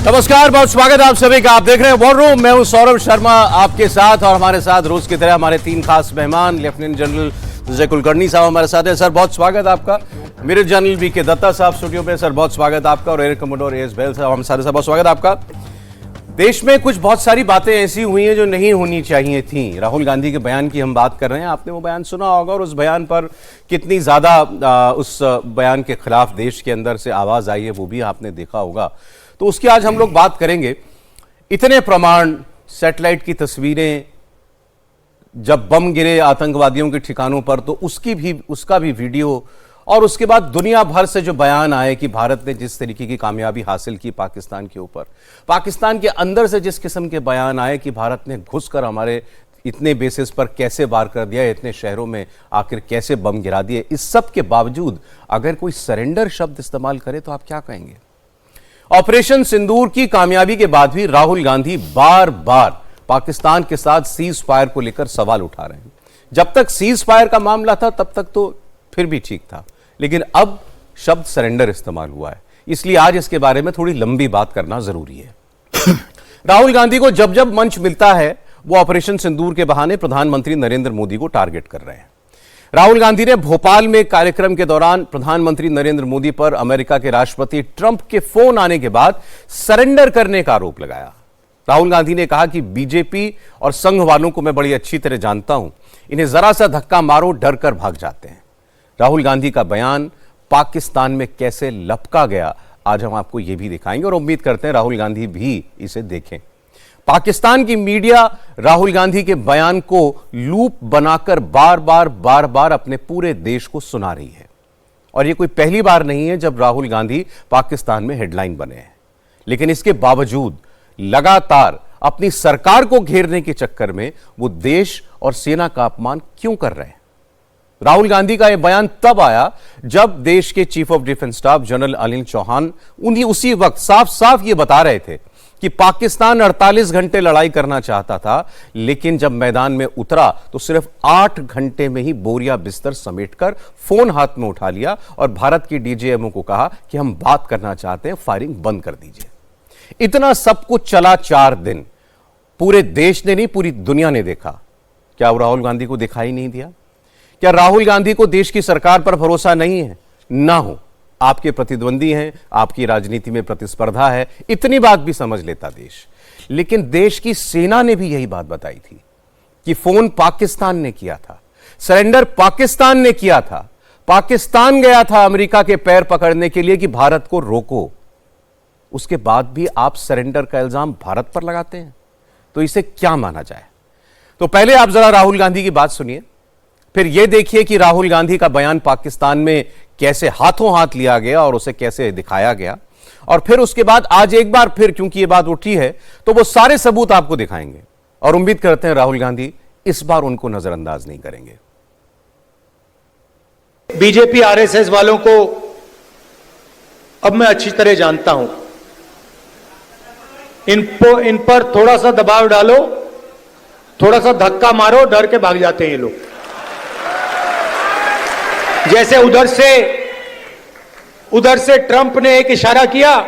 नमस्कार, बहुत स्वागत है आप सभी का। आप देख रहे हैं वॉर रूम। मैं हूं सौरभ शर्मा आपके साथ, और हमारे साथ रोज की तरह हमारे तीन खास मेहमान लेफ्टिनेंट जनरल विजय कुलकर्णी साहब हमारे साथ हैं। सर बहुत स्वागत है आपका। मेजर जनरल वीके दत्ता साहब स्टूडियो पे। सर बहुत स्वागत है आपका। और एयर कमोडोर एस बैल साहब हमारे साथ। बहुत स्वागत है आपका। देश में कुछ बहुत सारी बातें ऐसी हुई हैं जो नहीं होनी चाहिए थी। राहुल गांधी के बयान की हम बात कर रहे हैं। आपने वो बयान सुना होगा, और उस बयान पर कितनी ज्यादा उस बयान के खिलाफ देश के अंदर से आवाज आई है वो भी आपने देखा होगा। तो उसकी आज हम लोग बात करेंगे। इतने प्रमाण, सैटेलाइट की तस्वीरें, जब बम गिरे आतंकवादियों के ठिकानों पर तो उसका भी वीडियो, और उसके बाद दुनिया भर से जो बयान आए कि भारत ने जिस तरीके की कामयाबी हासिल की पाकिस्तान के ऊपर, पाकिस्तान के अंदर से जिस किस्म के बयान आए कि भारत ने घुसकर हमारे इतने बेसिस पर कैसे वार कर दिया, इतने शहरों में आखिर कैसे बम गिरा दिए, इस सब के बावजूद अगर कोई सरेंडर शब्द इस्तेमाल करे तो आप क्या कहेंगे? ऑपरेशन सिंदूर की कामयाबी के बाद भी राहुल गांधी बार बार पाकिस्तान के साथ सीज फायर को लेकर सवाल उठा रहे हैं। जब तक सीज फायर का मामला था तब तक तो फिर भी ठीक था, लेकिन अब शब्द सरेंडर इस्तेमाल हुआ है, इसलिए आज इसके बारे में थोड़ी लंबी बात करना जरूरी है। राहुल गांधी को जब जब मंच मिलता है वो ऑपरेशन सिंदूर के बहाने प्रधानमंत्री नरेंद्र मोदी को टारगेट कर रहे हैं। राहुल गांधी ने भोपाल में कार्यक्रम के दौरान प्रधानमंत्री नरेंद्र मोदी पर अमेरिका के राष्ट्रपति ट्रंप के फोन आने के बाद सरेंडर करने का आरोप लगाया। राहुल गांधी ने कहा कि बीजेपी और संघ वालों को मैं बड़ी अच्छी तरह जानता हूं, इन्हें जरा सा धक्का मारो डर कर भाग जाते हैं। राहुल गांधी का बयान पाकिस्तान में कैसे लपका गया, आज हम आपको यह भी दिखाएंगे, और उम्मीद करते हैं राहुल गांधी भी इसे देखें। पाकिस्तान की मीडिया राहुल गांधी के बयान को लूप बनाकर बार बार अपने पूरे देश को सुना रही है, और यह कोई पहली बार नहीं है जब राहुल गांधी पाकिस्तान में हेडलाइन बने हैं। लेकिन इसके बावजूद लगातार अपनी सरकार को घेरने के चक्कर में वो देश और सेना का अपमान क्यों कर रहे हैं? राहुल गांधी का यह बयान तब आया जब देश के chief of defence staff general Anil Chauhan उसी वक्त साफ साफ ये बता रहे थे कि पाकिस्तान 48 घंटे लड़ाई करना चाहता था, लेकिन जब मैदान में उतरा तो सिर्फ 8 घंटे में ही बोरिया बिस्तर समेटकर फोन हाथ में उठा लिया और भारत की डीजीएमओ को कहा कि हम बात करना चाहते हैं, फायरिंग बंद कर दीजिए। इतना सब कुछ चला 4 दिन। पूरे देश ने नहीं, पूरी दुनिया ने देखा। क्या राहुल गांधी को दिखाई नहीं दिया? क्या राहुल गांधी को देश की सरकार पर भरोसा नहीं है? ना हो, आपके प्रतिद्वंदी हैं, आपकी राजनीति में प्रतिस्पर्धा है, इतनी बात भी समझ लेता देश। लेकिन देश की सेना ने भी यही बात बताई थी कि फोन पाकिस्तान ने किया था, सरेंडर पाकिस्तान ने किया था, पाकिस्तान गया था अमेरिका के पैर पकड़ने के लिए कि भारत को रोको। उसके बाद भी आप सरेंडर का इल्जाम भारत पर लगाते हैं, तो इसे क्या माना जाए? तो पहले आप जरा राहुल गांधी की बात सुनिए, फिर यह देखिए कि राहुल गांधी का बयान पाकिस्तान में कैसे हाथों हाथ लिया गया और उसे कैसे दिखाया गया, और फिर उसके बाद आज एक बार फिर क्योंकि यह बात उठी है तो वो सारे सबूत आपको दिखाएंगे, और उम्मीद करते हैं राहुल गांधी इस बार उनको नजरअंदाज नहीं करेंगे। बीजेपी आरएसएस वालों को अब मैं अच्छी तरह जानता हूं। इन पर थोड़ा सा दबाव डालो, थोड़ा सा धक्का मारो, डर के भाग जाते हैं ये लोग। जैसे उधर से ट्रंप ने एक इशारा किया,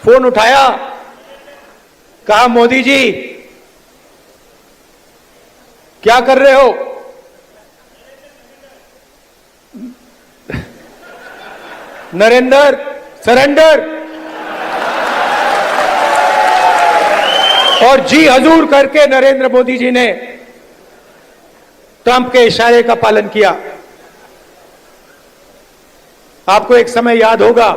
फोन उठाया, कहा मोदी जी क्या कर रहे हो? नरेंद्र सरेंडर, और जी हजूर करके नरेंद्र मोदी जी ने ट्रंप के इशारे का पालन किया। आपको एक समय याद होगा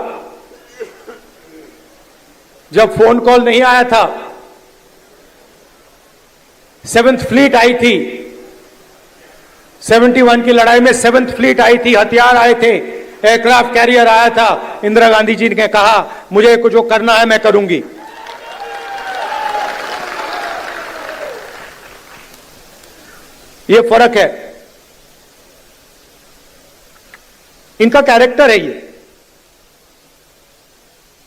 जब फोन कॉल नहीं आया था, 7th फ्लीट आई थी, 71 की लड़ाई में 7th फ्लीट आई थी, हथियार आए थे, एयरक्राफ्ट कैरियर आया था। इंदिरा गांधी जी ने कहा मुझे कुछ जो करना है मैं करूंगी। ये फर्क है, इनका कैरेक्टर है।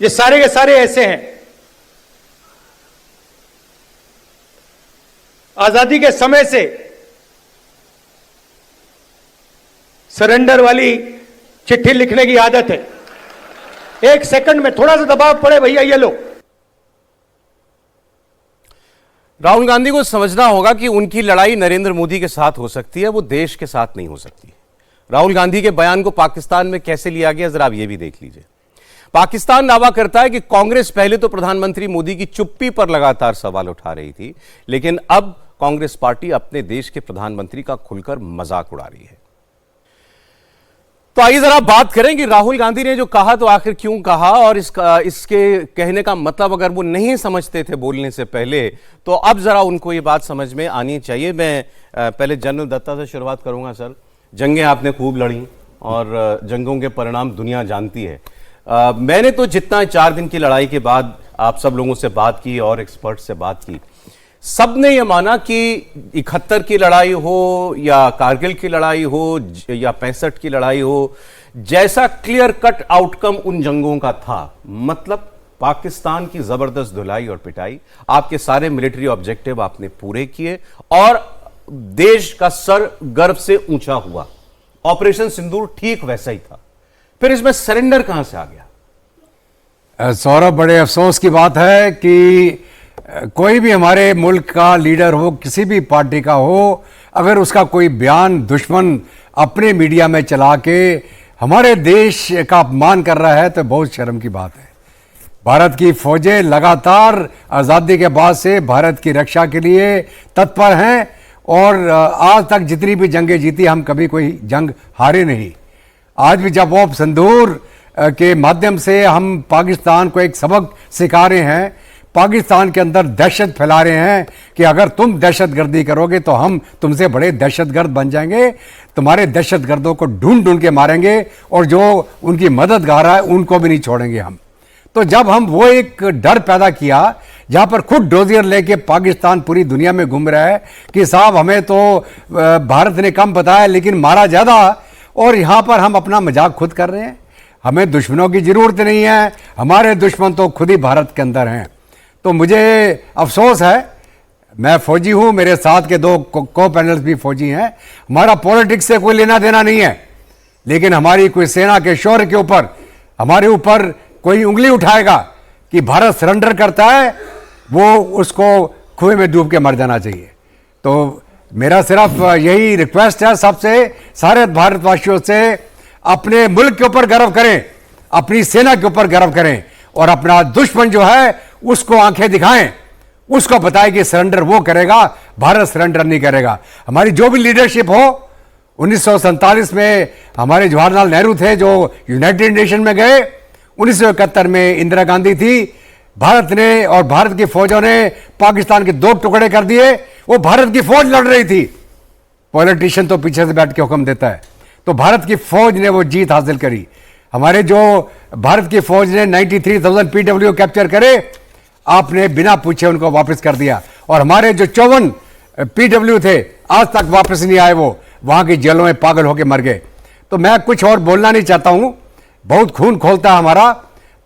ये सारे के सारे ऐसे हैं। आजादी के समय से सरेंडर वाली चिट्ठी लिखने की आदत है। एक सेकंड में थोड़ा सा दबाव पड़े भैया ये लो। राहुल गांधी को समझना होगा कि उनकी लड़ाई नरेंद्र मोदी के साथ हो सकती है, वो देश के साथ नहीं हो सकती। राहुल गांधी के बयान को पाकिस्तान में कैसे लिया गया, जरा आप ये भी देख लीजिए। पाकिस्तान दावा करता है कि कांग्रेस पहले तो प्रधानमंत्री मोदी की चुप्पी पर लगातार सवाल उठा रही थी, लेकिन अब कांग्रेस पार्टी अपने देश के प्रधानमंत्री का खुलकर मजाक उड़ा रही है। तो आइए जरा बात करें कि राहुल गांधी ने जो कहा तो आखिर क्यों कहा, और इसके कहने का मतलब अगर वो नहीं समझते थे बोलने से पहले, तो अब जरा उनको ये बात समझ में आनी चाहिए। मैं पहले जनरल दत्ता से शुरुआत करूंगा। सर, जंगें आपने खूब लड़ी और जंगों के परिणाम दुनिया जानती है। मैंने तो जितना 4 दिन की लड़ाई के बाद आप सब लोगों से बात की और एक्सपर्ट से बात की, सबने ये माना कि 71 की लड़ाई हो या कारगिल की लड़ाई हो या 65 की लड़ाई हो, जैसा क्लियर कट आउटकम उन जंगों का था, मतलब पाकिस्तान की जबरदस्त धुलाई और पिटाई, आपके सारे मिलिट्री ऑब्जेक्टिव आपने पूरे किए और देश का सर गर्व से ऊंचा हुआ। ऑपरेशन सिंदूर ठीक वैसा ही था, फिर इसमें सरेंडर कहां से आ गया? सौरभ, बड़े अफसोस की बात है कि कोई भी हमारे मुल्क का लीडर हो, किसी भी पार्टी का हो, अगर उसका कोई बयान दुश्मन अपने मीडिया में चला के हमारे देश का अपमान कर रहा है तो बहुत शर्म की बात है। भारत की फौजें लगातार आज़ादी के बाद से भारत की रक्षा के लिए तत्पर हैं और आज तक जितनी भी जंगें जीती, हम कभी कोई जंग हारे नहीं। आज भी जब ऑपरेशन सिंदूर के माध्यम से हम पाकिस्तान को एक सबक सिखा रहे हैं, पाकिस्तान के अंदर दहशत फैला रहे हैं कि अगर तुम दहशतगर्दी करोगे तो हम तुमसे बड़े दहशतगर्द बन जाएंगे, तुम्हारे दहशतगर्दों को ढूंढ ढूंढ के मारेंगे और जो उनकी मददगार है उनको भी नहीं छोड़ेंगे हम। तो जब हम वो एक डर पैदा किया, जहां पर खुद डोजियर लेके पाकिस्तान पूरी दुनिया में घूम रहा है कि साहब हमें तो भारत ने कम बताया लेकिन मारा ज़्यादा, और यहां पर हम अपना मजाक खुद कर रहे हैं। हमें दुश्मनों की जरूरत नहीं है, हमारे दुश्मन तो खुद ही भारत के अंदर हैं। तो मुझे अफसोस है, मैं फौजी हूं, मेरे साथ के 2 को पैनल्स भी फौजी हैं, हमारा पॉलिटिक्स से कोई लेना देना नहीं है, लेकिन हमारी कोई सेना के शौर्य के ऊपर हमारे ऊपर कोई उंगली उठाएगा कि भारत सरेंडर करता है, वो उसको कुएं में डूब के मर जाना चाहिए। तो मेरा सिर्फ यही रिक्वेस्ट है सबसे, सारे भारतवासियों से, अपने मुल्क के ऊपर गर्व करें, अपनी सेना के ऊपर गर्व करें और अपना दुश्मन जो है उसको आंखें दिखाएं, उसको बताएं कि सरेंडर वो करेगा, भारत सरेंडर नहीं करेगा। हमारी जो भी लीडरशिप हो, 1947 में हमारे जवाहरलाल नेहरू थे जो यूनाइटेड नेशन में गए, 1971 में इंदिरा गांधी थी, भारत ने और भारत की फौजों ने पाकिस्तान के 2 टुकड़े कर दिए, वो भारत की फौज लड़ रही थी, पॉलिटिशियन तो पीछे से बैठ के हुक्म देता है, तो भारत की फौज ने वो जीत हासिल करी। हमारे जो भारत की फौज ने 93,000 PW कैप्चर करे, आपने बिना पूछे उनको वापस कर दिया, और हमारे जो 54 PW थे आज तक वापस नहीं आए, वो वहां की जेलों में पागल होकर मर गए। तो मैं कुछ और बोलना नहीं चाहता हूं, बहुत खून खोलता है हमारा।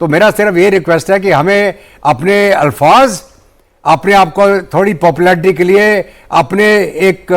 तो मेरा सिर्फ ये रिक्वेस्ट है कि हमें अपने अल्फाज, अपने आप को थोड़ी पॉपुलैरिटी के लिए, अपने एक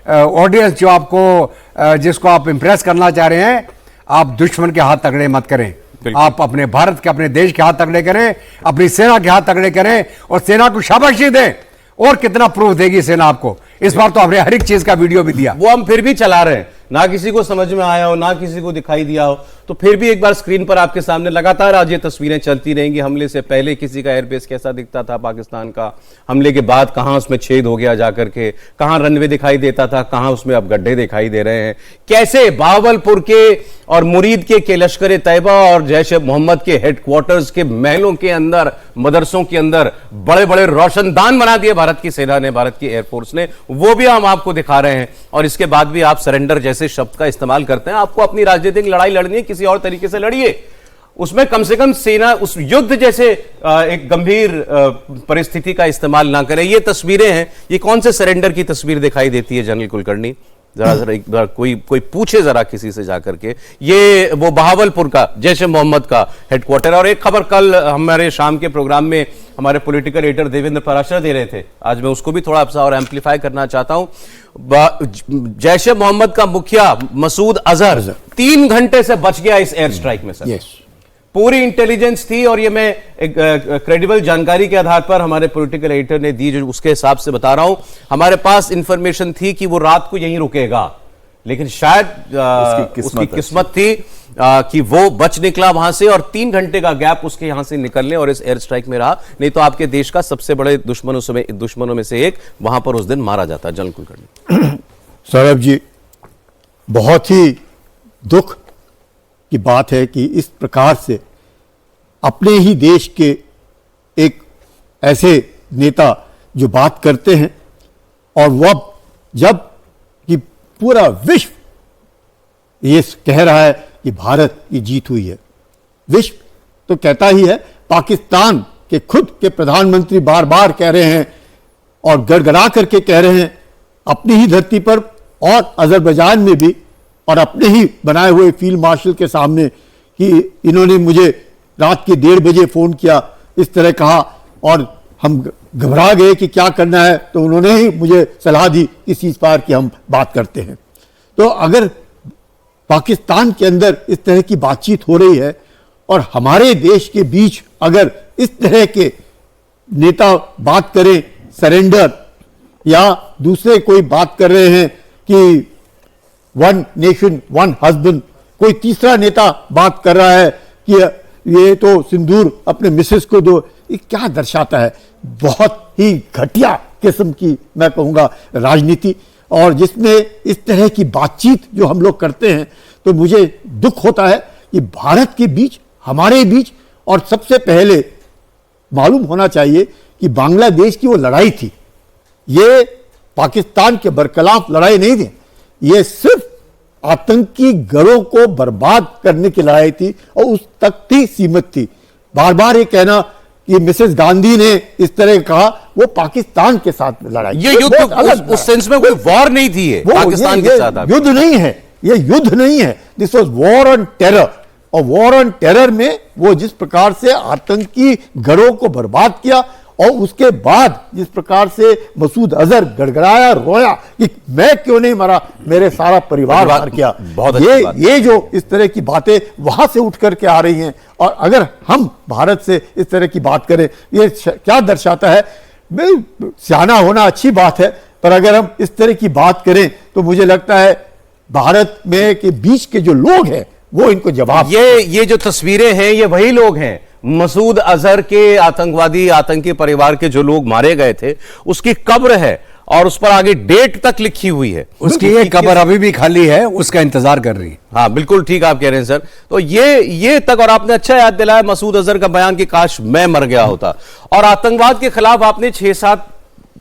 ऑडियंस जो आपको जिसको आप इंप्रेस करना चाह रहे हैं, आप दुश्मन के हाथ तगड़े मत करें, आप अपने भारत के, अपने देश के हाथ तगड़े करें, अपनी सेना के हाथ तगड़े करें और सेना को शाबाशी दें। और कितना प्रूफ देगी सेना आपको? इस बार तो हमने हर एक चीज का वीडियो भी दिया, वो हम फिर भी चला रहे हैं, ना किसी को समझ में आया हो, ना किसी को दिखाई दिया हो, तो फिर भी एक बार स्क्रीन पर आपके सामने लगातार आज ये तस्वीरें चलती रहेंगी। हमले से पहले किसी का एयरबेस कैसा दिखता था पाकिस्तान का, हमले के बाद कहां उसमें छेद हो गया जाकर के, कहां रनवे दिखाई देता था, कहां उसमें अब गड्ढे दिखाई दे रहे हैं, कैसे बावलपुर के और मुरीद के लश्कर तैयबा और जैश ए मोहम्मद के हेडक्वार्टर्स के महलों के अंदर, मदरसों के अंदर बड़े बड़े रोशनदान बना दिए भारत की सेना ने, भारत की एयरफोर्स ने, वो भी हम आपको दिखा रहे हैं। और इसके बाद भी आप सरेंडर जैसे शब्द का इस्तेमाल करते हैं। आपको अपनी राजनीतिक लड़ाई लड़नी है, किसी और तरीके से लड़िए, उसमें कम से कम सेना उस युद्ध जैसे एक गंभीर परिस्थिति का इस्तेमाल ना करे। ये तस्वीरें हैं, ये कौन से सरेंडर की तस्वीर दिखाई देती है जनरल कुलकर्णी? जरा एक बार कोई पूछे जरा किसी से जाकर के, ये वो बहावलपुर का जैश ए मोहम्मद का हेडक्वार्टर। और एक खबर कल हमारे शाम के प्रोग्राम में हमारे पॉलिटिकल एडिटर देवेंद्र पराशर दे रहे थे, आज मैं उसको भी थोड़ा सा और एम्पलीफाई करना चाहता हूं। जैश ए मोहम्मद का मुखिया मसूद अजहर 3 घंटे से बच गया इस एयर स्ट्राइक में सर। पूरी इंटेलिजेंस थी, और ये मैं एक क्रेडिबल जानकारी के आधार पर हमारे पॉलिटिकल एडिटर ने दी, जो उसके हिसाब से बता रहा हूं। हमारे पास इंफॉर्मेशन थी कि वो रात को यहीं रुकेगा, लेकिन शायद उसकी किस्मत थी कि वो बच निकला वहां से, और 3 घंटे का गैप उसके यहां से निकलने और इस एयर स्ट्राइक में रहा। नहीं तो आपके देश का सबसे बड़े दुश्मनों में से एक वहां पर उस दिन मारा जाता। जनरल कुलकर्णी। सौरभ जी, बहुत ही दुख की बात है कि इस प्रकार से अपने ही देश के एक ऐसे नेता जो बात करते हैं, और वह जब कि पूरा विश्व ये कह रहा है कि भारत की जीत हुई है, विश्व तो कहता ही है, पाकिस्तान के खुद के प्रधानमंत्री बार बार कह रहे हैं और गड़गड़ा करके कह रहे हैं अपनी ही धरती पर और अजरबैजान में भी, और अपने ही बनाए हुए फील्ड मार्शल के सामने कि इन्होंने मुझे रात के 1:30 बजे फोन किया, इस तरह कहा, और हम घबरा गए कि क्या करना है, तो उन्होंने ही मुझे सलाह दी कि सीज़फायर की हम बात करते हैं। तो अगर पाकिस्तान के अंदर इस तरह की बातचीत हो रही है और हमारे देश के बीच अगर इस तरह के नेता बात करें सरेंडर, या दूसरे कोई बात कर रहे हैं कि 1 नेशन 1 हस्बैंड, कोई तीसरा नेता बात कर रहा है कि ये तो सिंदूर अपने मिसेस को दो, ये क्या दर्शाता है? बहुत ही घटिया किस्म की मैं कहूँगा राजनीति, और जिसमें इस तरह की बातचीत जो हम लोग करते हैं, तो मुझे दुख होता है कि भारत के बीच, हमारे बीच, और सबसे पहले मालूम होना चाहिए कि बांग्लादेश की वो लड़ाई थी, ये पाकिस्तान के बरखिलाफ लड़ाई नहीं थी, ये सिर्फ आतंकी गढ़ों को बर्बाद करने की लड़ाई थी, और उस तक ही सीमित थी। बार बार ये कहना कि मिसेस गांधी ने इस तरह कहा, वो पाकिस्तान के साथ लड़ाई, ये युद्ध उस सेंस में कोई वॉर नहीं थी, ये पाकिस्तान के साथ युद्ध नहीं है, ये युद्ध नहीं है, this was war on terror. और वॉर ऑन टेरर में वो जिस प्रकार से आतंकी गढ़ों को बर्बाद किया, और उसके बाद जिस प्रकार से मसूद अजहर गड़गड़ाया, रोया कि मैं क्यों नहीं मरा, मेरे सारा परिवार मर गया, ये जो इस तरह की बातें वहां से उठ करके आ रही हैं, और अगर हम भारत से इस तरह की बात करें, ये क्या दर्शाता है? सियाना होना अच्छी बात है, पर अगर हम इस तरह की बात करें तो मुझे लगता है भारत में के बीच के जो लोग हैं वो इनको जवाब, ये जो तस्वीरें हैं, ये वही लोग हैं, मसूद अजहर के आतंकी परिवार के जो लोग मारे गए थे, उसकी कब्र है, और उस पर आगे डेट तक लिखी हुई है। उसकी ये कब्र अभी भी खाली है, उसका इंतजार कर रही है। हाँ, बिल्कुल ठीक आप कह रहे हैं सर। तो ये तक, और आपने अच्छा याद दिलाया मसूद अजहर का बयान कि काश मैं मर गया होता। और आतंकवाद के खिलाफ आपने 6-7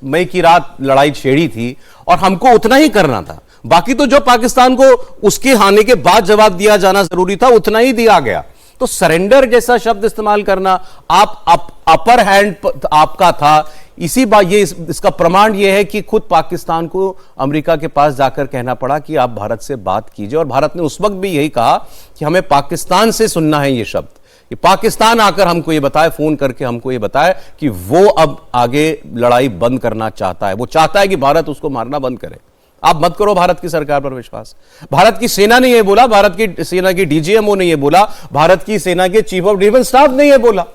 मई की रात लड़ाई छेड़ी थी, और हमको उतना ही करना था। बाकी तो जो पाकिस्तान को उसके हाने के बाद जवाब दिया जाना जरूरी था, उतना ही दिया गया। तो सरेंडर जैसा शब्द इस्तेमाल करना, अपर हैंड आपका था। इसी बात, इसका प्रमाण यह है कि खुद पाकिस्तान को अमेरिका के पास जाकर कहना पड़ा कि आप भारत से बात कीजिए, और भारत ने उस वक्त भी यही कहा कि हमें पाकिस्तान से सुनना है ये शब्द, कि पाकिस्तान आकर हमको ये बताए, फोन करके हमको ये बताए कि वो अब आगे लड़ाई बंद करना चाहता है, वो चाहता है कि भारत उसको मारना बंद करे। आप मत करो भारत की सरकार पर विश्वास। भारत की सेना ने यह बोला, भारत की सेना की डीजीएमओ ने यह बोला, भारत की सेना के चीफ ऑफ डिफेंस स्टाफ ने यह बोला।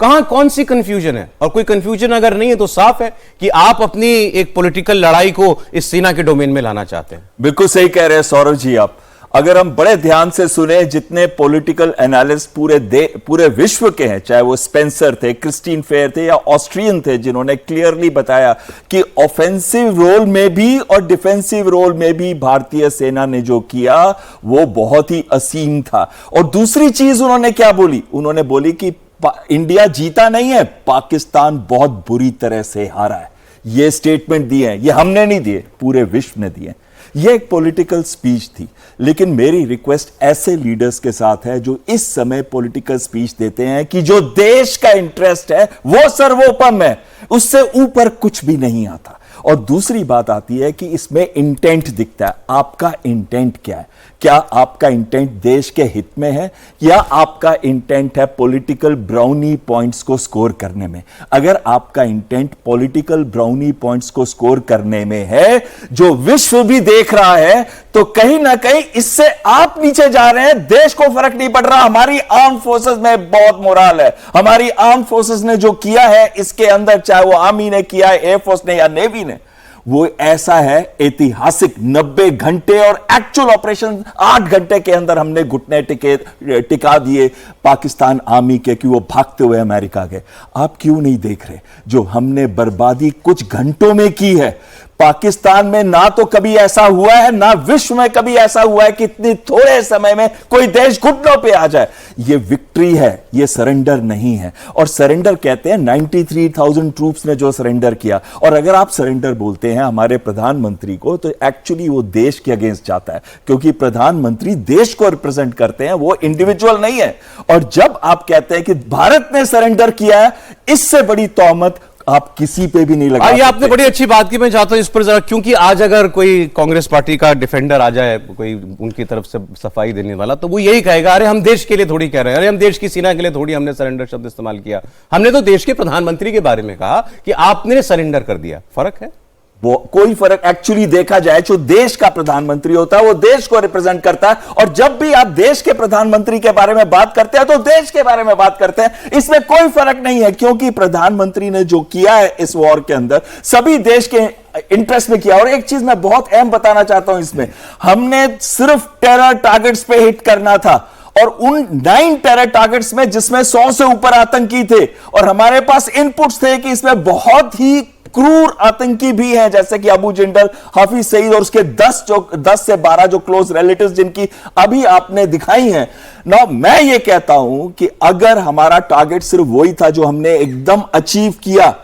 कहां कौन सी कंफ्यूजन है? और कोई कंफ्यूजन अगर नहीं है तो साफ है कि आप अपनी एक पॉलिटिकल लड़ाई को इस सेना के डोमेन में लाना चाहते हैं। बिल्कुल सही कह रहे हैं सौरभ जी आप। अगर हम बड़े ध्यान से सुने, जितने पॉलिटिकल एनालिस्ट पूरे विश्व के हैं, चाहे वो स्पेंसर थे, क्रिस्टीन फेयर थे, या ऑस्ट्रियन थे, जिन्होंने क्लियरली बताया कि ऑफेंसिव रोल में भी और डिफेंसिव रोल में भी भारतीय सेना ने जो किया वो बहुत ही असीम था। और दूसरी चीज उन्होंने क्या बोली? उन्होंने बोली कि इंडिया जीता नहीं है, पाकिस्तान बहुत बुरी तरह से हारा है। ये स्टेटमेंट दिए हैं, ये हमने नहीं दिए, पूरे विश्व ने दिए। यह एक पॉलिटिकल स्पीच थी, लेकिन मेरी रिक्वेस्ट ऐसे लीडर्स के साथ है जो इस समय पॉलिटिकल स्पीच देते हैं कि जो देश का इंटरेस्ट है वो सर्वोपम है, उससे ऊपर कुछ भी नहीं आता। और दूसरी बात आती है कि इसमें इंटेंट दिखता है, आपका इंटेंट क्या है? क्या आपका इंटेंट देश के हित में है या आपका इंटेंट है पॉलिटिकल ब्राउनी पॉइंट्स को स्कोर करने में? अगर आपका इंटेंट पॉलिटिकल ब्राउनी पॉइंट्स को स्कोर करने में है, जो विश्व भी देख रहा है, तो कहीं ना कहीं इससे आप नीचे जा रहे हैं। देश को फर्क नहीं पड़ रहा। हमारी आर्म फोर्सेस में बहुत मोरल है। हमारी आर्म फोर्सेस ने जो किया है इसके अंदर, चाहे वो आर्मी ने किया है, एयरफोर्स ने या नेवी ने, वो ऐसा है ऐतिहासिक। 90 घंटे और एक्चुअल ऑपरेशन 8 घंटे के अंदर हमने घुटने टिका दिए पाकिस्तान आर्मी के कि वो भागते हुए अमेरिका गए। आप क्यों नहीं देख रहे जो हमने बर्बादी कुछ घंटों में की है? पाकिस्तान में ना तो कभी ऐसा हुआ है, ना विश्व में कभी ऐसा हुआ है कि इतने थोड़े समय में कोई देश घुटनों पे आ जाए। ये विक्ट्री है, ये सरेंडर नहीं है। और सरेंडर कहते हैं 93,000 ट्रूप्स ने जो सरेंडर किया। और अगर आप सरेंडर बोलते हैं हमारे प्रधानमंत्री को, तो एक्चुअली वो देश के अगेंस्ट जाता है, क्योंकि प्रधानमंत्री देश को रिप्रेजेंट करते हैं, वो इंडिविजुअल नहीं है। और जब आप कहते हैं कि भारत ने सरेंडर किया है, इससे बड़ी तौमत आप किसी पे भी नहीं लगा सकते। आपने बड़ी अच्छी बात की, मैं चाहता हूं इस पर जरा, क्योंकि आज अगर कोई कांग्रेस पार्टी का डिफेंडर आ जाए, कोई उनकी तरफ से सफाई देने वाला, तो वो यही कहेगा, अरे हम देश के लिए थोड़ी कह रहे हैं, अरे हम देश की सेना के लिए थोड़ी हमने सरेंडर शब्द इस्तेमाल किया, हमने तो देश के प्रधानमंत्री के बारे में कहा कि आपने सरेंडर कर दिया। फर्क है? वो कोई फर्क एक्चुअली देखा जाए, जो देश का प्रधानमंत्री होता है वो देश को रिप्रेजेंट करता है। और जब भी आप देश के प्रधानमंत्री के बारे में बात करते हैं तो देश के बारे में बात करते हैं। इसमें कोई फर्क नहीं है, क्योंकि प्रधानमंत्री ने जो किया है इस वॉर के अंदर, सभी देश के इंटरेस्ट में किया। और एक चीज मैं बहुत अहम बताना चाहता हूं इसमें, हमने सिर्फ टेरर टारगेट्स पे हिट करना था, और उन 9 टेरर टारगेट्स में जिसमें 100 से ऊपर आतंकी थे, और हमारे पास इनपुट्स थे कि इसमें बहुत ही क्रूर आतंकी भी हैं, जैसे कि अबू जिंदल, हाफिज सईद और उसके 10 से 12 जो क्लोज रिलेटिव्स जिनकी अभी आपने दिखाई हैं ना। मैं ये कहता हूं कि अगर हमारा टारगेट सिर्फ वही था जो हमने एकदम अचीव किया,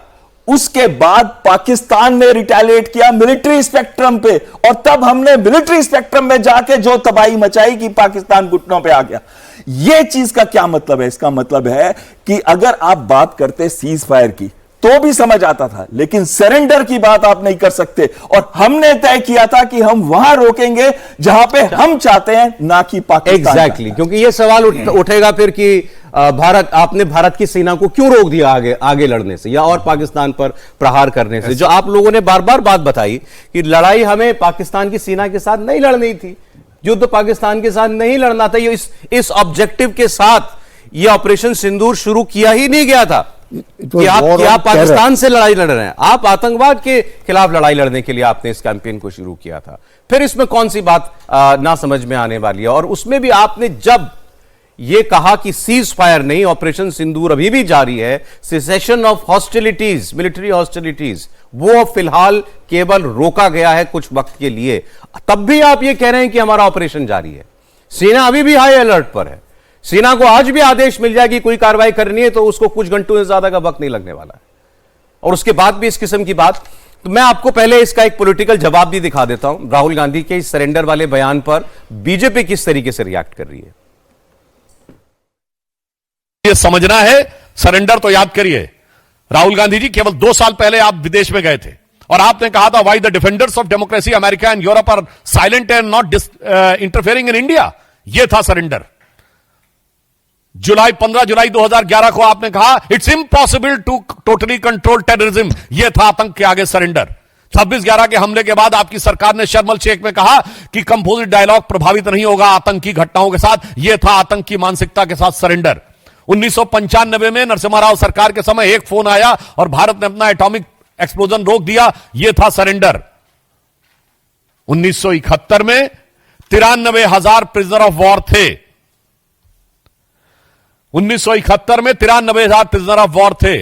उसके बाद पाकिस्तान ने रिटेलिएट किया मिलिट्री स्पेक्ट्रम पे, और तब हमने मिलिट्री स्पेक्ट्रम में जाके जो तबाही मचाई कि पाकिस्तान घुटनों पे आ गया। यह चीज का क्या मतलब है? इसका मतलब है कि अगर आप बात करते सीज फायर की तो भी समझ आता था, लेकिन सरेंडर की बात आप नहीं कर सकते। और हमने तय किया था कि हम वहां रोकेंगे जहां पे हम चाहते हैं, ना कि पाकिस्तान। एग्जैक्टली, क्योंकि यह सवाल उठेगा फिर कि आपने भारत की सेना को क्यों रोक दिया आगे लड़ने से या और पाकिस्तान पर प्रहार करने से? जो आप लोगों ने बार बार बात बताई कि लड़ाई हमें पाकिस्तान की सेना के साथ नहीं लड़नी थी, युद्ध पाकिस्तान के साथ नहीं लड़ना था। ये इस ऑब्जेक्टिव के साथ यह ऑपरेशन सिंदूर शुरू किया ही नहीं गया था कि आप पाकिस्तान से लड़ाई लड़ रहे हैं। आप आतंकवाद के खिलाफ लड़ाई लड़ने के लिए आपने इस कैंपेन को शुरू किया था। फिर इसमें कौन सी बात ना समझ में आने वाली है? और उसमें भी आपने जब यह कहा कि सीज फायर नहीं, ऑपरेशन सिंदूर अभी भी जारी है, cessation of hostilities, military hostilities, वो फिलहाल केवल रोका गया है कुछ वक्त के लिए, तब भी आप यह कह रहे हैं कि हमारा ऑपरेशन जारी है। सेना अभी भी हाई अलर्ट पर है। सेना को आज भी आदेश मिल जाए कि कोई कार्रवाई करनी है तो उसको कुछ घंटों से ज्यादा का वक्त नहीं लगने वाला है। और उसके बाद भी इस किस्म की बात। तो मैं आपको पहले इसका एक पॉलिटिकल जवाब भी दिखा देता हूं। राहुल गांधी के इस सरेंडर वाले बयान पर बीजेपी किस तरीके से रिएक्ट कर रही है? ये समझना है, सरेंडर तो याद करिए, राहुल गांधी जी केवल 2 साल पहले आप विदेश में गए थे और आपने कहा था, why the defenders of democracy America and Europe are silent and not interfering in India. यह था सरेंडर। 15 जुलाई 2011 को आपने कहा, it's impossible to totally control terrorism. यह था आतंक के आगे सरेंडर। 26/11 के हमले के बाद आपकी सरकार ने शर्म एल शेख में कहा कि कंपोजिट डायलॉग प्रभावित नहीं होगा आतंकी घटनाओं के साथ। यह था आतंक की मानसिकता के साथ सरेंडर। 1995 में नरसिम्हा राव सरकार के समय एक फोन आया और भारत ने अपना एटॉमिक एक्सप्लोजन रोक दिया। यह था सरेंडर। 1971 में 93,000 प्रिजनर ऑफ वॉर थे। 1971 में 93,000 प्रिजनर ऑफ वॉर थे।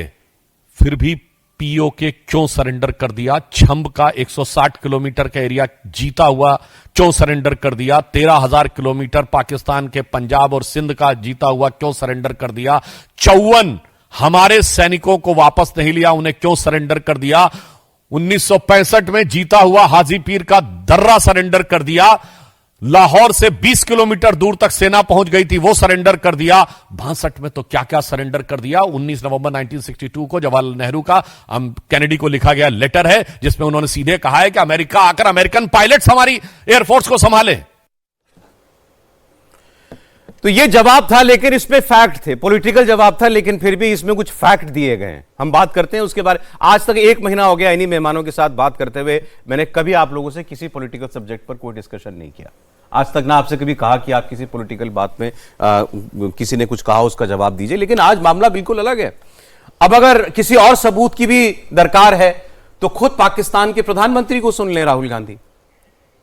फिर भी पीओके क्यों सरेंडर कर दिया? छंब का 160 किलोमीटर का एरिया जीता हुआ क्यों सरेंडर कर दिया? 13,000 किलोमीटर पाकिस्तान के पंजाब और सिंध का जीता हुआ क्यों सरेंडर कर दिया? 54 हमारे सैनिकों को वापस नहीं लिया, उन्हें क्यों सरेंडर कर दिया? 1965 में जीता हुआ हाजी पीर का दर्रा सरेंडर कर दिया। लाहौर से 20 किलोमीटर दूर तक सेना पहुंच गई थी, वो सरेंडर कर दिया। 62 में तो क्या क्या सरेंडर कर दिया। 19 नवंबर 1962 को जवाहरलाल नेहरू का कैनेडी को लिखा गया लेटर है, जिसमें उन्होंने सीधे कहा है कि अमेरिका आकर अमेरिकन पायलट्स हमारी एयरफोर्स को संभाले। तो ये जवाब था, लेकिन इसमें फैक्ट थे, पॉलिटिकल जवाब था, लेकिन फिर भी इसमें कुछ फैक्ट दिए गए हैं। हम बात करते हैं उसके बारे। आज तक 1 महीना हो गया इन्हीं मेहमानों के साथ बात करते हुए, मैंने कभी आप लोगों से किसी पॉलिटिकल सब्जेक्ट पर कोई डिस्कशन नहीं किया। आज तक ना आपसे कभी कहा कि आप किसी पॉलिटिकल बात में किसी ने कुछ कहा उसका जवाब दीजिए, लेकिन आज मामला बिल्कुल अलग है। अब अगर किसी और सबूत की भी दरकार है तो खुद पाकिस्तान के प्रधानमंत्री को सुन ले राहुल गांधी।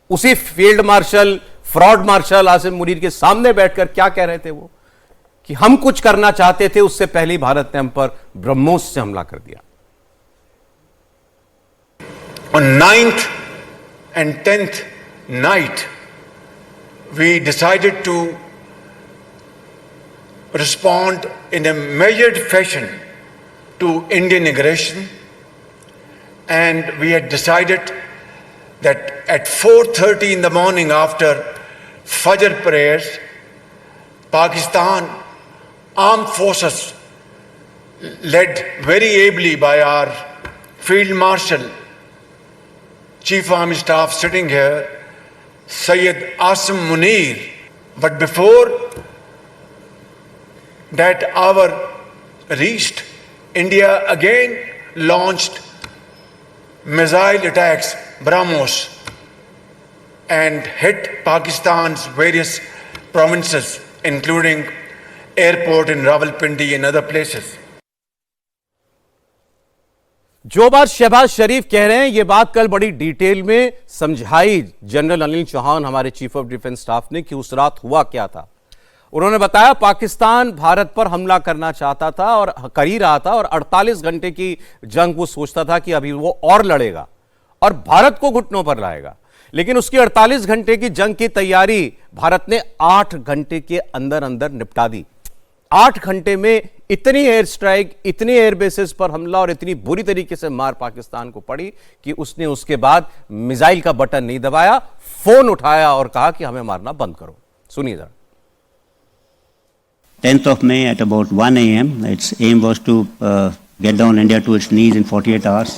उसी field marshal, fraud marshal Asim Munir के सामने बैठकर क्या कह रहे थे वो, कि हम कुछ करना चाहते थे, उससे पहले भारत ने हम पर ब्रह्मोस से हमला कर दिया। On 9th and 10th night, we decided to respond in a measured fashion to Indian aggression, and we had decided that at 4:30 in the morning after Fajr prayers, Pakistan armed forces, led very ably by our Field Marshal, Chief Army Staff sitting here, Sayyid Asim Munir. But before that hour reached, India again launched missile attacks, BrahMos, and hit Pakistan's various provinces, including airport in Rawalpindi and other places. जो बात शहबाज शरीफ कह रहे हैं, यह बात कल बड़ी detail में समझाई जनरल अनिल चौहान, हमारे चीफ ऑफ डिफेंस स्टाफ ने, कि उस रात हुआ क्या था। उन्होंने बताया पाकिस्तान भारत पर हमला करना चाहता था और कर ही रहा था, और 48 घंटे की जंग वो सोचता था कि अभी वो और लड़ेगा और भारत को घुटनों पर लाएगा। लेकिन उसकी 48 घंटे की जंग की तैयारी भारत ने 8 घंटे के अंदर अंदर निपटा दी। 8 घंटे में इतनी एयर स्ट्राइक, इतनी एयर बेसिस पर हमला और इतनी बुरी तरीके से मार पाकिस्तान को पड़ी कि उसने उसके बाद मिसाइल का बटन नहीं दबाया, फोन उठाया और कहा कि हमें मारना बंद करो। सुनिए जरा। 10th of May at about 1 a.m. Its aim was to get down India to its knees in 48 hours.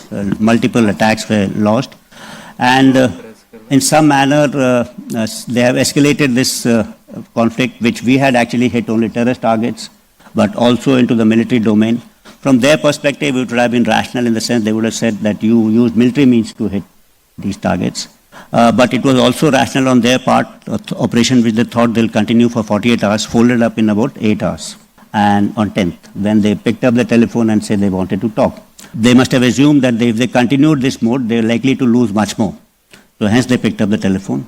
Multiple attacks were launched, and in some manner they have escalated this conflict, which we had actually hit only terrorist targets, but also into the military domain. From their perspective, it would have been rational in the sense they would have said that you used military means to hit these targets. But it was also rational on their part, operation which they thought they'll continue for 48 hours, folded up in about 8 hours. And on 10th, when they picked up the telephone and said they wanted to talk, they must have assumed that if they continued this mode, they're likely to lose much more. So hence they picked up the telephone.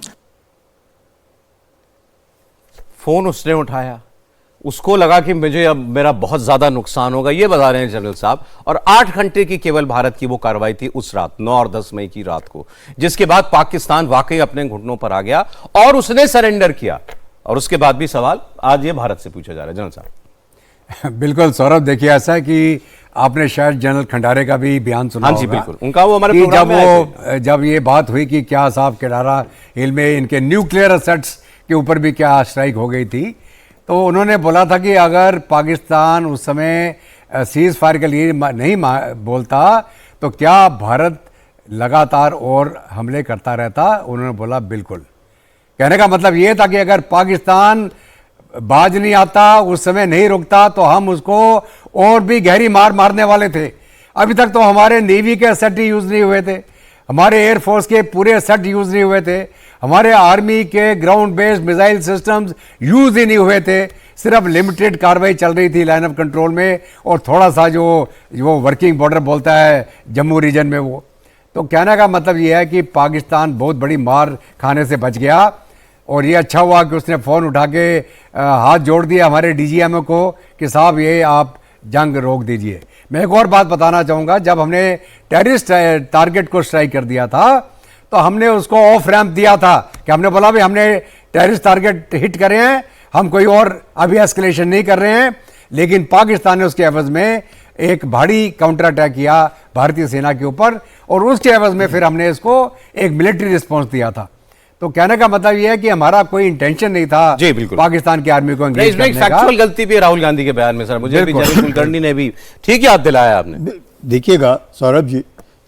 Phone उसने उठाया, उसको लगा कि मुझे अब मेरा बहुत ज्यादा नुकसान होगा, ये बता रहे हैं जनरल साहब। और 8 घंटे की केवल भारत की वो कार्रवाई थी उस रात, 9 और 10 मई की रात को, जिसके बाद पाकिस्तान वाकई अपने घुटनों पर आ गया और उसने सरेंडर किया। और उसके बाद भी सवाल आज ये भारत से पूछा जा रहा है जनरल साहब। बिल्कुल सौरभ, देखिए ऐसा है कि आपने शायद जनरल खंडारे का भी बयान सुना हाँ जी, होगा। बिल्कुल, उनका वो हमारे प्रोग्राम में आए थे। जब ये बात हुई कि क्या साहब केडारा हिल में इनके न्यूक्लियर असेट्स के ऊपर भी क्या स्ट्राइक हो गई थी, तो उन्होंने बोला था कि अगर पाकिस्तान उस समय सीज फायर के लिए नहीं बोलता तो क्या भारत लगातार और हमले करता रहता। उन्होंने बोला बिल्कुल। कहने का मतलब ये था कि अगर पाकिस्तान बाज नहीं आता, उस समय नहीं रुकता, तो हम उसको और भी गहरी मार मारने वाले थे। अभी तक तो हमारे नेवी के सेट ही यूज़ नहीं हुए थे, हमारे एयरफोर्स के पूरे सेट यूज़ नहीं हुए थे, हमारे आर्मी के ground based missile systems use ही नहीं हुए थे। सिर्फ लिमिटेड कार्रवाई चल रही थी लाइन ऑफ कंट्रोल में, और थोड़ा सा जो वर्किंग बॉर्डर बोलता है जम्मू रीजन में वो। तो कहने का मतलब ये है कि पाकिस्तान बहुत बड़ी मार खाने से बच गया, और ये अच्छा हुआ कि उसने फ़ोन उठा के हाथ जोड़ दिया हमारे DGMO को कि साहब ये आप जंग रोक दीजिए। मैं एक और बात बताना चाहूँगा, जब हमने टेररिस्ट टारगेट को स्ट्राइक कर दिया था तो हमने उसको ऑफ रैंप दिया था कि हमने बोला भाई हमने टेररिस्ट टारगेट हिट करे हैं, हम कोई और अभी एस्केलेशन नहीं कर रहे हैं। लेकिन पाकिस्तान ने उसके एवज में एक भारी काउंटर अटैक किया भारतीय सेना के ऊपर, और उसके एवज में फिर हमने इसको एक मिलिट्री रिस्पॉन्स दिया था। तो कहने का मतलब यह है कि हमारा कोई इंटेंशन नहीं था जी बिल्कुल पाकिस्तान की आर्मी को एंगेज करने का। फैक्चुअल गलती भी है राहुल गांधी के बयान में सर, मुझे भी जनरल कुलकर्णी ने भी ठीक याद दिलाया आपने। देखिएगा सौरभ जी,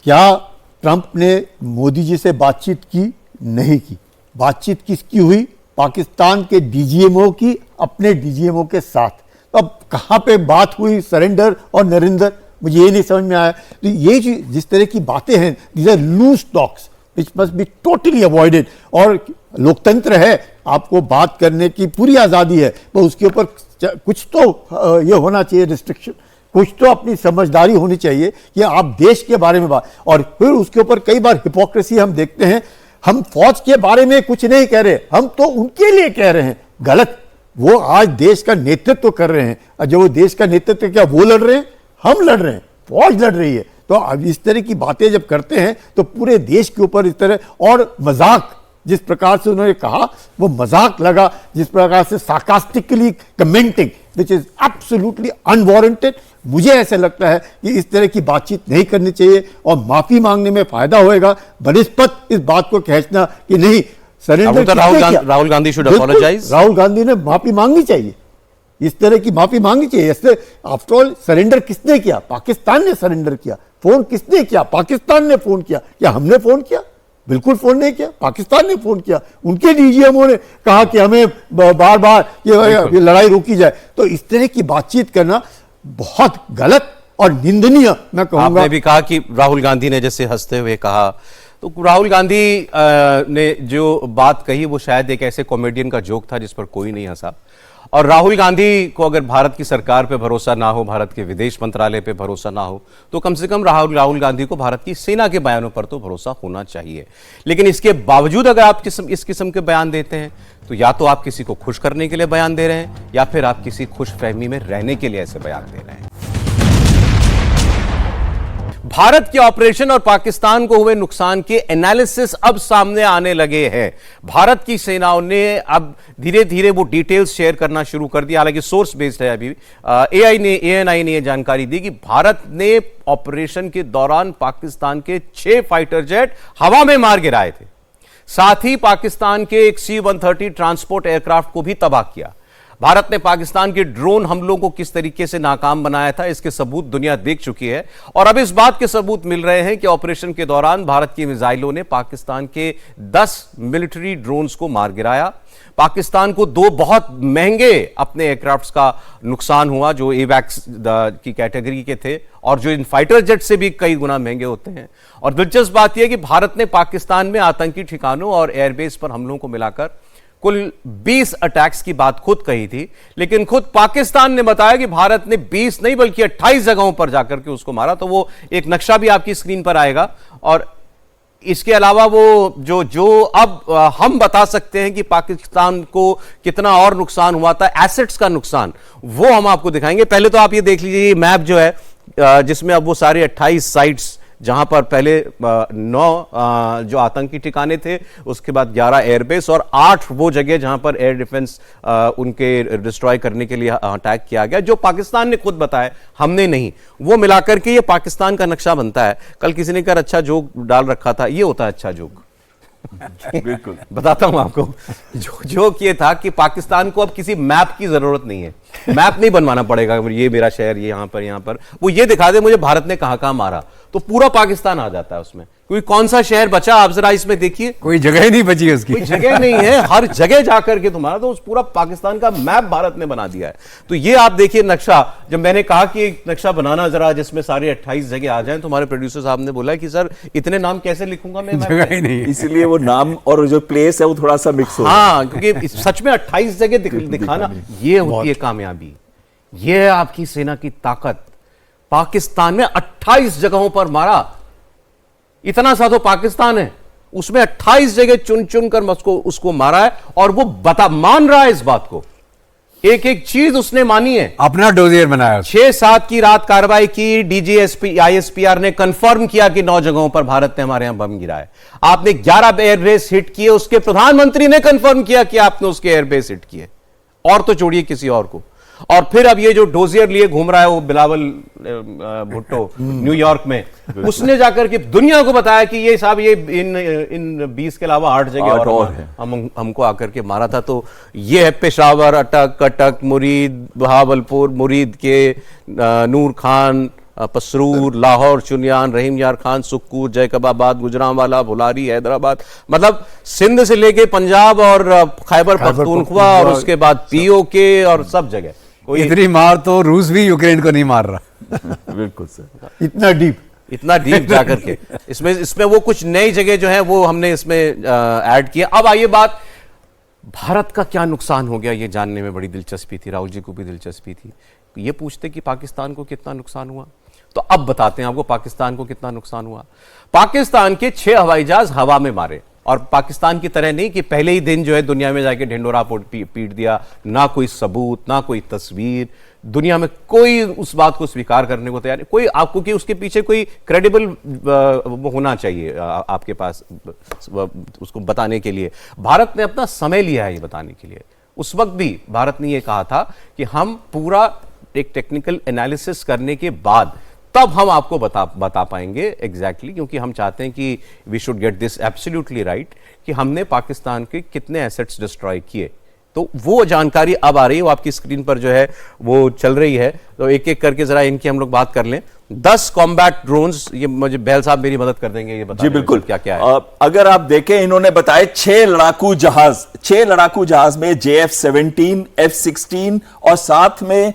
क्या ट्रंप ने मोदी जी से बातचीत की? नहीं की। बातचीत किसकी हुई? पाकिस्तान के डीजीएमओ की अपने डीजीएमओ के साथ। तो अब कहाँ पे बात हुई सरेंडर और नरेंद्र, मुझे ये नहीं समझ में आया। तो ये जिस तरह की बातें हैं, these are loose talks which must be totally avoided. और लोकतंत्र है, आपको बात करने की पूरी आज़ादी है, तो उसके ऊपर कुछ तो ये होना चाहिए रिस्ट्रिक्शन, कुछ तो अपनी समझदारी होनी चाहिए कि आप देश के बारे में बात। और फिर उसके ऊपर कई बार हिपोक्रेसी हम देखते हैं। हम फौज के बारे में कुछ नहीं कह रहे, हम तो उनके लिए कह रहे हैं। गलत, वो आज देश का नेतृत्व कर रहे हैं, और जो वो देश का नेतृत्व, क्या वो लड़ रहे हैं? हम लड़ रहे हैं, फौज लड़ रही है। तो अब इस तरह की बातें जब करते हैं तो पूरे देश के ऊपर इस तरह, और मजाक जिस प्रकार से उन्होंने कहा वो मजाक लगा, जिस प्रकार से sarcastically commenting which is absolutely unwarranted. मुझे ऐसा लगता है कि इस तरह की बातचीत नहीं करनी चाहिए, और माफी मांगने में फायदा होएगा बनिस्पत इस बात को खींचना कि नहीं surrender. Rahul Gandhi should apologise. Rahul Gandhi ने माफी मांगनी चाहिए, इस तरह की माफी मांगनी चाहिए। इससे आफ्टर ऑल सरेंडर किसने किया? पाकिस्तान ने सरेंडर किया। फोन किसने किया? पाकिस्तान ने फोन किया। क्या हमने फोन किया? बिल्कुल फोन नहीं किया, पाकिस्तान ने फोन किया। उनके डीजीएमओ ने कहा कि हमें बार बार ये लड़ाई रोकी जाए। तो इस तरह की बातचीत करना बहुत गलत और निंदनीय मैं कहूंगा। आपने भी कहा कि राहुल गांधी ने जैसे हंसते हुए कहा, तो राहुल गांधी ने जो बात कही वो शायद एक ऐसे कॉमेडियन का जोक था जिस पर कोई नहीं हंसा। और राहुल गांधी को अगर भारत की सरकार पे भरोसा ना हो, भारत के विदेश मंत्रालय पे भरोसा ना हो, तो कम से कम राहुल गांधी को भारत की सेना के बयानों पर तो भरोसा होना चाहिए। लेकिन इसके बावजूद अगर आप इस किस्म के बयान देते हैं तो या तो आप किसी को खुश करने के लिए बयान दे रहे हैं, या फिर आप किसी खुशफहमी में रहने के लिए ऐसे बयान दे रहे हैं। भारत के ऑपरेशन और पाकिस्तान को हुए नुकसान के एनालिसिस अब सामने आने लगे हैं। भारत की सेनाओं ने अब धीरे धीरे वो डिटेल्स शेयर करना शुरू कर दिया। हालांकि सोर्स बेस्ड है अभी। एएनआई ने यह जानकारी दी कि भारत ने ऑपरेशन के दौरान पाकिस्तान के 6 फाइटर जेट हवा में मार गिराए थे। साथ ही पाकिस्तान के एक C-130 ट्रांसपोर्ट एयरक्राफ्ट को भी तबाह किया। भारत ने पाकिस्तान के ड्रोन हमलों को किस तरीके से नाकाम बनाया था, इसके सबूत दुनिया देख चुकी है। और अब इस बात के सबूत मिल रहे हैं कि ऑपरेशन के दौरान भारत की मिसाइलों ने पाकिस्तान के 10 मिलिट्री ड्रोन्स को मार गिराया। पाकिस्तान को 2 बहुत महंगे अपने एयरक्राफ्ट्स का नुकसान हुआ जो एवैक्स की कैटेगरी के थे, और जो इन फाइटर जेट से भी कई गुना महंगे होते हैं। और दिलचस्प बात यह कि भारत ने पाकिस्तान में आतंकी ठिकानों और एयरबेस पर हमलों को मिलाकर कुल 20 अटैक्स की बात खुद कही थी। लेकिन खुद पाकिस्तान ने बताया कि भारत ने 20 नहीं बल्कि 28 जगहों पर जाकर के उसको मारा। तो वो एक नक्शा भी आपकी स्क्रीन पर आएगा। और इसके अलावा वो जो अब हम बता सकते हैं कि पाकिस्तान को कितना और नुकसान हुआ था, एसेट्स का नुकसान, वो हम आपको दिखाएंगे। पहले तो आप ये देख लीजिए, ये मैप जो है जिसमें अब वो सारे 28 साइट्स, जहां पर पहले 9 जो आतंकी ठिकाने थे, उसके बाद 11 एयरबेस और 8 वो जगह जहां पर एयर डिफेंस उनके डिस्ट्रॉय करने के लिए अटैक किया गया, जो पाकिस्तान ने खुद बताया, हमने नहीं। वो मिलाकर के ये पाकिस्तान का नक्शा बनता है। कल किसी ने कहा अच्छा जोक डाल रखा था, ये होता है अच्छा जोक। बिल्कुल बताता हूं आपको, जोक ये था कि पाकिस्तान को अब किसी मैप की जरूरत नहीं है। मैप नहीं बनवाना पड़ेगा, ये मेरा शहर, ये यहां पर वो ये दिखा दे मुझे भारत ने कहां मारा, तो पूरा पाकिस्तान आ जाता है उसमें। क्योंकि कौन सा शहर बचा आप जरा इसमें देखिए, कोई जगह ही नहीं बची उसकी, कोई जगह नहीं है, हर जगह जाकर के तुम्हारा तो उस पूरा पाकिस्तान का मैप भारत ने बना दिया है। तो ये आप देखिए नक्शा। जब मैंने कहा कि एक नक्शा बनाना जरा जिसमें सारे 28 जगह आ जाएं, तो हमारे प्रोड्यूसर साहब ने बोला कि सर इतने नाम कैसे लिखूंगा मैं, जगह ही नहीं है। इसलिए वो नाम और जो प्लेस है वो थोड़ा सा मिक्स हो। हाँ, क्योंकि सच में 28 जगह दिखाना, ये होती है कामयाबी, ये है आपकी सेना की ताकत। पाकिस्तान में 28 जगहों पर मारा, इतना सा तो पाकिस्तान है, उसमें 28 जगह चुन चुन कर उसको मारा है। और वो मान रहा है इस बात को, एक एक चीज उसने मानी है, अपना डोजियर बनाया। 6-7 की रात कार्रवाई की। डीजीएसपी ISPR ने कंफर्म किया कि 9 जगहों पर भारत ने हमारे यहां बम गिराया। आपने 11 एयरबेस हिट किए, उसके प्रधानमंत्री ने कंफर्म किया कि आपने उसके एयरबेस हिट किए, और तो छोड़िए किसी और को। और फिर अब ये जो डोजियर लिए घूम रहा है वो बिलावल भुट्टो न्यूयॉर्क में, उसने जाकर के दुनिया को बताया कि ये साहब ये इन 20 के अलावा 8 जगह और है, हमको आकर के मारा था। तो ये है पेशावर, अटक, कटक, मुरीद, बहावलपुर, मुरीद के नूर खान, पसरूर, लाहौर, चुनियान, रहीम यार खान, सुक्कू, जैकबाबाद, गुजरांवाला, भुलारी, हैदराबाद, मतलब सिंध से लेके पंजाब और खैबर पख्तूनख्वा और उसके बाद पीओके और सब जगह। इतनी मार तो रूस भी यूक्रेन को नहीं मार रहा। बिल्कुल सर, इतना डीप जाकर के इसमें वो कुछ नई जगह जो है वो हमने इसमें ऐड किया। अब आइए बात, भारत का क्या नुकसान हो गया ये जानने में बड़ी दिलचस्पी थी, राहुल जी को भी दिलचस्पी थी। ये पूछते कि पाकिस्तान को कितना नुकसान हुआ, तो अब बताते हैं आपको पाकिस्तान को कितना नुकसान हुआ। पाकिस्तान के 6 हवाई जहाज हवा में मारे, और पाकिस्तान की तरह नहीं कि पहले ही दिन जो है दुनिया में जाके ढिंडोरा पीट दिया, ना कोई सबूत, ना कोई तस्वीर, दुनिया में कोई उस बात को स्वीकार करने को तैयार नहीं कोई। आपको कि उसके पीछे कोई क्रेडिबल होना चाहिए आपके पास उसको बताने के लिए। भारत ने अपना समय लिया है ये बताने के लिए। उस वक्त भी भारत ने ये कहा था कि हम पूरा एक टेक्निकल एनालिसिस करने के बाद तब हम आपको बता पाएंगे एग्जैक्टली, क्योंकि हम चाहते हैं कि we should get this absolutely right कि हमने पाकिस्तान के कितने एसेट्स डिस्ट्रॉय किए। तो वो जानकारी अब आ रही है, वो आपकी स्क्रीन पर जो है वो चल रही है। तो एक एक करके जरा इनकी हम लोग बात कर लें। 10 कॉम्बैट ड्रोन्स, ये मुझे बहल साहब मेरी मदद कर देंगे ये बता। जी बिल्कुल, क्या क्या है। अगर आप देखें, इन्होंने बताए 6 लड़ाकू जहाज में JF-17, F-16 और साथ में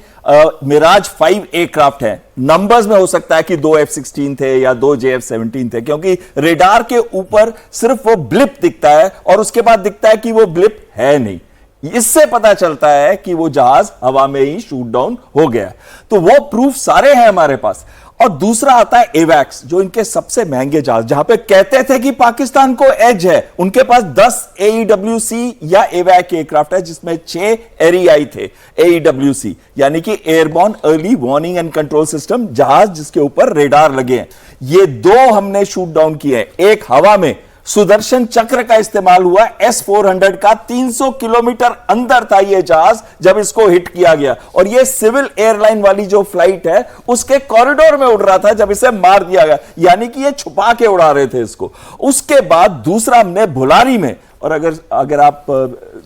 मिराज 5 एयरक्राफ्ट है। नंबर्स में हो सकता है कि 2 F-16 थे या 2 JF-17 थे, क्योंकि रेडार के ऊपर सिर्फ वो ब्लिप दिखता है और उसके बाद दिखता है कि वो ब्लिप है नहीं। इससे पता चलता है कि वो जहाज हवा में ही शूट डाउन हो गया। तो वो प्रूफ सारे हैं हमारे पास। और दूसरा आता है एवैक्स, जो इनके सबसे महंगे जहाज, जहां पे कहते थे कि पाकिस्तान को एज है। उनके पास 10 AEWC या एवैक एयरक्राफ्ट है, जिसमें 6 एरियाई थे। AEWC यानी कि airborne early warning and control system जहाज, जिसके ऊपर रेडार लगे हैं। ये 2 हमने शूट डाउन किए हैं। एक हवा में सुदर्शन चक्र का इस्तेमाल हुआ, S-400 का 300 किलोमीटर अंदर था ये जहाज जब इसको हिट किया गया, और ये सिविल एयरलाइन वाली जो फ्लाइट है उसके कॉरिडोर में उड़ रहा था जब इसे मार दिया गया, यानी कि ये छुपा के उड़ा रहे थे इसको। उसके बाद दूसरा हमने भुलारी में, और अगर आप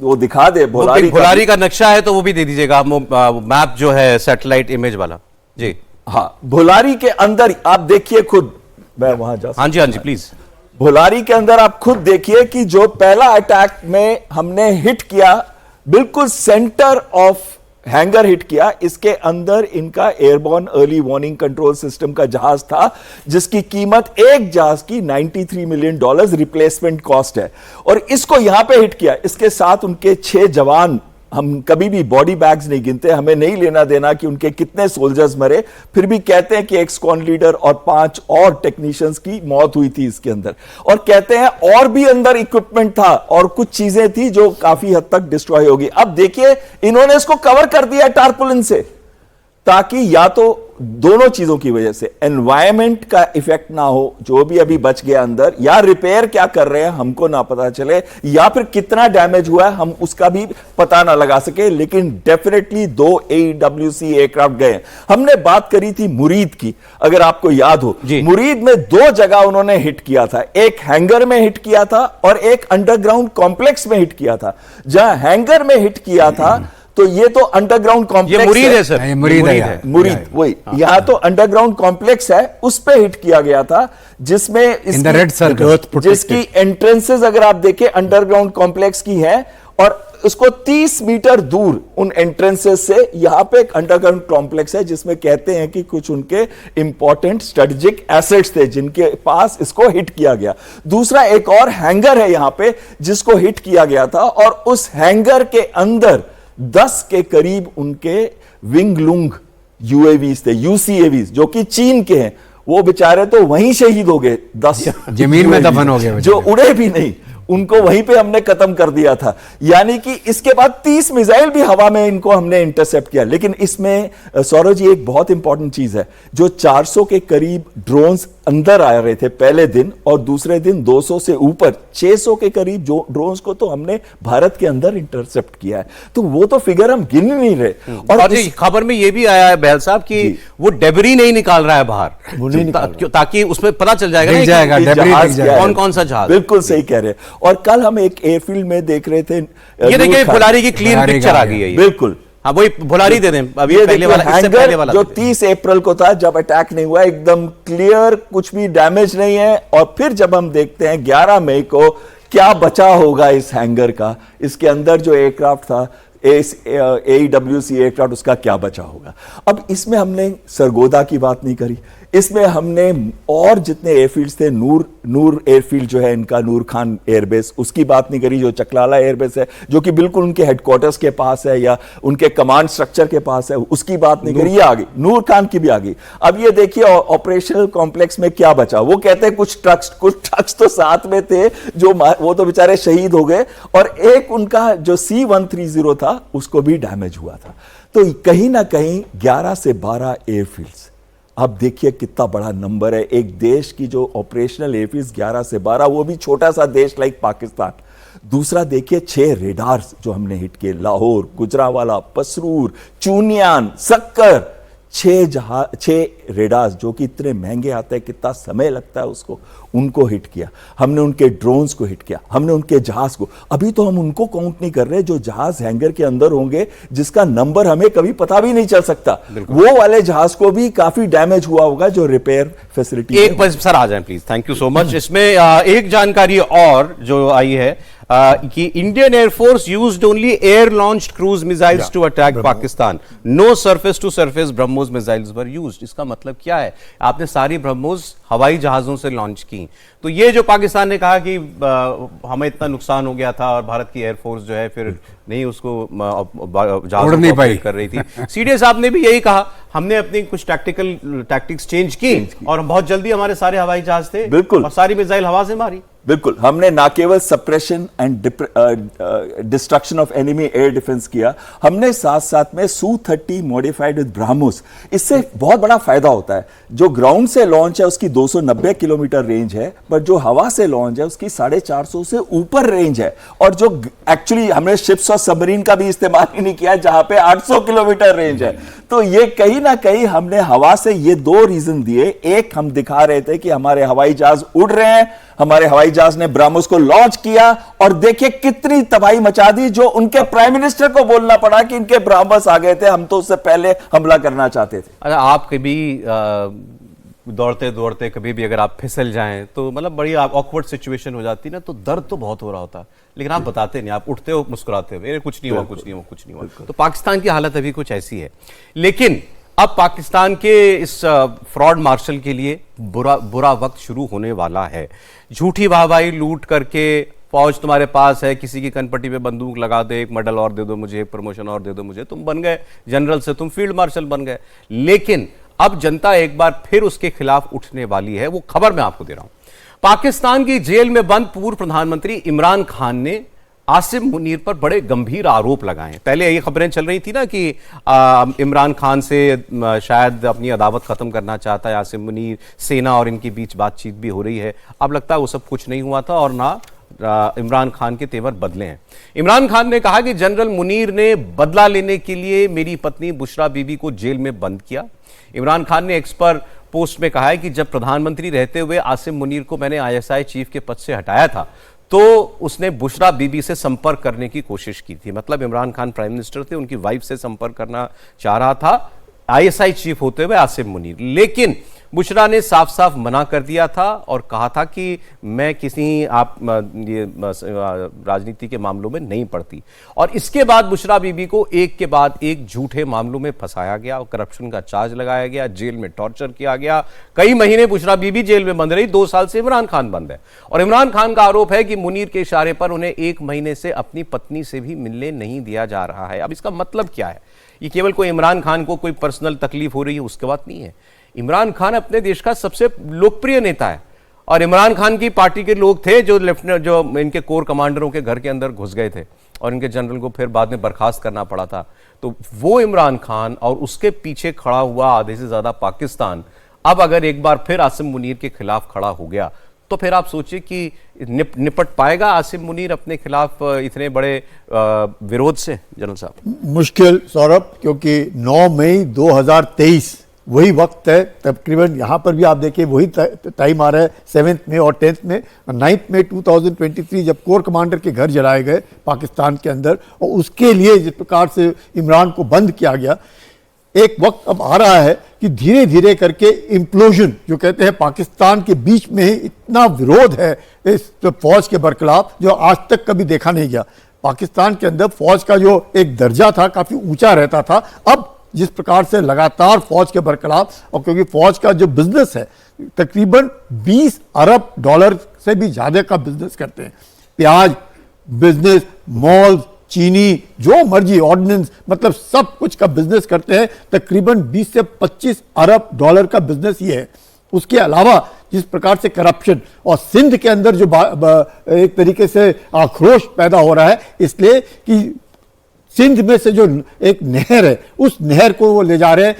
वो दिखा दे भुलारी का नक्शा है तो वो भी दे दीजिएगा, मैप जो है सैटेलाइट इमेज वाला जी। हाँ, भुलारी के अंदर आप देखिए खुद, मैं वहां जा, हाँ जी प्लीज। भुलारी के अंदर आप खुद देखिए कि जो पहला अटैक में हमने हिट किया, बिल्कुल सेंटर ऑफ हैंगर हिट किया। इसके अंदर इनका airborne early warning control system का जहाज था, जिसकी कीमत एक जहाज की $93 मिलियन रिप्लेसमेंट कॉस्ट है, और इसको यहां पे हिट किया। इसके साथ उनके 6 जवान, हम कभी भी बॉडी बैग्स नहीं गिनते, हमें नहीं लेना देना कि उनके कितने सोल्जर्स मरे, फिर भी कहते हैं कि एक स्क्वाड लीडर और 5 और टेक्नीशियंस की मौत हुई थी इसके अंदर, और कहते हैं और भी अंदर इक्विपमेंट था और कुछ चीजें थी जो काफी हद तक डिस्ट्रॉय होगी। अब देखिए, इन्होंने इसको कवर कर दिया टारपुलिन से, ताकि या तो दोनों चीजों की वजह से एनवायरमेंट का इफेक्ट ना हो, जो भी अभी बच गया अंदर, या रिपेयर क्या कर रहे हैं हमको ना पता चले, या फिर कितना डैमेज हुआ है हम उसका भी पता ना लगा सके। लेकिन डेफिनेटली 2 AEWC एयरक्राफ्ट गए। हमने बात करी थी मुरीद की, अगर आपको याद हो, मुरीद में 2 जगह उन्होंने हिट किया था, एक हैंगर में हिट किया था और एक अंडरग्राउंड कॉम्प्लेक्स में हिट किया था। जहां हैंगर में हिट किया था तो ये तो अंडरग्राउंड कॉम्प्लेक्स, ये मुरीद है सर, मुरीद वही, यहाँ तो अंडरग्राउंड कॉम्प्लेक्स है, उस पे हिट किया गया था, जिसमें जिसकी एंट्रेंसेस अगर आप देखें अंडरग्राउंड कॉम्प्लेक्स की है, और उसको 30 मीटर दूर उन एंट्रेंसेस से यहां पे एक अंडरग्राउंड कॉम्प्लेक्स है, जिसमें कहते हैं कि कुछ उनके इंपॉर्टेंट स्ट्रेटेजिक एसेट्स थे जिनके पास इसको हिट किया गया। दूसरा एक और हैंगर है यहां पे जिसको हिट किया गया था, और उस हैंगर के अंदर 10 के करीब उनके विंगलुंग UAVs थे, UCAVs, जो कि चीन के हैं। वो बेचारे तो वहीं शहीद हो गए, 10 जमीन में दफन हो गए, जो उड़े भी नहीं, उनको वहीं पे हमने खत्म कर दिया था। यानी कि इसके बाद 30 मिसाइल भी हवा में इनको हमने इंटरसेप्ट किया। लेकिन इसमें सौरभ जी एक बहुत इंपॉर्टेंट चीज है, जो 400 के करीब ड्रोन्स अंदर आ रहे थे पहले दिन, और दूसरे दिन 200 से ऊपर 600 के करीब जो ड्रोन्स को तो हमने भारत के अंदर इंटरसेप्ट किया है। तो वो तो फिगर हम गिन नहीं रहे। और खबर में ये भी आया है बहल साहब कि वो डेबरी नहीं निकाल रहा है बाहर, ताकि उसमें पता चल जाएगा कौन कौन सा जहाज। बिल्कुल सही कह रहे हैं। और कल हम एक एयरफील्ड में देख रहे थे, ये देखिए भुलारी की क्लीन पिक्चर आ गई है, बिल्कुल हाँ वही भुलारी दे दें अभी, ये पहले देखिए वाला, इससे पहले हैंगर वाला जो दे दें। 30 अप्रैल को था जब अटैक नहीं हुआ, एकदम क्लियर, कुछ भी डैमेज नहीं है। और फिर जब हम देखते हैं 11 मई को क्या बचा होगा इस हैंगर का, इसके अंदर जो एयरक्राफ्ट था AEWC एयरक्राफ्ट, उसका क्या बचा होगा। अब इसमें हमने सरगोदा की बात नहीं करी, इसमें हमने और जितने एयरफील्ड्स थे, नूर एयरफील्ड जो है इनका, नूर खान एयरबेस, उसकी बात नहीं करी, जो चकलाला एयरबेस है जो कि बिल्कुल उनके हेडक्वार्टर्स के पास है या उनके कमांड स्ट्रक्चर के पास है, उसकी बात नहीं करी। ये आ गई, नूर खान की भी आ गई। अब ये देखिए ऑपरेशनल कॉम्प्लेक्स में क्या बचा। वो कहते हैं कुछ ट्रक्स तो साथ में थे जो वो तो बेचारे शहीद हो गए, और एक उनका जो C-130 था उसको भी डैमेज हुआ था। तो कहीं ना कहीं 11 से 12 एयरफील्ड्स, अब देखिए कितना बड़ा नंबर है। एक देश की जो ऑपरेशनल एयरफील्ड्स 11 से 12, वो भी छोटा सा देश लाइक पाकिस्तान। दूसरा देखिए 6 रेडार्स जो हमने हिट किए, लाहौर, गुजरावाला, पसरूर, चूनियान, सक्कर, 6 रेडार्स जो कि इतने महंगे आते हैं, कितना समय लगता है उसको, उनको हिट किया हमने। उनके ड्रोन्स को हिट किया हमने, उनके जहाज को। अभी तो हम उनको काउंट नहीं कर रहे जो जहाज हैंगर के अंदर होंगे, जिसका नंबर हमें कभी पता भी नहीं चल सकता। वो वाले जहाज को भी काफी डैमेज हुआ होगा जो रिपेयर फैसिलिटी। एक बस सर आ जाएं please, thank you so much. इसमें एक जानकारी और जो आई है कि Indian air force used only air launched cruise missiles to attack Pakistan, no surface to surface BrahMos missiles were used. इसका मतलब क्या है? आपने सारी ब्रह्मोस हवाई जहाजों से लॉन्च की। तो ये जो पाकिस्तान ने कहा कि हमें इतना नुकसान हो गया था और भारत की एयरफोर्स जो है फिर नहीं उसको जहाजों को ऑपरेट कर रही थी, सीडीएस साहब ने भी यही कहा, हमने अपनी कुछ टैक्टिक्स चेंज की और बहुत जल्दी हमारे सारे हवाई जहाज थे बिल्कुल और सारी मिसाइल हवा से मारी। बिल्कुल, हमने ना केवल suppression and destruction of enemy air defence किया, हमने साथ साथ में Su-30 मॉडिफाइड विद ब्रह्मोस। इससे बहुत बड़ा फायदा होता है। जो ग्राउंड से लॉन्च है उसकी 290 किलोमीटर रेंज है, बट जो हवा से लॉन्च है उसकी 450 से ऊपर रेंज है। और जो एक्चुअली हमने शिप्स और सबमरीन का भी इस्तेमाल ही नहीं किया जहां पे 800 किलोमीटर रेंज है। तो ये कहीं ना कहीं हमने हवा से ये 2 रीजन दिए। एक, हम दिखा रहे थे कि हमारे हवाई जहाज उड़ रहे हैं, हमारे हवाई जहाज ने ब्रह्मोस को लॉन्च किया और देखिए कितनी तबाही मचा दी, जो उनके प्राइम मिनिस्टर को बोलना पड़ा कि इनके ब्रह्मोस आ गए थे, हम तो उससे पहले हमला करना चाहते थे। अरे आप कभी दौड़ते दौड़ते कभी भी अगर आप फिसल जाएं तो मतलब बड़ी ऑकवर्ड सिचुएशन हो जाती है ना, तो दर्द तो बहुत हो रहा होता है, लेकिन आप बताते नहीं, आप उठते हो मुस्कुराते हो, कुछ नहीं हुआ, कुछ नहीं हुआ, कुछ नहीं हुआ। तो पाकिस्तान की हालत अभी कुछ ऐसी है। लेकिन अब पाकिस्तान के इस फ्रॉड मार्शल के लिए बुरा वक्त शुरू होने वाला है। झूठी वाहवाही लूट करके फौज तुम्हारे पास है, किसी की कनपट्टी पे बंदूक लगा दे, एक मेडल और दे दो मुझे, एक प्रमोशन और दे दो मुझे, तुम बन गए जनरल से तुम फील्ड मार्शल बन गए। लेकिन अब जनता एक बार फिर उसके खिलाफ उठने वाली है। वो खबर मैं आपको दे रहा हूं। पाकिस्तान की जेल में बंद पूर्व प्रधानमंत्री इमरान खान ने आसिम मुनीर पर बड़े गंभीर आरोप लगाए। पहले ये खबरें चल रही थी ना कि इमरान खान से शायद अपनी अदावत खत्म करना चाहता है आसिम मुनीर, सेना और इनके बीच बातचीत भी हो रही है। अब लगता है वो सब कुछ नहीं हुआ था और ना इमरान खान के तेवर बदले हैं। इमरान खान ने कहा कि जनरल मुनीर ने बदला लेने के लिए मेरी पत्नी बुशरा बीबी को जेल में बंद किया। इमरान खान ने एक्स पर पोस्ट में कहा है कि जब प्रधानमंत्री रहते हुए आसिम मुनीर को मैंने ISI चीफ के पद से हटाया था तो उसने बुशरा बीबी से संपर्क करने की कोशिश की थी। मतलब इमरान खान प्राइम मिनिस्टर थे, उनकी वाइफ से संपर्क करना चाह रहा था ISI चीफ होते हुए आसिम मुनीर, लेकिन बुशरा ने साफ साफ मना कर दिया था और कहा था कि मैं किसी राजनीति के मामलों में नहीं पड़ती। और इसके बाद बुशरा बीबी को एक के बाद एक झूठे मामलों में फंसाया गया, करप्शन का चार्ज लगाया गया, जेल में टॉर्चर किया गया। कई महीने बुशरा बीबी जेल में बंद रही, 2 साल से इमरान खान बंद है। और इमरान खान का आरोप है कि मुनीर के इशारे पर उन्हें 1 महीने से अपनी पत्नी से भी मिलने नहीं दिया जा रहा है। अब इसका मतलब क्या है? ये केवल कोई इमरान खान को कोई पर्सनल तकलीफ हो रही है उसके बात नहीं है। इमरान खान अपने देश का सबसे लोकप्रिय नेता है और इमरान खान की पार्टी के लोग थे जो इनके कोर कमांडरों के घर के अंदर घुस गए थे और इनके जनरल को फिर बाद में बर्खास्त करना पड़ा था। तो वो इमरान खान और उसके पीछे खड़ा हुआ आधे से ज्यादा पाकिस्तान अब अगर एक बार फिर आसिम मुनीर के खिलाफ खड़ा हो गया तो फिर आप सोचिए कि निपट पाएगा आसिम मुनीर अपने खिलाफ इतने बड़े विरोध से? जनरल साहब, मुश्किल सौरभ, क्योंकि 9 मई 2023 वही वक्त है, तकरीबन यहाँ पर भी आप देखिए वही टाइम आ रहा है 7 मई और 10 मई 9 मई 2023 जब कोर कमांडर के घर जलाए गए पाकिस्तान के अंदर, और उसके लिए जिस प्रकार से इमरान को बंद किया गया, एक वक्त अब आ रहा है कि धीरे धीरे करके इम्प्लोजन जो कहते हैं पाकिस्तान के बीच में ही इतना विरोध है इस फौज के बरखिलाफ जो आज तक कभी देखा नहीं गया। पाकिस्तान के अंदर फौज का जो एक दर्जा था काफी ऊंचा रहता था, अब जिस प्रकार से लगातार फौज के बरखिलाफ, और क्योंकि फौज का जो बिजनेस है तकरीबन 20 अरब डॉलर से भी ज्यादा का बिजनेस करते हैं, प्याज बिजनेस, मॉल्स, चीनी, जो मर्जी ऑर्डिनेंस, मतलब सब कुछ का बिजनेस करते हैं, तकरीबन 20 से 25 अरब डॉलर का बिजनेस ये है। उसके अलावा जिस प्रकार से करप्शन और सिंध के अंदर जो एक तरीके से आक्रोश पैदा हो रहा है, इसलिए कि सिंध में से जो एक नहर है उस नहर को वो ले जा रहे हैं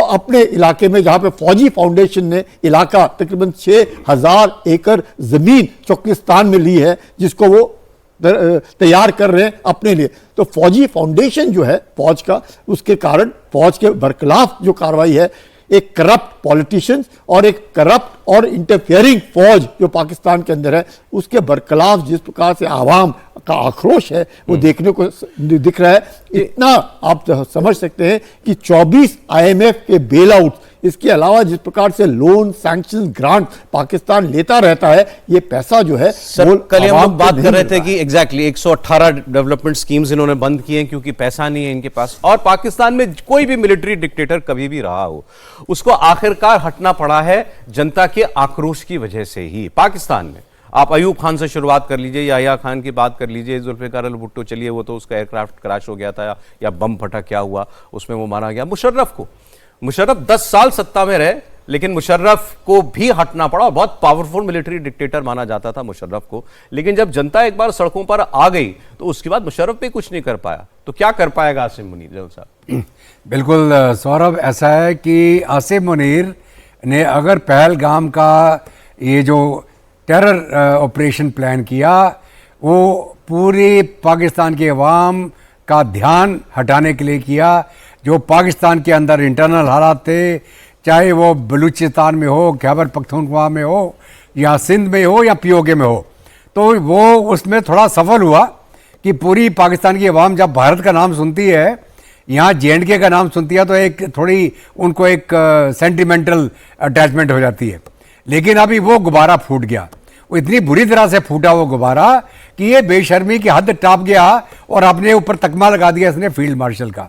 अपने इलाके में, जहां पे फौजी फाउंडेशन ने इलाका तकरीबन 6000 एकड़ जमीन चौकिस्तान में ली है, जिसको वो तैयार कर रहे हैं अपने लिए। तो फौजी फाउंडेशन जो है फौज का, उसके कारण फौज के बरखिलाफ जो कार्रवाई है, एक करप्ट पॉलिटिशियंस और एक करप्ट और इंटरफियरिंग फौज जो पाकिस्तान के अंदर है, उसके बरखिलाफ जिस प्रकार से आवाम का आक्रोश है वो देखने को दिख रहा है। इतना आप समझ सकते हैं कि 24 IMF के बेल आउट, इसके अलावा जिस प्रकार से लोन, सैंक्शन, ग्रांट पाकिस्तान लेता रहता है, ये पैसा जो है सर, कल हम लोग बात कर रहे थे कि एग्जैक्टली 118 डेवलपमेंट स्कीम्स इन्होंने बंद किए हैं क्योंकि पैसा नहीं है इनके पास। और पाकिस्तान में कोई भी मिलिट्री डिक्टेटर कभी भी रहा हो, उसको आखिरकार हटना पड़ा है जनता के आक्रोश की वजह से ही। पाकिस्तान में आप अयूब खान से शुरुआत कर लीजिए, याहिया खान की बात कर लीजिए, जुल्फिकार अली भुट्टो, चलिए वो तो उसका एयरक्राफ्ट क्रैश हो गया था या बम फटा क्या हुआ उसमें वो मारा गया। मुशर्रफ 10 साल सत्ता में रहे, लेकिन मुशर्रफ को भी हटना पड़ा और बहुत पावरफुल मिलिट्री डिक्टेटर माना जाता था मुशर्रफ को। लेकिन जब जनता एक बार सड़कों पर आ गई तो उसके बाद मुशर्रफ भी कुछ नहीं कर पाया। तो क्या कर पाएगा आसिम मुनीर जनरल साहब? बिल्कुल सौरभ, ऐसा है कि आसिम मुनीर ने अगर पहलगाम का ये जो टेरर ऑपरेशन प्लान किया, वो पूरे पाकिस्तान के अवाम का ध्यान हटाने के लिए किया। जो पाकिस्तान के अंदर इंटरनल हालात थे, चाहे वो बलूचिस्तान में हो, खैबर पख्तूनख्वा में हो, या सिंध में हो, या POK में हो, तो वो उसमें थोड़ा सफल हुआ कि पूरी पाकिस्तान की अवाम जब भारत का नाम सुनती है, यहाँ JNK का नाम सुनती है, तो एक थोड़ी उनको एक सेंटिमेंटल अटैचमेंट हो जाती है। लेकिन अभी वो गुब्बारा फूट गया, वो इतनी बुरी तरह से फूटा वो गुब्बारा कि ये बेशर्मी की हद टॉप गया और अपने ऊपर तकमा लगा दिया इसने फील्ड मार्शल का।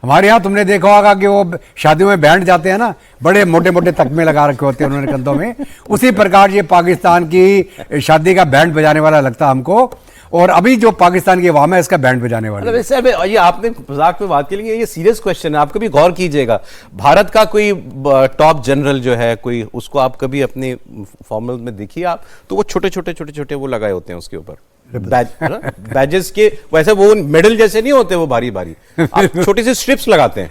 हमारे यहाँ तुमने देखा होगा कि वो शादियों में बैंड जाते हैं ना, बड़े मोटे मोटे तकमे लगा रखे होते हैं उन्होंने कंधों में, उसी प्रकार ये पाकिस्तान की शादी का बैंड बजाने वाला लगता हमको। और अभी जो पाकिस्तान की अवाम है इसका बैंड बजाने वाला। ये आपने मजाक में बात के लिए, ये सीरियस क्वेश्चन है, आप कभी गौर कीजिएगा। भारत का कोई टॉप जनरल जो है कोई, उसको आप कभी अपने फॉर्मल में देखिए आप, तो वो छोटे छोटे वो लगाए होते हैं उसके ऊपर बैजेस के, वैसे वो मेडल जैसे नहीं होते, वो भारी आप छोटी सी स्ट्रिप्स लगाते हैं।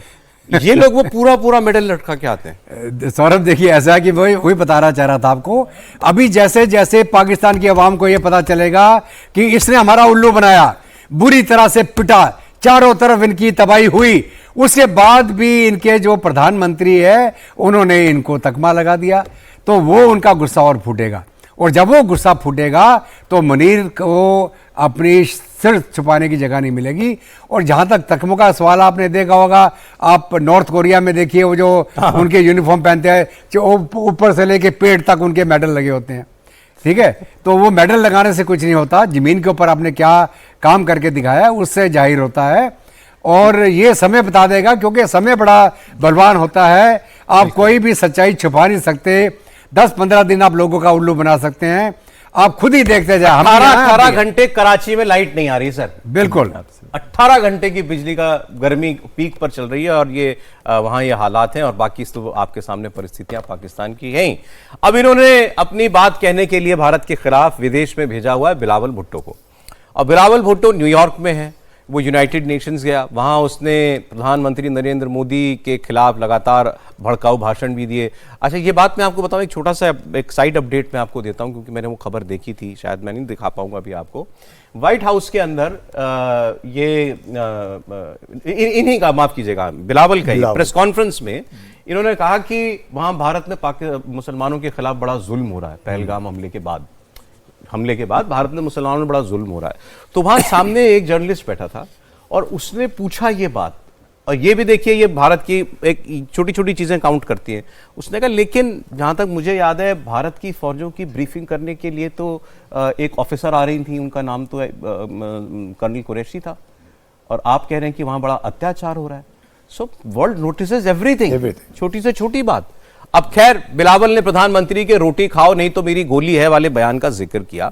ये लोग वो पूरा मेडल लटका के आते हैं। सौरभ देखिए, ऐसा है कि वही बताना चाह रहा था आपको, अभी जैसे जैसे पाकिस्तान की आवाम को ये पता चलेगा कि इसने हमारा उल्लू बनाया, बुरी तरह से पिटा, चारों तरफ इनकी तबाही हुई, उसके बाद भी इनके जो प्रधानमंत्री है उन्होंने इनको तकमा लगा दिया, तो वो उनका गुस्सा और फूटेगा। और जब वो गुस्सा फूटेगा तो मुनीर को अपनी सिर छुपाने की जगह नहीं मिलेगी। और जहां तक तकमों का सवाल, आपने देखा होगा, आप नॉर्थ कोरिया में देखिए, वो जो उनके यूनिफॉर्म पहनते हैं, जो ऊपर से लेके पेट तक उनके मेडल लगे होते हैं, ठीक है। तो वो मेडल लगाने से कुछ नहीं होता, जमीन के ऊपर आपने क्या काम करके दिखाया उससे जाहिर होता है। और ये समय बता देगा, क्योंकि समय बड़ा बलवान होता है, आप कोई भी सच्चाई छुपा नहीं सकते। 10-15 दिन आप लोगों का उल्लू बना सकते हैं, आप खुद ही देखते जाए। 18 घंटे कराची में लाइट नहीं आ रही सर, बिल्कुल 18 घंटे की बिजली का गर्मी पीक पर चल रही है, और ये वहां ये हालात हैं। और बाकी तो आपके सामने परिस्थितियां पाकिस्तान की हैं। अब इन्होंने अपनी बात कहने के लिए भारत के खिलाफ विदेश में भेजा हुआ है बिलावल भुट्टो को, और बिलावल भुट्टो न्यूयॉर्क में है, वो यूनाइटेड नेशंस गया, वहां उसने प्रधानमंत्री नरेंद्र मोदी के खिलाफ लगातार भड़काऊ भाषण भी दिए। अच्छा, ये बात मैं आपको बताऊं, एक छोटा सा एक साइड अपडेट मैं आपको देता हूं, क्योंकि मैंने वो खबर देखी थी, शायद मैं नहीं दिखा पाऊंगा अभी आपको। व्हाइट हाउस के अंदर इन्हीं का, माफ कीजिएगा, बिलावल का प्रेस कॉन्फ्रेंस में इन्होंने कहा कि वहां भारत में मुसलमानों के खिलाफ बड़ा जुल्म हो रहा है, पहलगाम हमले के बाद भारत में मुसलमानों में बड़ा जुल्म हो रहा है। तो वहां सामने एक जर्नलिस्ट बैठा था और उसने पूछा ये बात, और ये भी देखिए ये भारत की एक छोटी छोटी चीजें काउंट करती हैं। उसने कहा लेकिन जहां तक मुझे याद है भारत की फौजों की ब्रीफिंग करने के लिए तो एक ऑफिसर आ रही थी, उनका नाम तो कर्नल कुरैशी था, और आप कह रहे हैं कि वहां बड़ा अत्याचार हो रहा है। सो वर्ल्ड नोटिसेस एवरीथिंग, छोटी से छोटी बात। अब खैर बिलावल ने प्रधानमंत्री के रोटी खाओ नहीं तो मेरी गोली है वाले बयान का जिक्र किया।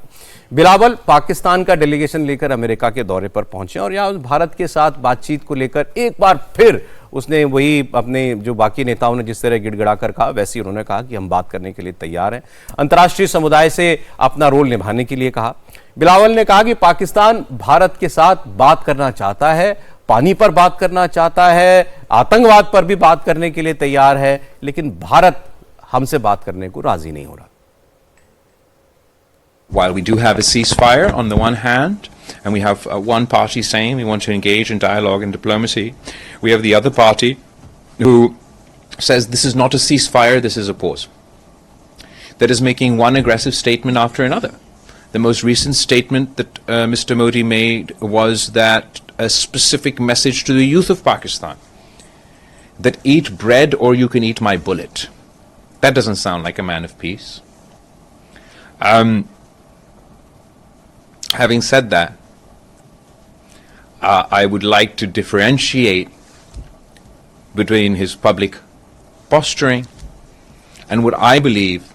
बिलावल पाकिस्तान का डेलीगेशन लेकर अमेरिका के दौरे पर पहुंचे और यहां भारत के साथ बातचीत को लेकर एक बार फिर उसने वही अपने जो बाकी नेताओं ने जिस तरह गिड़गिड़ा कर कहा वैसे ही उन्होंने कहा कि हम बात करने के लिए तैयार हैं। अंतर्राष्ट्रीय समुदाय से अपना रोल निभाने के लिए कहा। बिलावल ने कहा कि पाकिस्तान भारत के साथ बात करना चाहता है, पानी पर बात करना चाहता है, आतंकवाद पर भी बात करने के लिए तैयार है, लेकिन भारत हमसे बात करने को राजी नहीं हो रहा। While we do have a ceasefire on the one hand, and we have one party saying we want to engage in dialogue and diplomacy, we have the other party who says this is not a ceasefire, this is a pause. That is making one aggressive statement after another. The most recent statement that Mr. Modi made was that a specific message to the youth of Pakistan, that eat bread or you can eat my bullet. That doesn't sound like a man of peace. Having said that, I would like to differentiate between his public posturing and what I believe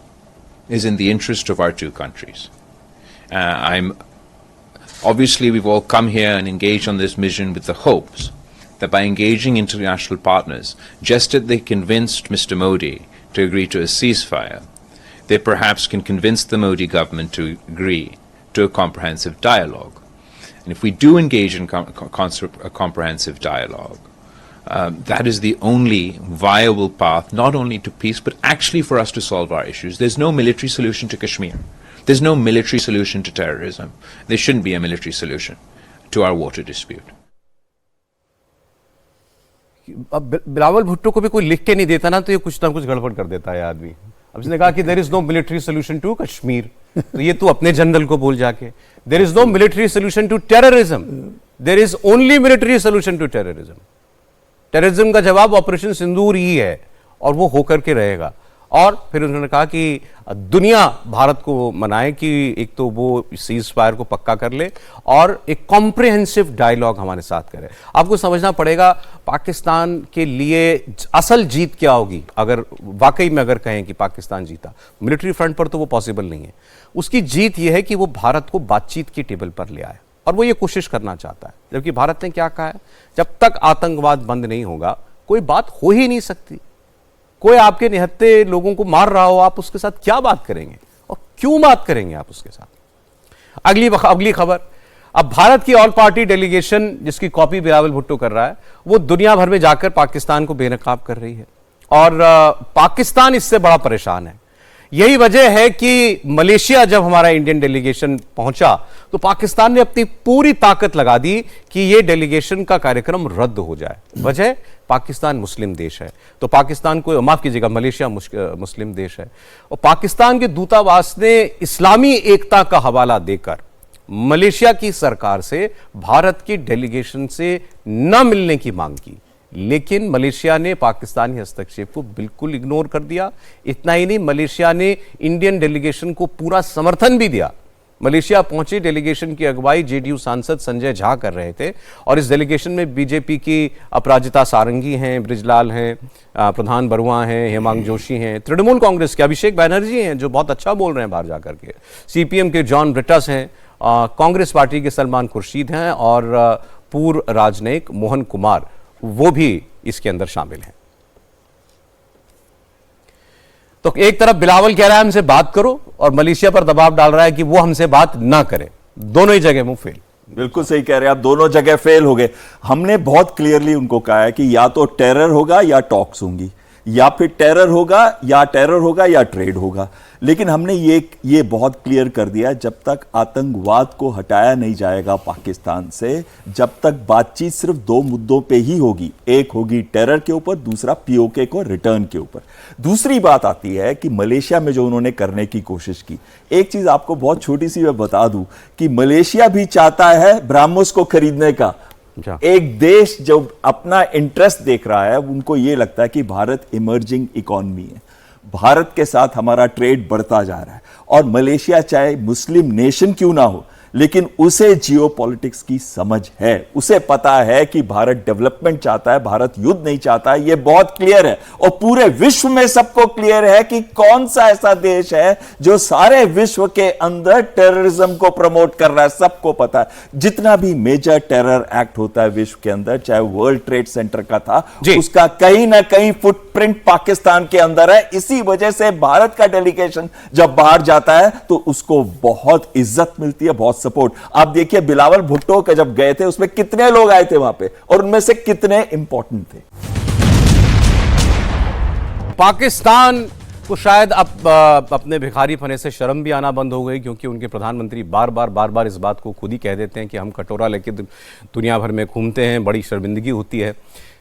is in the interest of our two countries. Obviously, we've all come here and engaged on this mission with the hopes that by engaging international partners, just as they convinced Mr. Modi to agree to a ceasefire, they perhaps can convince the Modi government to agree to a comprehensive dialogue. And if we do engage in a comprehensive dialogue, that is the only viable path, not only to peace, but actually for us to solve our issues. There's no military solution to Kashmir. There's no military solution to terrorism. There shouldn't be a military solution to our water dispute. अब बिलावल भुट्टो को भी कोई लिख के नहीं देता ना तो ये कुछ ना कुछ गड़बड़ कर देता है आदमी। अब इसने कहा कि there is no military solution to Kashmir, तो ये तू अपने जनरल को बोल जाके there is no military solution to terrorism, there is only military solution to terrorism. Terrorism का जवाब ऑपरेशन सिंदूर ही है और वो होकर के रहेगा। और फिर उन्होंने कहा कि दुनिया भारत को मनाए कि एक तो वो सीज फायर को पक्का कर ले और एक कॉम्प्रिहेंसिव डायलॉग हमारे साथ करे। आपको समझना पड़ेगा पाकिस्तान के लिए असल जीत क्या होगी अगर वाकई में अगर कहें कि पाकिस्तान जीता। मिलिट्री फ्रंट पर तो वो पॉसिबल नहीं है। उसकी जीत ये है कि वो भारत को बातचीत की टेबल पर ले आए और वो ये कोशिश करना चाहता है। जबकि भारत ने क्या कहा है, जब तक आतंकवाद बंद नहीं होगा कोई बात हो ही नहीं सकती। कोई आपके निहत्ते लोगों को मार रहा हो, आप उसके साथ क्या बात करेंगे और क्यों बात करेंगे आप उसके साथ। अगली खबर, अब भारत की ऑल पार्टी डेलीगेशन जिसकी कॉपी बिलावल भुट्टो कर रहा है वो दुनिया भर में जाकर पाकिस्तान को बेनकाब कर रही है और पाकिस्तान इससे बड़ा परेशान है। यही वजह है कि मलेशिया जब हमारा इंडियन डेलीगेशन पहुंचा तो पाकिस्तान ने अपनी पूरी ताकत लगा दी कि यह डेलीगेशन का कार्यक्रम रद्द हो जाए। वजह, पाकिस्तान मुस्लिम देश है, तो पाकिस्तान को माफ कीजिएगा मलेशिया मुस्लिम देश है और पाकिस्तान के दूतावास ने इस्लामी एकता का हवाला देकर मलेशिया की सरकार से भारत की डेलीगेशन से न मिलने की मांग की, लेकिन मलेशिया ने पाकिस्तानी हस्तक्षेप को बिल्कुल इग्नोर कर दिया। इतना ही नहीं, मलेशिया ने इंडियन डेलीगेशन को पूरा समर्थन भी दिया। मलेशिया पहुंची डेलीगेशन की अगुवाई जेडीयू सांसद संजय झा कर रहे थे और इस डेलीगेशन में बीजेपी की अपराजिता सारंगी हैं, बृजलाल हैं, प्रधान बरुआ हैं, हेमांग जोशी हैं, तृणमूल कांग्रेस के अभिषेक बैनर्जी हैं जो बहुत अच्छा बोल रहे हैं बाहर जाकर के, सीपीएम के जॉन ब्रिटस हैं, कांग्रेस पार्टी के सलमान खुर्शीद हैं और पूर्व राजनयिक मोहन कुमार वो भी इसके अंदर शामिल हैं। तो एक तरफ बिलावल कह रहा है हमसे बात करो और मलेशिया पर दबाव डाल रहा है कि वो हमसे बात ना करे। दोनों ही जगह मुंह फेल। बिल्कुल सही कह रहे हैं आप, दोनों जगह फेल हो गए। हमने बहुत क्लियरली उनको कहा है कि या तो टेरर होगा या टॉक्स होंगी। या फिर टेरर होगा या ट्रेड होगा। लेकिन हमने ये बहुत क्लियर कर दिया, जब तक आतंकवाद को हटाया नहीं जाएगा पाकिस्तान से, जब तक बातचीत सिर्फ दो मुद्दों पे ही होगी, एक होगी टेरर के ऊपर, दूसरा पीओके को रिटर्न के ऊपर। दूसरी बात आती है कि मलेशिया में जो उन्होंने करने की कोशिश की, एक चीज आपको बहुत छोटी सी मैं बता दूं कि मलेशिया भी चाहता है ब्राह्मोस को खरीदने का। एक देश जो अपना इंटरेस्ट देख रहा है, उनको यह लगता है कि भारत इमर्जिंग इकोनॉमी है, भारत के साथ हमारा ट्रेड बढ़ता जा रहा है, और मलेशिया चाहे मुस्लिम नेशन क्यों ना हो, लेकिन उसे जियोपॉलिटिक्स की समझ है, उसे पता है कि भारत डेवलपमेंट चाहता है, भारत युद्ध नहीं चाहता है। यह बहुत क्लियर है, और पूरे विश्व में सबको क्लियर है कि कौन सा ऐसा देश है जो सारे विश्व के अंदर टेररिज्म को प्रमोट कर रहा है, सबको पता है। जितना भी मेजर टेरर एक्ट होता है विश्व के अंदर, चाहे वर्ल्ड ट्रेड सेंटर का था, उसका कहीं ना कहीं फुटप्रिंट पाकिस्तान के अंदर है। इसी वजह से भारत का डेलीगेशन जब बाहर जाता है तो उसको बहुत इज्जत मिलती है, बहुत सपोर्ट। आप देखिए बिलावल भुट्टो के जब गए थे, उसमें कितने लोग आए थे वहां पे, और उनमें से कितने इंपॉर्टेंट थे। पाकिस्तान को शायद अब अपने भिखारी पने से शर्म भी आना बंद हो गई, क्योंकि उनके प्रधानमंत्री बार बार इस बात को खुद ही कह देते हैं कि हम कटोरा लेके दुनिया भर में घूमते हैं, बड़ी शर्मिंदगी होती है।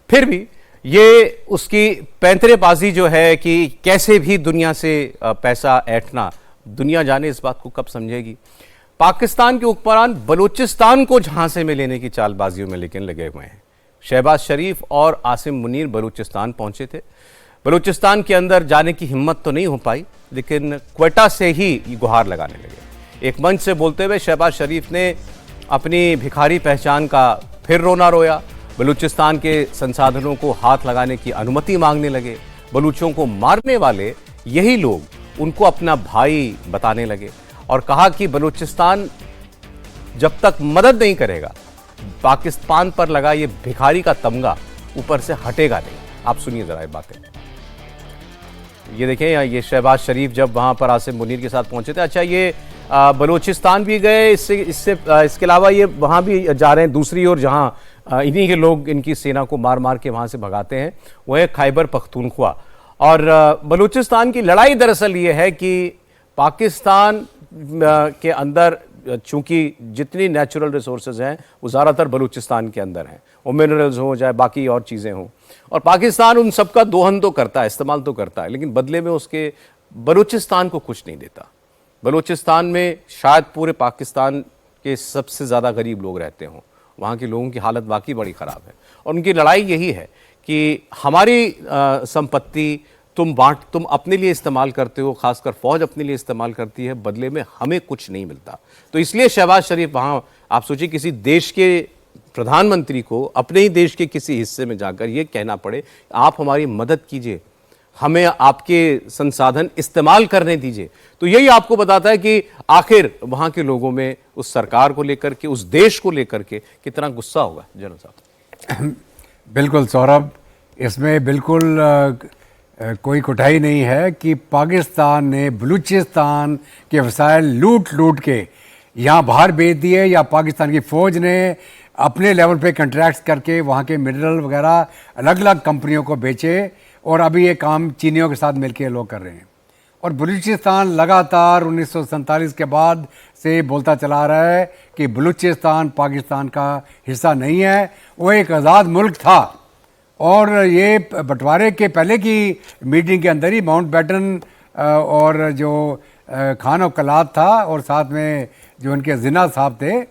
फिर भी ये उसकी पैंतरेबाजी जो है कि कैसे भी दुनिया से पैसा ऐंठना, दुनिया जाने इस बात को कब समझेगी। पाकिस्तान के हुक्मरान बलूचिस्तान को झांसे में लेने की चालबाजियों में लेकिन लगे हुए हैं। शहबाज शरीफ और आसिम मुनीर बलूचिस्तान पहुंचे थे। बलूचिस्तान के अंदर जाने की हिम्मत तो नहीं हो पाई, लेकिन क्वेटा से ही गुहार लगाने लगे। एक मंच से बोलते हुए शहबाज शरीफ ने अपनी भिखारी पहचान का फिर रोना रोया। बलूचिस्तान के संसाधनों को हाथ लगाने की अनुमति मांगने लगे। बलूचों को मारने वाले यही लोग उनको अपना भाई बताने लगे, और कहा कि बलूचिस्तान जब तक मदद नहीं करेगा, पाकिस्तान पर लगा ये भिखारी का तमगा ऊपर से हटेगा नहीं। आप सुनिए जरा ये बातें। ये देखें, ये शहबाज शरीफ जब वहां पर आसिम मुनीर के साथ पहुंचे थे। अच्छा, ये बलूचिस्तान भी गए, इसके अलावा ये वहां भी जा रहे हैं दूसरी ओर, जहां इन्हीं के लोग इनकी सेना को मार मार के वहां से भगाते हैं, वह है खैबर पख्तूनख्वा। और बलूचिस्तान की लड़ाई दरअसल ये है कि पाकिस्तान के अंदर चूंकि जितनी नेचुरल रिसोर्सेज हैं वो ज़्यादातर बलूचिस्तान के अंदर हैं, वो मिनरल्स हों चाहे बाकी और चीज़ें हों, और पाकिस्तान उन सब का दोहन तो करता है, इस्तेमाल तो करता है, लेकिन बदले में उसके बलूचिस्तान को कुछ नहीं देता। बलूचिस्तान में शायद पूरे पाकिस्तान के सबसे ज़्यादा गरीब लोग रहते हों। वहाँ के लोगों की हालत वाकई बड़ी ख़राब है, और उनकी लड़ाई यही है कि हमारी संपत्ति तुम अपने लिए इस्तेमाल करते हो, खासकर फौज अपने लिए इस्तेमाल करती है, बदले में हमें कुछ नहीं मिलता। तो इसलिए शहबाज शरीफ वहाँ, आप सोचिए किसी देश के प्रधानमंत्री को अपने ही देश के किसी हिस्से में जाकर ये कहना पड़े आप हमारी मदद कीजिए, हमें आपके संसाधन इस्तेमाल करने दीजिए। तो यही आपको बताता है कि आखिर वहाँ के लोगों में उस सरकार को लेकर के, उस देश को लेकर के कितना गुस्सा होगा। जनरल साहब। बिल्कुल सौरभ, इसमें बिल्कुल कोई कोताही नहीं है कि पाकिस्तान ने बलूचिस्तान के वसाइल लूट के यहाँ बाहर बेच दिए, या पाकिस्तान की फ़ौज ने अपने लेवल पे कॉन्ट्रैक्ट्स करके वहाँ के मिनरल वगैरह अलग अलग कंपनियों को बेचे, और अभी ये काम चीनियों के साथ मिलकर लोग कर रहे हैं। और बलूचिस्तान लगातार 1947 के बाद से बोलता चला रहा है कि बलूचिस्तान पाकिस्तान का हिस्सा नहीं है, वो एक आज़ाद मुल्क था। और ये बंटवारे के पहले की मीटिंग के अंदर ही माउंटबेटन और जो खान और कलात था, और साथ में जो उनके जिन्ना साहब थे,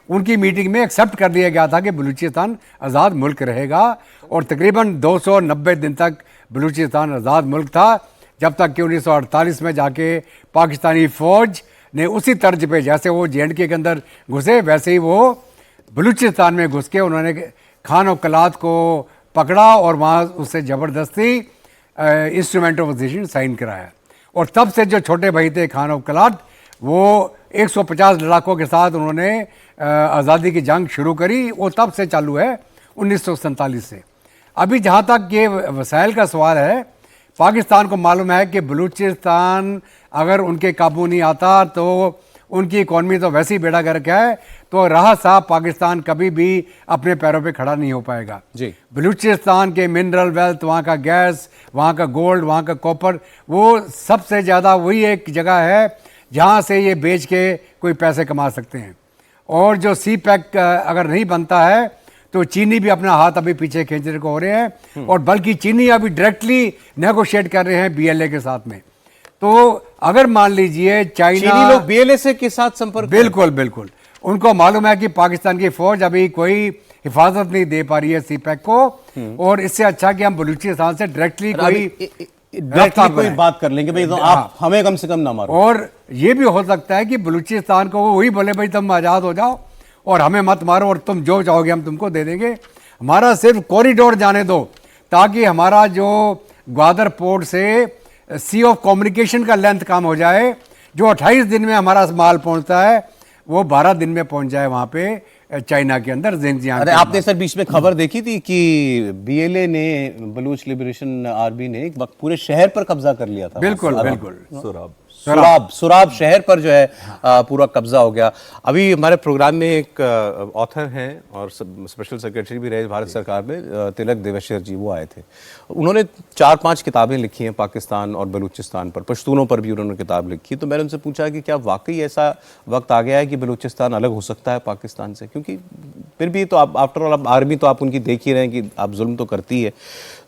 उनकी मीटिंग में एक्सेप्ट कर दिया गया था कि बलूचिस्तान आज़ाद मुल्क रहेगा। और तकरीबन 290 दिन तक बलूचिस्तान आज़ाद मुल्क था, जब तक कि 1948 में जाके पाकिस्तानी फ़ौज ने उसी तर्ज पे, जैसे वो JNK के अंदर घुसे, वैसे ही वो बलूचिस्तान में घुस के उन्होंने खान और कलात को पकड़ा और वहाँ उससे ज़बरदस्ती इंस्ट्रूमेंट ऑफ पोजीशन साइन कराया। और तब से जो छोटे भाई थे खान और कलात, वो 150 लड़ाकों के साथ उन्होंने आज़ादी की जंग शुरू करी। वो तब से चालू है, 1947 से। अभी जहाँ तक ये वसाइल का सवाल है, पाकिस्तान को मालूम है कि बलूचिस्तान अगर उनके काबू नहीं आता तो उनकी इकॉनमी तो वैसे ही बेड़ा गर्क है, तो रहा साहब पाकिस्तान कभी भी अपने पैरों पे खड़ा नहीं हो पाएगा जी। बलूचिस्तान के मिनरल वेल्थ, वहाँ का गैस, वहाँ का गोल्ड, वहाँ का कॉपर, वो सबसे ज़्यादा वही एक जगह है जहाँ से ये बेच के कोई पैसे कमा सकते हैं। और जो सी पैक अगर नहीं बनता है तो चीनी भी अपना हाथ अभी पीछे खींचने को हो रहे हैं, और बल्कि चीनी अभी डायरेक्टली नेगोशिएट कर रहे हैं बीएलए के साथ में। तो अगर मान लीजिए चाइना, चीनी लोग बीएलए के साथ संपर्क, बिल्कुल बिल्कुल, उनको मालूम है कि पाकिस्तान की फौज अभी कोई हिफाजत नहीं दे पा रही है सी पैक को, और इससे अच्छा कि हम बलूचिस्तान से डायरेक्टली कोई बात कर लेंगे भाई, तो आप हमें कम से कम ना मारो। और ये भी हो सकता है कि बलूचिस्तान को वही बोले भाई तुम आज़ाद हो जाओ और हमें मत मारो, और तुम जो चाहोगे हम तुमको दे देंगे, हमारा सिर्फ कॉरिडोर जाने दो, ताकि हमारा जो ग्वादर पोर्ट से सी ऑफ कम्युनिकेशन का लेंथ कम हो जाए। जो 28 दिन में हमारा माल पहुंचता है वो 12 दिन में पहुंच जाए वहां पे चाइना के अंदर, जिंजियांग। अरे आपने सर बीच में खबर देखी थी कि बीएलए ने, बलूच लिबरेशन आर्मी ने एक वक्त पूरे शहर पर कब्जा कर लिया था। बिल्कुल बिल्कुल, सुराब शहर पर जो है पूरा कब्जा हो गया। अभी हमारे प्रोग्राम में एक ऑथर हैं और स्पेशल सेक्रेटरी भी रहे भारत सरकार में, तिलक देवेश्वर जी, वो आए थे। उन्होंने 4-5 किताबें लिखी हैं पाकिस्तान और बलूचिस्तान पर, पश्तूनों पर भी उन्होंने किताब लिखी। तो मैंने उनसे पूछा कि क्या वाकई ऐसा वक्त आ गया है कि बलूचिस्तान अलग हो सकता है पाकिस्तान से, क्योंकि फिर भी तो आप आफ्टर ऑल आर्मी तो आप उनकी देख ही रहे हैं कि आप जुल्म तो करती है।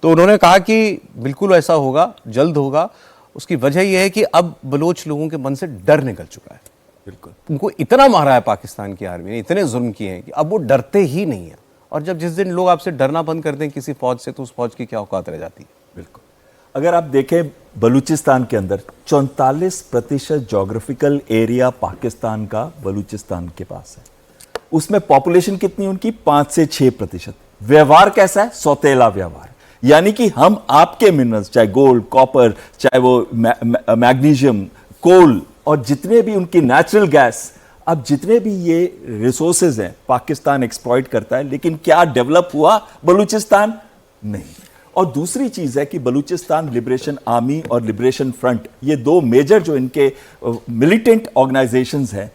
तो उन्होंने कहा कि बिल्कुल ऐसा होगा, जल्द होगा। उसकी वजह यह है कि अब बलोच लोगों के मन से डर निकल चुका है। बिल्कुल, उनको इतना मारा है पाकिस्तान की आर्मी ने, इतने जुल्म किए हैं कि अब वो डरते ही नहीं है। और जब जिस दिन लोग आपसे डरना बंद कर दें किसी फौज से, तो उस फौज की क्या औकात रह जाती है। बिल्कुल, अगर आप देखें बलूचिस्तान के अंदर 44% जोग्राफिकल एरिया पाकिस्तान का बलूचिस्तान के पास है। उसमें पॉपुलेशन कितनी उनकी 5 से 6%। व्यवहार कैसा है? सौतेला व्यवहार, यानी कि हम आपके मिनरल्स, चाहे गोल्ड, कॉपर, चाहे वो मैग्नीशियम, कोल, और जितने भी उनकी नेचुरल गैस, अब जितने भी ये रिसोर्सेज हैं पाकिस्तान एक्सप्लॉइट करता है, लेकिन क्या डेवलप हुआ बलूचिस्तान? नहीं। और दूसरी चीज है कि बलूचिस्तान लिबरेशन आर्मी और लिबरेशन फ्रंट, ये दो मेजर जो इनके मिलिटेंट ऑर्गेनाइजेशंस हैं,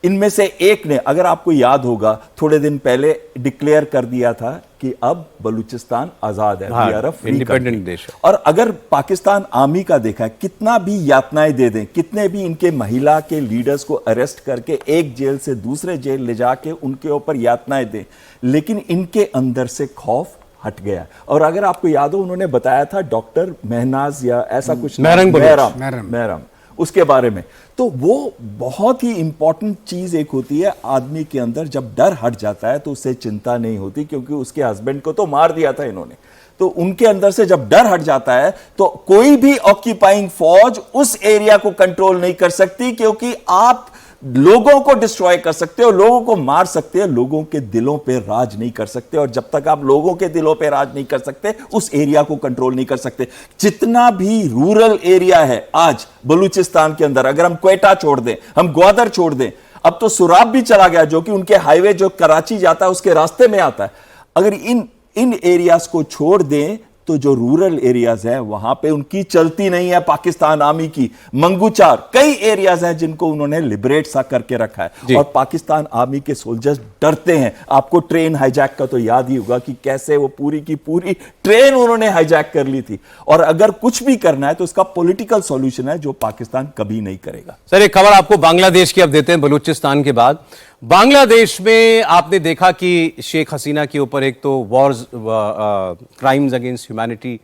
इनमें से एक ने, अगर आपको याद होगा, थोड़े दिन पहले डिक्लेयर कर दिया था कि अब बलूचिस्तान आजाद है, we are a free independent देश। और अगर पाकिस्तान आर्मी का देखा है, कितना भी यातनाएं दे दें, कितने भी इनके महिला के लीडर्स को अरेस्ट करके एक जेल से दूसरे जेल ले जाके उनके ऊपर यातनाएं दें, लेकिन इनके अंदर से खौफ हट गया। और अगर आपको याद हो, उन्होंने बताया था डॉक्टर महनाज या ऐसा कुछ, महराम, उसके बारे में। तो वो बहुत ही इंपॉर्टेंट चीज एक होती है आदमी के अंदर, जब डर हट जाता है तो उससे चिंता नहीं होती, क्योंकि उसके हस्बैंड को तो मार दिया था इन्होंने। तो उनके अंदर से जब डर हट जाता है तो कोई भी ऑक्यूपाइंग फौज उस एरिया को कंट्रोल नहीं कर सकती, क्योंकि आप लोगों को डिस्ट्रॉय कर सकते हो, लोगों को मार सकते हो, लोगों के दिलों पे राज नहीं कर सकते। और जब तक आप लोगों के दिलों पे राज नहीं कर सकते, उस एरिया को कंट्रोल नहीं कर सकते। जितना भी रूरल एरिया है आज बलूचिस्तान के अंदर, अगर हम क्वेटा छोड़ दें, हम ग्वादर छोड़ दें, अब तो सुराब भी चला गया, जो कि उनके हाईवे जो कराची जाता है उसके रास्ते में आता है। अगर इन एरियाज को छोड़ दें तो जो रूरल एरियाज हैं वहां पे उनकी चलती नहीं है पाकिस्तान आर्मी की। मंगूचार, कई एरियाज हैं जिनको उन्होंने लिबरेट सा करके रखा है, और पाकिस्तान आर्मी के सोल्जर्स डरते हैं। आपको ट्रेन हाईजैक का तो याद ही होगा कि कैसे वो पूरी की पूरी ट्रेन उन्होंने हाईजैक कर ली थी। और अगर कुछ भी करना है तो इसका पॉलिटिकल सॉल्यूशन है, जो पाकिस्तान कभी नहीं करेगा। सर, एक खबर आपको बांग्लादेश की अब देते हैं, बलूचिस्तान के बाद। बांग्लादेश में आपने देखा कि शेख हसीना के ऊपर एक तो Wars, crimes against humanity,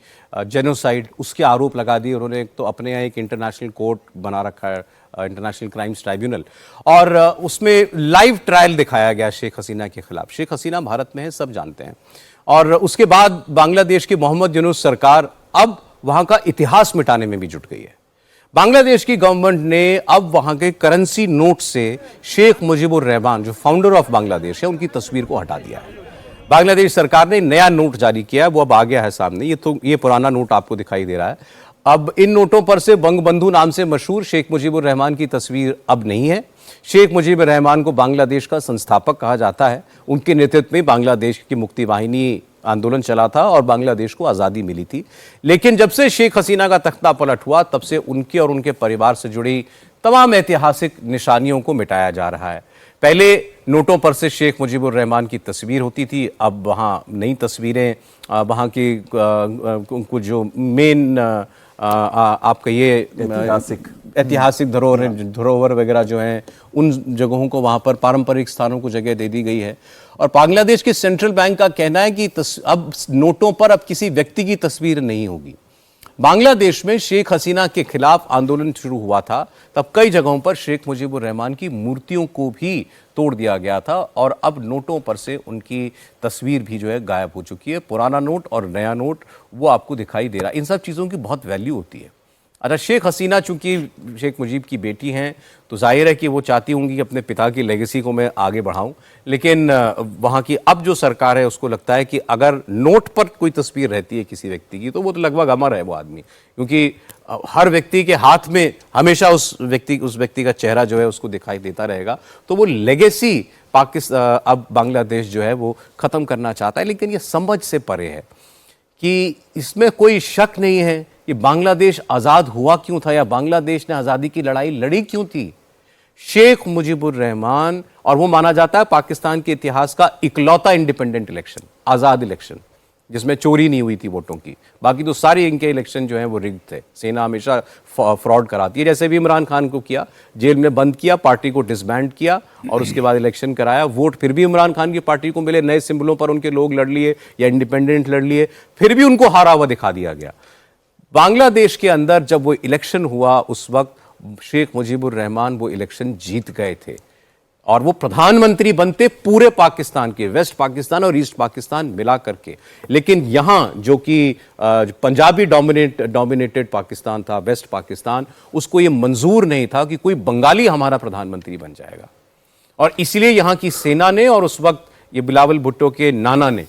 genocide, उसके आरोप लगा दिए उन्होंने। एक तो अपने यहाँ एक इंटरनेशनल कोर्ट बना रखा है, इंटरनेशनल क्राइम्स ट्राइब्यूनल, और उसमें लाइव ट्रायल दिखाया गया शेख हसीना के खिलाफ। शेख हसीना भारत में है, सब जानते हैं। और उसके बाद बांग्लादेश की मोहम्मद यूनुस सरकार अब वहां का इतिहास मिटाने में भी जुट गई है। बांग्लादेश की गवर्नमेंट ने अब वहां के करेंसी नोट से शेख मुजीबुर रहमान, जो फाउंडर ऑफ बांग्लादेश है, उनकी तस्वीर को हटा दिया है। बांग्लादेश सरकार ने नया नोट जारी किया है, वो अब आ गया है सामने। ये पुराना नोट आपको दिखाई दे रहा है। अब इन नोटों पर से बंगबंधु नाम से मशहूर शेख मुजीबुर रहमान की तस्वीर अब नहीं है। शेख मुजीबुर रहमान को बांग्लादेश का संस्थापक कहा जाता है। उनके नेतृत्व में बांग्लादेश की मुक्ति वाहिनी आंदोलन चला था और बांग्लादेश को आज़ादी मिली थी। लेकिन जब से शेख हसीना का तख्ता पलट हुआ, तब से उनके और उनके परिवार से जुड़ी तमाम ऐतिहासिक निशानियों को मिटाया जा रहा है। पहले नोटों पर से शेख मुजीबुर रहमान की तस्वीर होती थी, अब वहाँ नई तस्वीरें, वहाँ की कुछ जो मेन आप कहिए ऐतिहासिक धरोहर वगैरह जो हैं, उन जगहों को वहाँ पर पारंपरिक स्थानों को जगह दे दी गई है। और बांग्लादेश के सेंट्रल बैंक का कहना है कि अब नोटों पर अब किसी व्यक्ति की तस्वीर नहीं होगी। बांग्लादेश में शेख हसीना के खिलाफ आंदोलन शुरू हुआ था, तब कई जगहों पर शेख मुजीबुर रहमान की मूर्तियों को भी तोड़ दिया गया था और अब नोटों पर से उनकी तस्वीर भी जो है गायब हो चुकी है। पुराना नोट और नया नोट वो आपको दिखाई दे रहा है। इन सब चीज़ों की बहुत वैल्यू होती है। अच्छा, शेख हसीना चूंकि शेख मुजीब की बेटी हैं तो जाहिर है कि वो चाहती होंगी कि अपने पिता की लेगेसी को मैं आगे बढ़ाऊं, लेकिन वहाँ की अब जो सरकार है उसको लगता है कि अगर नोट पर कोई तस्वीर रहती है किसी व्यक्ति की तो वो तो लगभग अमर है वो आदमी, क्योंकि हर व्यक्ति के हाथ में हमेशा उस व्यक्ति का चेहरा जो है उसको दिखाई देता रहेगा। तो वो लेगेसी पाकिस्तान अब बांग्लादेश जो है वो ख़त्म करना चाहता है। लेकिन ये समझ से परे है कि इसमें कोई शक नहीं है कि बांग्लादेश आज़ाद हुआ क्यों था या बांग्लादेश ने आज़ादी की लड़ाई लड़ी क्यों थी। शेख मुजीबुर रहमान, और वो माना जाता है पाकिस्तान के इतिहास का इकलौता इंडिपेंडेंट इलेक्शन, आज़ाद इलेक्शन जिसमें चोरी नहीं हुई थी वोटों की। बाकी तो सारे इनके इलेक्शन जो हैं वो रिग्ड थे। सेना हमेशा फ्रॉड कराती है, जैसे भी इमरान खान को किया, जेल में बंद किया, पार्टी को डिसबैंड किया और उसके बाद इलेक्शन कराया। वोट फिर भी इमरान खान की पार्टी को मिले, नए सिंबलों पर उनके लोग लड़ लिए या इंडिपेंडेंट लड़ लिए, फिर भी उनको हारा हुआ दिखा दिया गया। बांग्लादेश के अंदर जब वो इलेक्शन हुआ उस वक्त शेख मुजीबुर रहमान वो इलेक्शन जीत गए थे और वो प्रधानमंत्री बनते पूरे पाकिस्तान के, वेस्ट पाकिस्तान और ईस्ट पाकिस्तान मिला करके। लेकिन यहाँ जो कि पंजाबी डोमिनेटेड पाकिस्तान था, वेस्ट पाकिस्तान, उसको ये मंजूर नहीं था कि कोई बंगाली हमारा प्रधानमंत्री बन जाएगा। और इसलिए यहाँ की सेना ने और उस वक्त ये बिलावल भुट्टो के नाना ने,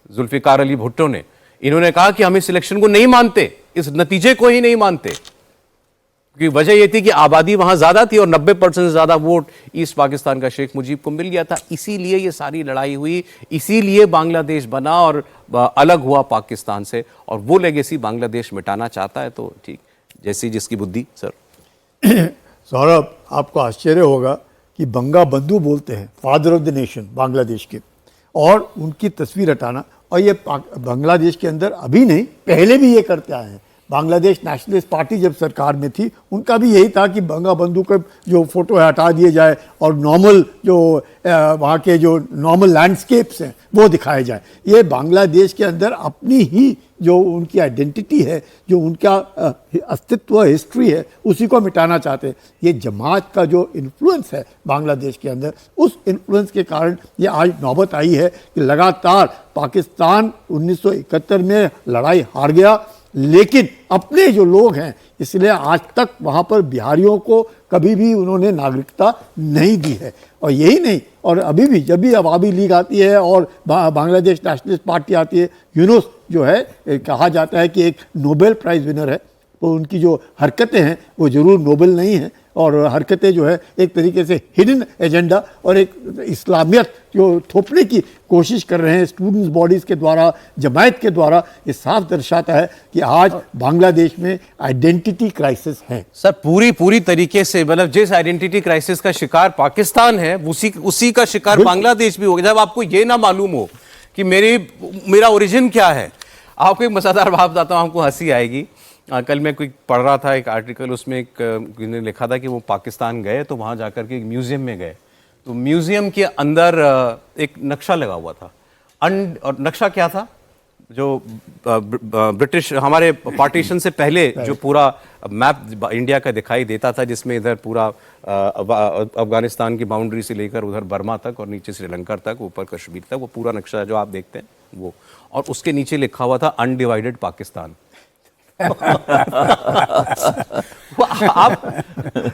जुल्फिकार अली भुट्टो ने, इन्होंने कहा कि हम इस इलेक्शन को नहीं मानते, इस नतीजे को ही नहीं मानते, क्योंकि वजह यह थी कि आबादी वहां ज्यादा थी और 90% से ज्यादा वोट ईस्ट पाकिस्तान का शेख मुजीब को मिल गया था। इसीलिए ये सारी लड़ाई हुई, इसीलिए बांग्लादेश बना और अलग हुआ पाकिस्तान से। और वो लेगेसी बांग्लादेश मिटाना चाहता है तो ठीक, जैसी जिसकी बुद्धि। सर सौरभ, आपको आश्चर्य होगा कि बंगा बंधु बोलते हैं father of the nation Bangladesh के, और उनकी तस्वीर हटाना, और ये बांग्लादेश के अंदर अभी नहीं पहले भी ये करते आए हैं। बांग्लादेश नेशनलिस्ट पार्टी जब सरकार में थी उनका भी यही था कि बंगा बंधु का जो फोटो है हटा दिए जाए और नॉर्मल जो वहाँ के जो नॉर्मल लैंडस्केप्स हैं वो दिखाए जाए। ये बांग्लादेश के अंदर अपनी ही जो उनकी आइडेंटिटी है, जो उनका अस्तित्व हिस्ट्री है, उसी को मिटाना चाहते हैं। ये जमात का जो इन्फ्लुएंस है बांग्लादेश के अंदर, उस इन्फ्लुएंस के कारण ये आज नौबत आई है कि लगातार पाकिस्तान 1971 में लड़ाई हार गया, लेकिन अपने जो लोग हैं इसलिए आज तक वहाँ पर बिहारियों को कभी भी उन्होंने नागरिकता नहीं दी है। और यही नहीं, और अभी भी जब भी अवामी लीग आती है और बांग्लादेश नेशनलिस्ट पार्टी आती है, यूनुस जो है कहा जाता है कि एक नोबेल प्राइज़ विनर है, तो उनकी जो हरकतें हैं वो ज़रूर नोबेल नहीं हैं, और हरकतें जो है एक तरीके से हिडन एजेंडा और एक इस्लामियत जो थोपने की कोशिश कर रहे हैं स्टूडेंट्स बॉडीज़ के द्वारा, जमायत के द्वारा। ये साफ दर्शाता है कि आज बांग्लादेश में आइडेंटिटी क्राइसिस है। सर पूरी तरीके से, मतलब जिस आइडेंटिटी क्राइसिस का शिकार पाकिस्तान है उसी का शिकार बांग्लादेश भी होगा। जब आपको ये ना मालूम हो कि मेरा ओरिजिन क्या है। आपको एक मज़ेदार बात बताता हूँ, आपको हंसी आएगी। कल मैं कोई पढ़ रहा था एक आर्टिकल, उसमें ने लिखा था कि वो पाकिस्तान गए तो वहाँ जाकर के एक म्यूज़ियम में गए, तो म्यूज़ियम के अंदर एक नक्शा लगा हुआ था। और नक्शा क्या था, जो ब्रिटिश हमारे पार्टीशन से पहले जो पूरा मैप इंडिया का दिखाई देता था, जिसमें इधर पूरा अफगानिस्तान की बाउंड्री से लेकर उधर बर्मा तक और नीचे श्रीलंका तक, ऊपर कश्मीर तक, वो पूरा नक्शा जो आप देखते हैं वो, और उसके नीचे लिखा हुआ था अनडिवाइडेड पाकिस्तान। आप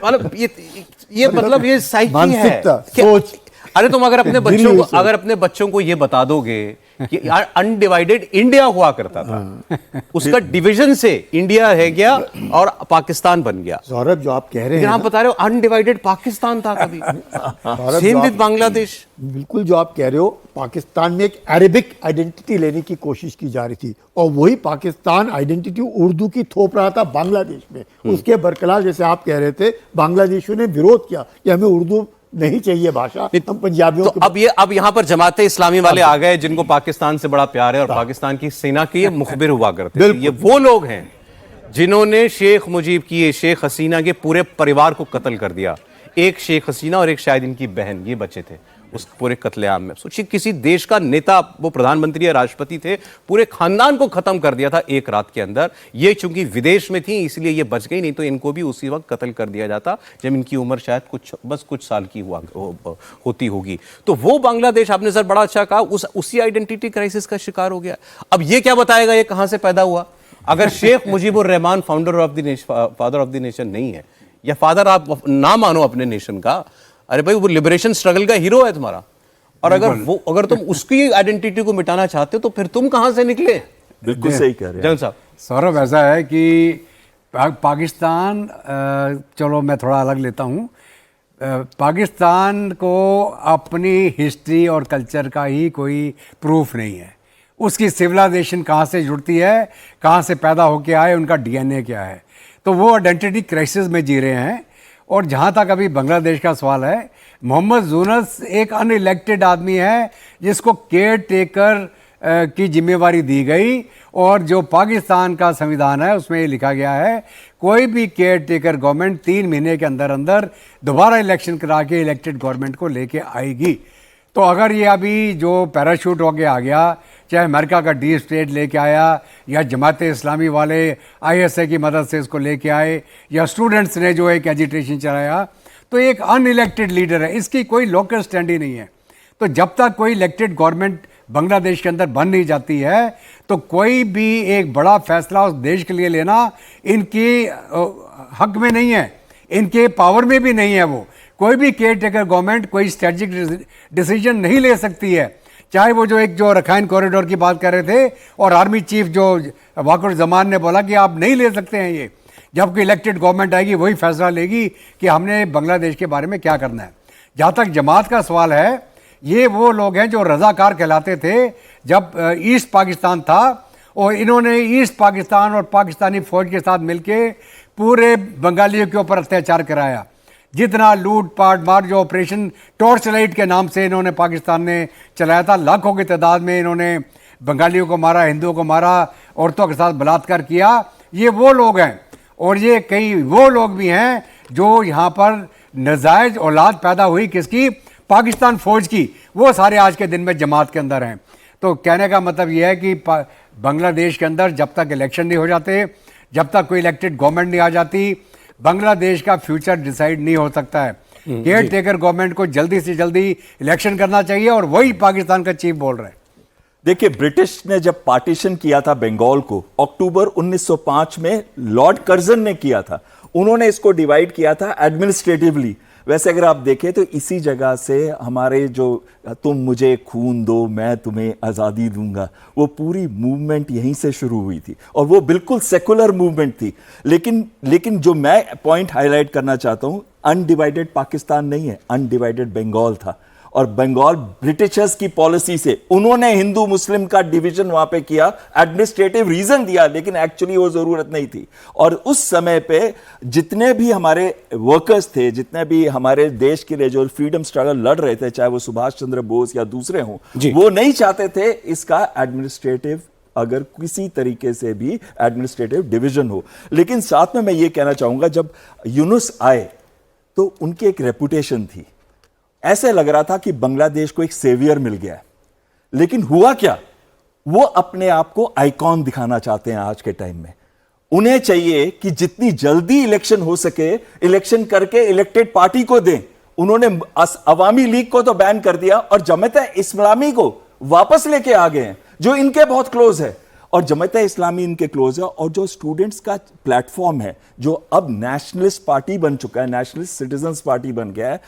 मतलब ये साइकी है, सोच। अरे तुम अगर अपने बच्चों को ये बता दोगे कि अनडिवाइडेड इंडिया हुआ करता था, उसका डिवीजन से इंडिया है गया और पाकिस्तान बन गया। सौरभ जो आप कह रहे हैं, आप बता रहे हो अनडिवाइडेड पाकिस्तान था कभी, सेम विद बांग्लादेश। बिल्कुल जो आप कह रहे हो, पाकिस्तान में एक अरेबिक आइडेंटिटी लेने की कोशिश की जा रही थी और वही पाकिस्तान आइडेंटिटी उर्दू की थोप रहा था बांग्लादेश में। उसके बरकरार जैसे आप कह रहे थे, बांग्लादेशियों ने विरोध किया कि हमें उर्दू नहीं चाहिए भाषा, हम पंजाबियों तो अब यहाँ पर जमाते इस्लामी वाले आ गए जिनको पाकिस्तान से बड़ा प्यार है और पाकिस्तान की सेना के ये मुखबिर हुआ करते थे। ये वो लोग हैं जिन्होंने शेख मुजीब की, शेख हसीना के पूरे परिवार को कत्ल कर दिया। एक शेख हसीना और एक शायद इनकी बहन, ये बचे थे उस पूरे कत्लेआम में। सोचिए, किसी देश का नेता, वो प्रधानमंत्री या राष्ट्रपति थे, पूरे खानदान को खत्म कर दिया था एक रात के अंदर। ये चूंकि विदेश में थी इसलिए ये बच गई, नहीं तो इनको भी उसी वक्त कत्ल कर दिया जाता जब इनकी उम्र शायद कुछ साल की होती होगी। तो वो बांग्लादेश, आपने सर बड़ा अच्छा कहा, उसी आइडेंटिटी क्राइसिस का शिकार हो गया। अब ये क्या बताएगा ये कहां से पैदा हुआ? अगर Sheikh Mujibur Rahman father of the nation नहीं है, या फादर आप ना मानो अपने नेशन का, अरे भाई वो लिबरेशन स्ट्रगल का हीरो है तुम्हारा, और अगर तुम उसकी आइडेंटिटी को मिटाना चाहते हो तो फिर तुम कहां से निकले? बिल्कुल सही कह रहे हैं जन साहब। सौरभ, ऐसा है कि पाकिस्तान, चलो मैं थोड़ा अलग लेता हूं, पाकिस्तान को अपनी हिस्ट्री और कल्चर का ही कोई प्रूफ नहीं है। उसकी सिविलाइजेशन कहाँ से जुड़ती है, कहाँ से पैदा होके आए, उनका डीएनए क्या है, तो वो आइडेंटिटी क्राइसिस में जी रहे हैं। और जहाँ तक अभी बांग्लादेश का सवाल है, मोहम्मद यूनुस एक अनइलेक्टेड आदमी है जिसको केयर टेकर की जिम्मेवारी दी गई, और जो पाकिस्तान का संविधान है उसमें ये लिखा गया है कोई भी केयर टेकर गवर्नमेंट 3 महीने के अंदर अंदर दोबारा इलेक्शन करा के इलेक्टेड गवर्नमेंट को लेके आएगी। तो अगर ये अभी जो पैराशूट होके आ गया, चाहे अमेरिका का डी स्टेट लेके आया या जमाते इस्लामी वाले आईएसआई की मदद से इसको लेके आए, या स्टूडेंट्स ने जो एक एजिटेशन चलाया, तो एक अनइलेक्टेड लीडर है, इसकी कोई लोकल स्टैंड ही नहीं है। तो जब तक कोई इलेक्टेड गवर्नमेंट बांग्लादेश के अंदर बन नहीं जाती है, तो कोई भी एक बड़ा फैसला उस देश के लिए लेना इनके हक में नहीं है, इनके पावर में भी नहीं है। वो कोई भी केयर टेकर गवर्नमेंट कोई स्ट्रेटेजिक डिसीजन नहीं ले सकती है, चाहे वो जो रखाइन कॉरिडोर की बात कर रहे थे और आर्मी चीफ जो वाकुर जमान ने बोला कि आप नहीं ले सकते हैं ये, जबकि इलेक्टेड गवर्नमेंट आएगी वही फैसला लेगी कि हमने बांग्लादेश के बारे में क्या करना है। जहाँ तक जमात का सवाल है, ये वो लोग हैं जो रजाकार कहलाते थे जब ईस्ट पाकिस्तान था, और इन्होंने ईस्ट पाकिस्तान और पाकिस्तानी फौज के साथ मिलके पूरे बंगालियों के ऊपर अत्याचार कराया। जितना लूट पाट मार जो ऑपरेशन टॉर्च लाइट के नाम से इन्होंने पाकिस्तान ने चलाया था, लाखों की तादाद में इन्होंने बंगालियों को मारा, हिंदुओं को मारा, औरतों के साथ बलात्कार किया। ये वो लोग हैं, और ये कई वो लोग भी हैं जो यहाँ पर नाजायज औलाद पैदा हुई किसकी, पाकिस्तान फौज की, वो सारे आज के दिन में जमात के अंदर हैं। तो कहने का मतलब ये है कि बांग्लादेश के अंदर जब तक इलेक्शन नहीं हो जाते, जब तक कोई इलेक्टेड गवर्नमेंट नहीं आ जाती, बांग्लादेश का फ्यूचर डिसाइड नहीं हो सकता है। केयर टेकर गवर्नमेंट को जल्दी से जल्दी इलेक्शन करना चाहिए, और वही पाकिस्तान का चीफ बोल रहे हैं। देखिए, ब्रिटिश ने जब पार्टीशन किया था बंगाल को अक्टूबर 1905 में, लॉर्ड कर्जन ने किया था, उन्होंने इसको डिवाइड किया था एडमिनिस्ट्रेटिवली। वैसे अगर आप देखें तो इसी जगह से हमारे जो तुम मुझे खून दो मैं तुम्हें आज़ादी दूंगा, वो पूरी मूवमेंट यहीं से शुरू हुई थी, और वो बिल्कुल सेकुलर मूवमेंट थी। लेकिन जो मैं पॉइंट हाईलाइट करना चाहता हूं, अनडिवाइडेड पाकिस्तान नहीं है, अनडिवाइडेड बंगाल था। और बंगाल ब्रिटिशर्स की पॉलिसी से उन्होंने हिंदू मुस्लिम का डिवीजन वहां पे किया, एडमिनिस्ट्रेटिव रीजन दिया, लेकिन एक्चुअली वो जरूरत नहीं थी। और उस समय पे जितने भी हमारे वर्कर्स थे, जितने भी हमारे देश के लिए जो फ्रीडम स्ट्रगल लड़ रहे थे, चाहे वो सुभाष चंद्र बोस या दूसरे हों, वो नहीं चाहते थे इसका एडमिनिस्ट्रेटिव, अगर किसी तरीके से भी एडमिनिस्ट्रेटिव डिवीजन हो। लेकिन साथ में मैं ये कहना चाहूंगा, जब यूनुस आए तो उनकी एक रेपुटेशन थी, ऐसे लग रहा था कि बांग्लादेश को एक सेवियर मिल गया है। लेकिन हुआ क्या, वो अपने आप को आइकॉन दिखाना चाहते हैं आज के टाइम में। उन्हें चाहिए कि जितनी जल्दी इलेक्शन हो सके, इलेक्शन करके इलेक्टेड पार्टी को दें। उन्होंने अवामी लीग को तो बैन कर दिया और जमात इस्लामी को वापस लेके आ गए हैं, जो इनके बहुत क्लोज है। और जमात इस्लामी इनके क्लोज है। और जो स्टूडेंट्स का प्लेटफॉर्म है, जो अब नेशनलिस्ट पार्टी बन चुका है, नेशनलिस्ट सिटीजन्स पार्टी बन गया है,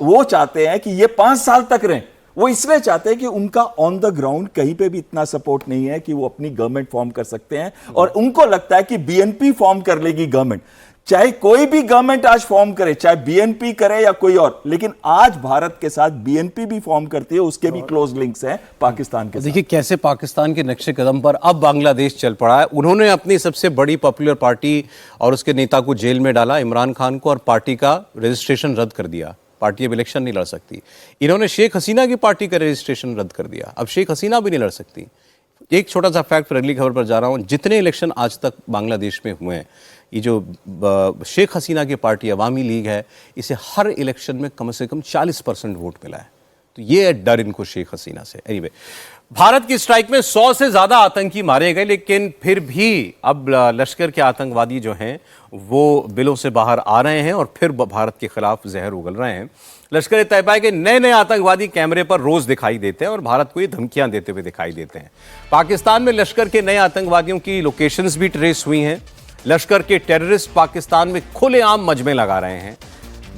वो चाहते हैं कि ये 5 साल तक रहें। वो इसलिए चाहते हैं कि उनका ऑन द ग्राउंड कहीं पे भी इतना सपोर्ट नहीं है कि वो अपनी गवर्नमेंट फॉर्म कर सकते हैं। और उनको लगता है कि बीएनपी फॉर्म कर लेगी गवर्नमेंट, चाहे कोई भी गवर्नमेंट आज फॉर्म करे, चाहे बीएनपी करे या कोई और, लेकिन आज भारत के साथ बीएनपी भी फॉर्म करती है, उसके भी क्लोज लिंक्स हैं पाकिस्तान के साथ। देखिए कैसे पाकिस्तान के नक्शे कदम पर अब बांग्लादेश चल पड़ा है। उन्होंने अपनी सबसे बड़ी पॉपुलर पार्टी और उसके नेता को जेल में डाला, इमरान खान को, और पार्टी का रजिस्ट्रेशन रद्द कर दिया। पार्टी अब इलेक्शन नहीं लड़ सकती। इन्होंने शेख हसीना की पार्टी का रजिस्ट्रेशन रद्द कर दिया, अब शेख हसीना भी नहीं लड़ सकती। एक छोटा सा फैक्ट, फिर अगली खबर पर जा रहा हूं। जितने इलेक्शन आज तक बांग्लादेश में हुए हैं, ये जो शेख हसीना की पार्टी अवामी लीग है, इसे हर इलेक्शन में कम से कम 40% वोट मिला है। तो ये है डर इनको शेख हसीना से। एनीवे, भारत की स्ट्राइक में 100 से ज्यादा आतंकी मारे गए, लेकिन फिर भी अब लश्कर के आतंकवादी जो हैं वो बिलों से बाहर आ रहे हैं और फिर भारत के खिलाफ जहर उगल रहे हैं। लश्कर तैयबा के नए नए आतंकवादी कैमरे पर रोज दिखाई देते हैं और भारत को ये धमकियां देते हुए दिखाई देते हैं। पाकिस्तान में लश्कर के नए आतंकवादियों की लोकेशंस भी ट्रेस हुई हैं। लश्कर के टेररिस्ट पाकिस्तान में खुलेआम मजमे लगा रहे हैं।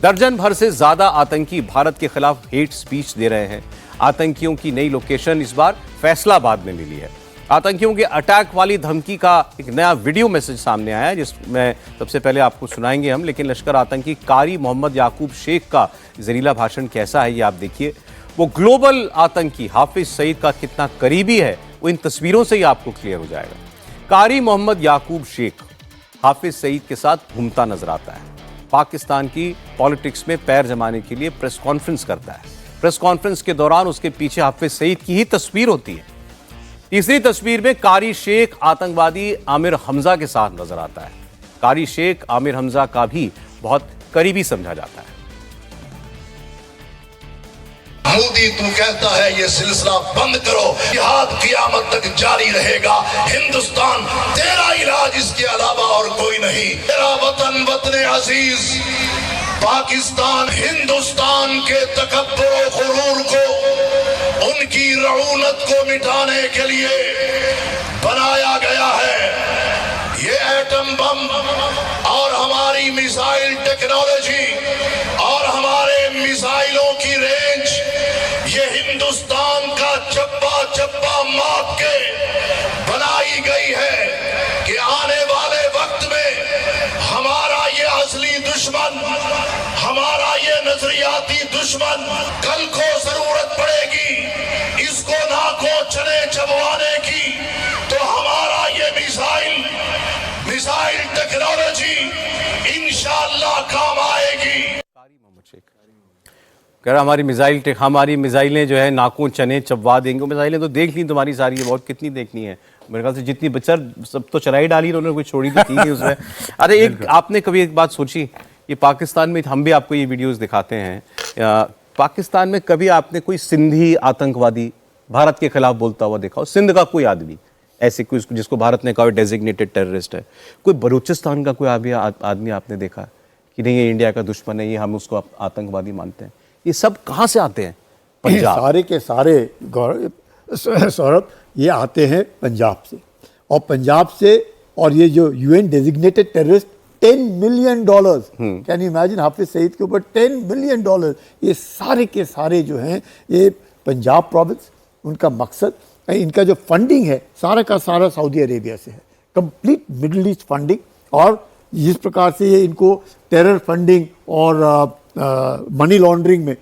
दर्जन भर से ज्यादा आतंकी भारत के खिलाफ हेट स्पीच दे रहे हैं। आतंकियों की नई लोकेशन इस बार फैसलाबाद में मिली है। आतंकियों के अटैक वाली धमकी का एक नया वीडियो मैसेज सामने आया है, जिसमें सबसे पहले आपको सुनाएंगे हम। लेकिन लश्कर आतंकी कारी मोहम्मद याकूब शेख का जहरीला भाषण कैसा है ये आप देखिए। वो ग्लोबल आतंकी हाफिज सईद का कितना करीबी है वो इन तस्वीरों से ही आपको क्लियर हो जाएगा। कारी मोहम्मद याकूब शेख हाफिज सईद के साथ घूमता नजर आता है। पाकिस्तान की पॉलिटिक्स में पैर जमाने के लिए प्रेस कॉन्फ्रेंस करता है। प्रेस कॉन्फ्रेंस के दौरान उसके पीछे हाफिज सईद की ही तस्वीर होती है। तीसरी तस्वीर में कारी शेख आतंकवादी आमिर हमजा के साथ नजर आता है। कारी शेख आमिर हमजा का भी बहुत करीबी समझा जाता है। मोदी तू कहता है ये सिलसिला बंद करो, जिहाद क़यामत तक जारी रहेगा। हिंदुस्तान तेरा इलाज, इसके अलावा और कोई नहीं। तेरा वतन वतन अजीज पाकिस्तान हिंदुस्तान के तकब्बुर और गुरूर को, उनकी रऊनत को मिटाने के लिए बनाया गया है। ये एटम बम और हमारी मिसाइल टेक्नोलॉजी और हमारे मिसाइलों की रेंज, ये हिंदुस्तान का चप्पा चप्पा माप के बनाई गई है कि आने वाले वक्त में हमारा ये असली दुश्मन, हमारा ये नजरियाती दुश्मन, कल को जरूरत पड़ेगी इसको नाकों चने चबवाने की, तो हमारा ये मिसाइल टेक्नोलॉजी इंशाअल्लाह काम आएगी। कह रहा हमारी मिसाइलें जो है नाकों चने चबवा देंगे। मिसाइलें तो देख ली तुम्हारी सारी, है बहुत कितनी देखनी है मेरे ख्याल से, जितनी बचर सब तो चलाई डाली उन्होंने, कोई छोड़ी तो थी नहीं उसमें। अरे एक आपने कभी एक बात सोची, ये पाकिस्तान में, हम भी आपको ये वीडियोस दिखाते हैं, पाकिस्तान में कभी आपने कोई सिंधी आतंकवादी भारत के खिलाफ बोलता हुआ देखा हो? सिंध का कोई आदमी ऐसे कोई जिसको भारत ने कहा डेजिग्नेटेड टेररिस्ट है? कोई बलूचिस्तान का कोई आदमी आपने देखा कि नहीं ये इंडिया का दुश्मन है, ये हम उसको आतंकवादी मानते हैं? ये सब कहाँ से आते हैं? पंजाब। सारे के सारे सौरभ ये आते हैं पंजाब से, और पंजाब से, और ये जो UN designated terrorist $10 million, can you imagine, Hafiz Saeed के ऊपर $10 मिलियन, ये सारे के सारे जो हैं ये पंजाब प्रोविंस, उनका मकसद, इनका जो फंडिंग है सारा का सारा सऊदी अरेबिया से है, कंप्लीट मिडिल ईस्ट फंडिंग। और जिस प्रकार से ये इनको टेरर फंडिंग और मनी लॉन्ड्रिंग में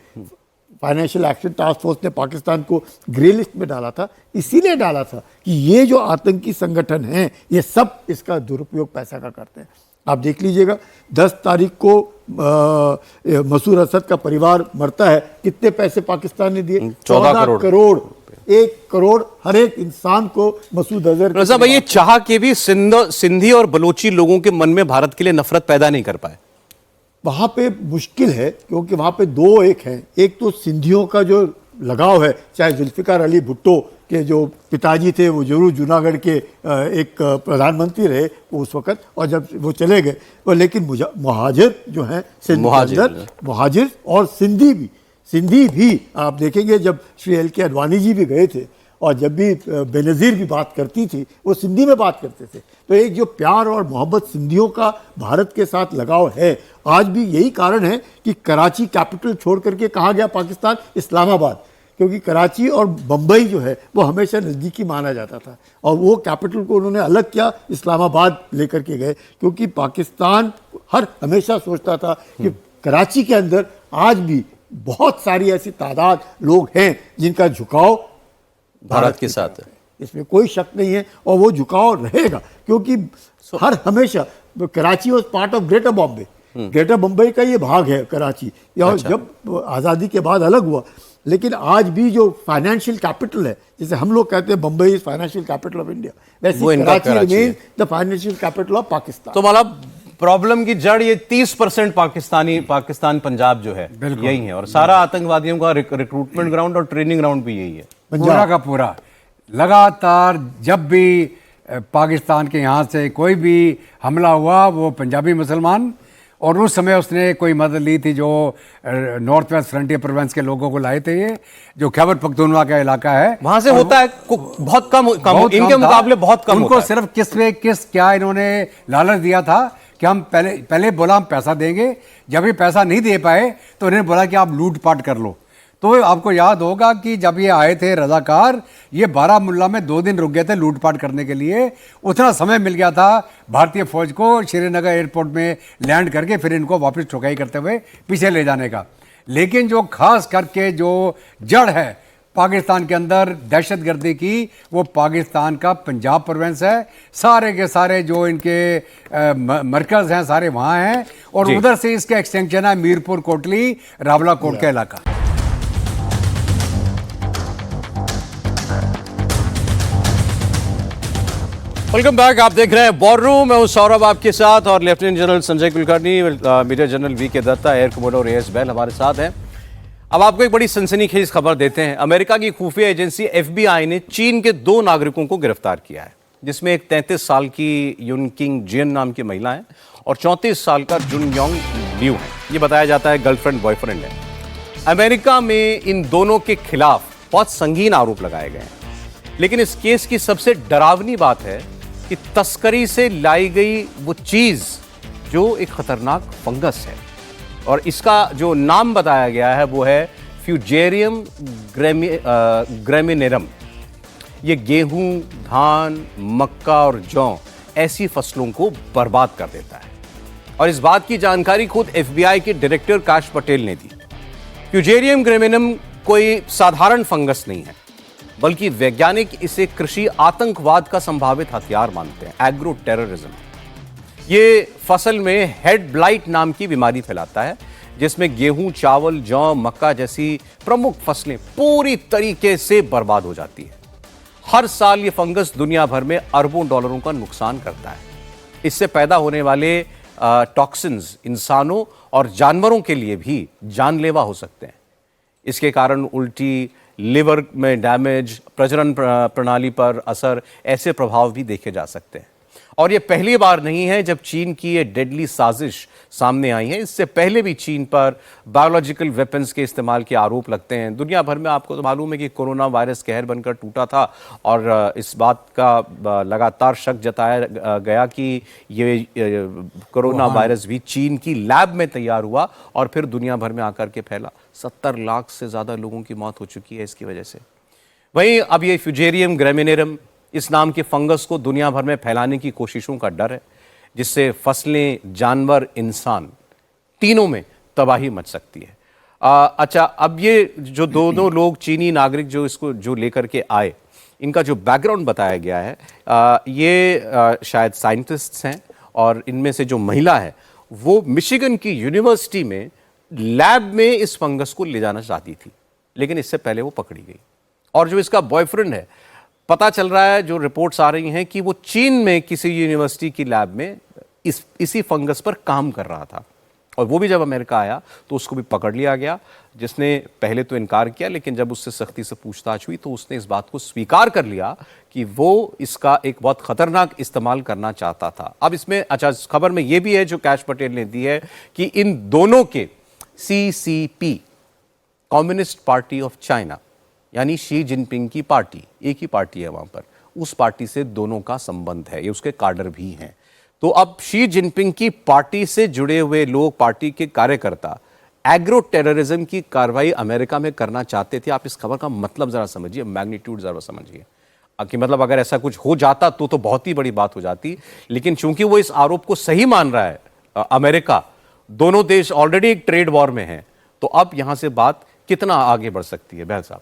फाइनेंशियल एक्शन टास्क फोर्स ने पाकिस्तान को ग्रे लिस्ट में डाला था, इसीलिए डाला था कि ये जो आतंकी संगठन हैं ये सब इसका दुरुपयोग पैसा का करते हैं। आप देख लीजिएगा 10 तारीख को मसूद असद का परिवार मरता है, कितने पैसे पाकिस्तान ने दिए? 14 करोड़। 1 करोड़ हर एक इंसान को मसूद अजहर। भाई ये चाह के भी सिंधी और बलोची लोगों के मन में भारत के लिए नफरत पैदा नहीं कर पाए। वहाँ पे मुश्किल है, क्योंकि वहाँ पे दो एक हैं। एक तो सिंधियों का जो लगाव है, चाहे जुल्फिकार अली भुट्टो के जो पिताजी थे वो जरूर जूनागढ़ के एक प्रधानमंत्री रहे उस वक़्त, और जब वो चले गए, लेकिन मुहाजिर जो हैं, मुहाजिर और सिंधी भी आप देखेंगे, जब श्री एल के अडवाणी जी भी गए थे और जब भी बेनज़ीर भी बात करती थी वो सिंधी में बात करते थे। तो एक जो प्यार और मोहब्बत सिंधियों का भारत के साथ लगाव है, आज भी यही कारण है कि कराची कैपिटल छोड़ करके कहा गया पाकिस्तान इस्लामाबाद, क्योंकि कराची और बम्बई जो है वो हमेशा नज़दीकी माना जाता था और वो कैपिटल को उन्होंने अलग किया, इस्लामाबाद लेकर के गए, क्योंकि पाकिस्तान हमेशा सोचता था कि कराची के अंदर आज भी बहुत सारी ऐसी तादाद लोग हैं जिनका झुकाव भारत के साथ है। इसमें कोई शक नहीं है और वो झुकाव रहेगा, क्योंकि हमेशा Karachi was part of greater Bombay, greater Bombay का ये भाग है कराची। अच्छा। जब आज़ादी के बाद अलग हुआ, लेकिन आज भी जो फाइनेंशियल कैपिटल है, जैसे हम लोग कहते हैं Bombay is financial capital of India, वैसे Karachi remains the financial capital of Pakistan. तो मतलब प्रॉब्लम की जड़ ये 30% पाकिस्तान पंजाब जो है यही है, और सारा आतंकवादियों का रिक्रूटमेंट ग्राउंड और ट्रेनिंग ग्राउंड भी यही है पूरा का पूरा। लगातार जब भी पाकिस्तान के यहाँ से कोई भी हमला हुआ वो पंजाबी मुसलमान, और उस समय उसने कोई मदद ली थी जो नॉर्थ वेस्ट फ्रंटियर प्रोविंस के लोगों को लाए थे, ये जो खैबर पख्तूनख्वा का इलाका है वहां से होता है बहुत कम इनके मुकाबले बहुत कम उनको सिर्फ किस क्या इन्होंने लालच दिया था कि हम पहले बोला हम पैसा देंगे, जब ये पैसा नहीं दे पाए तो उन्हें बोला कि आप लूटपाट कर लो। तो आपको याद होगा कि जब ये आए थे रजाकार, ये बारामुल्ला में 2 दिन रुक गए थे लूटपाट करने के लिए। उतना समय मिल गया था भारतीय फौज को श्रीनगर एयरपोर्ट में लैंड करके फिर इनको वापस ठुकाई करते हुए पीछे ले जाने का। लेकिन जो खास करके जो जड़ है पाकिस्तान के अंदर दहशतगर्दी की, वो पाकिस्तान का पंजाब प्रोविंस है। सारे के सारे जो इनके मरकज हैं सारे वहाँ हैं, और उधर से इसका एक्सटेंशन है मीरपुर कोटली रावलाकोट का इलाका। वेलकम बैक, आप देख रहे हैं वॉर रूम। मैं हूं सौरभ आपके साथ, और lieutenant general Sanjay Kulkarni, major general V K Datta, air commodore as बैल हमारे साथ हैं। अब आपको एक बड़ी सनसनीखेज खबर देते हैं। अमेरिका की खुफिया एजेंसी FBI ने चीन के 2 नागरिकों को गिरफ्तार किया है, जिसमें एक 33 साल की युनकिंग जियन नाम की महिला है और 34 साल का जुन योंग लिू है। ये बताया जाता है गर्लफ्रेंड बॉयफ्रेंड है। अमेरिका में इन दोनों के खिलाफ बहुत संगीन आरोप लगाए गए हैं, लेकिन इस केस की सबसे डरावनी बात है कि तस्करी से लाई गई वो चीज जो एक खतरनाक फंगस है, और इसका जो नाम बताया गया है वो है फ्यूजेरियम ग्रेमिनेरम। ये गेहूं, धान, मक्का और जौ ऐसी फसलों को बर्बाद कर देता है, और इस बात की जानकारी खुद FBI के डायरेक्टर काश पटेल ने दी। फ्यूजेरियम ग्रेमिनेरम कोई साधारण फंगस नहीं है, बल्कि वैज्ञानिक इसे कृषि आतंकवाद का संभावित हथियार मानते हैं, एग्रो टेररिज्म। ये फसल में हेड ब्लाइट नाम की बीमारी फैलाता है, जिसमें गेहूं, चावल, जौ, मक्का जैसी प्रमुख फसलें पूरी तरीके से बर्बाद हो जाती है। हर साल ये फंगस दुनिया भर में अरबों डॉलरों का नुकसान करता है। इससे पैदा होने वाले टॉक्सिन्स इंसानों और जानवरों के लिए भी जानलेवा हो सकते हैं। इसके कारण उल्टी, लिवर में डैमेज, प्रजनन प्रणाली पर असर, ऐसे प्रभाव भी देखे जा सकते हैं। और ये पहली बार नहीं है जब चीन की ये डेडली साजिश सामने आई है। इससे पहले भी चीन पर बायोलॉजिकल वेपन्स के इस्तेमाल के आरोप लगते हैं। दुनिया भर में आपको तो मालूम है कि कोरोना वायरस कहर बनकर टूटा था, और इस बात का लगातार शक जताया गया कि ये कोरोना वायरस भी चीन की लैब में तैयार हुआ और फिर दुनिया भर में आकर के फैला। 70 लाख से ज़्यादा लोगों की मौत हो चुकी है इसकी वजह से। वहीं अब ये फ्यूजेरियम ग्रेमिनेरम, इस नाम के फंगस को दुनिया भर में फैलाने की कोशिशों का डर है, जिससे फसलें, जानवर, इंसान तीनों में तबाही मच सकती है। अच्छा, अब ये जो दोनों लोग चीनी नागरिक जो लेकर के आए, इनका जो बैकग्राउंड बताया गया है, ये शायद साइंटिस्ट्स हैं, और इनमें से जो महिला है वो मिशिगन की यूनिवर्सिटी में लैब में इस फंगस को ले जाना चाहती थी, लेकिन इससे पहले वो पकड़ी गई। और जो इसका बॉयफ्रेंड है, पता चल रहा है, जो रिपोर्ट्स आ रही हैं कि वो चीन में किसी यूनिवर्सिटी की लैब में इसी फंगस पर काम कर रहा था, और वो भी जब अमेरिका आया तो उसको भी पकड़ लिया गया, जिसने पहले तो इनकार किया, लेकिन जब उससे सख्ती से पूछताछ हुई तो उसने इस बात को स्वीकार कर लिया कि वो इसका एक बहुत खतरनाक इस्तेमाल करना चाहता था। अब इसमें अच्छा, खबर में ये भी है जो काश पटेल ने दी है कि इन दोनों के CCP, communist party of China, यानी शी जिनपिंग की पार्टी, एक ही पार्टी है वहां पर, उस पार्टी से दोनों का संबंध है, ये उसके काडर भी हैं। तो अब शी जिनपिंग की पार्टी से जुड़े हुए लोग, पार्टी के कार्यकर्ता एग्रो टेररिज्म की कार्रवाई अमेरिका में करना चाहते थे। आप इस खबर का मतलब जरा समझिए, मैग्नीट्यूड जरा समझिए कि मतलब अगर ऐसा कुछ हो जाता तो बहुत ही बड़ी बात हो जाती। लेकिन चूंकि वो इस आरोप को सही मान रहा है अमेरिका, दोनों देश ऑलरेडी एक ट्रेड वॉर में हैं, तो अब यहां से बात कितना आगे बढ़ सकती है? बहल साहब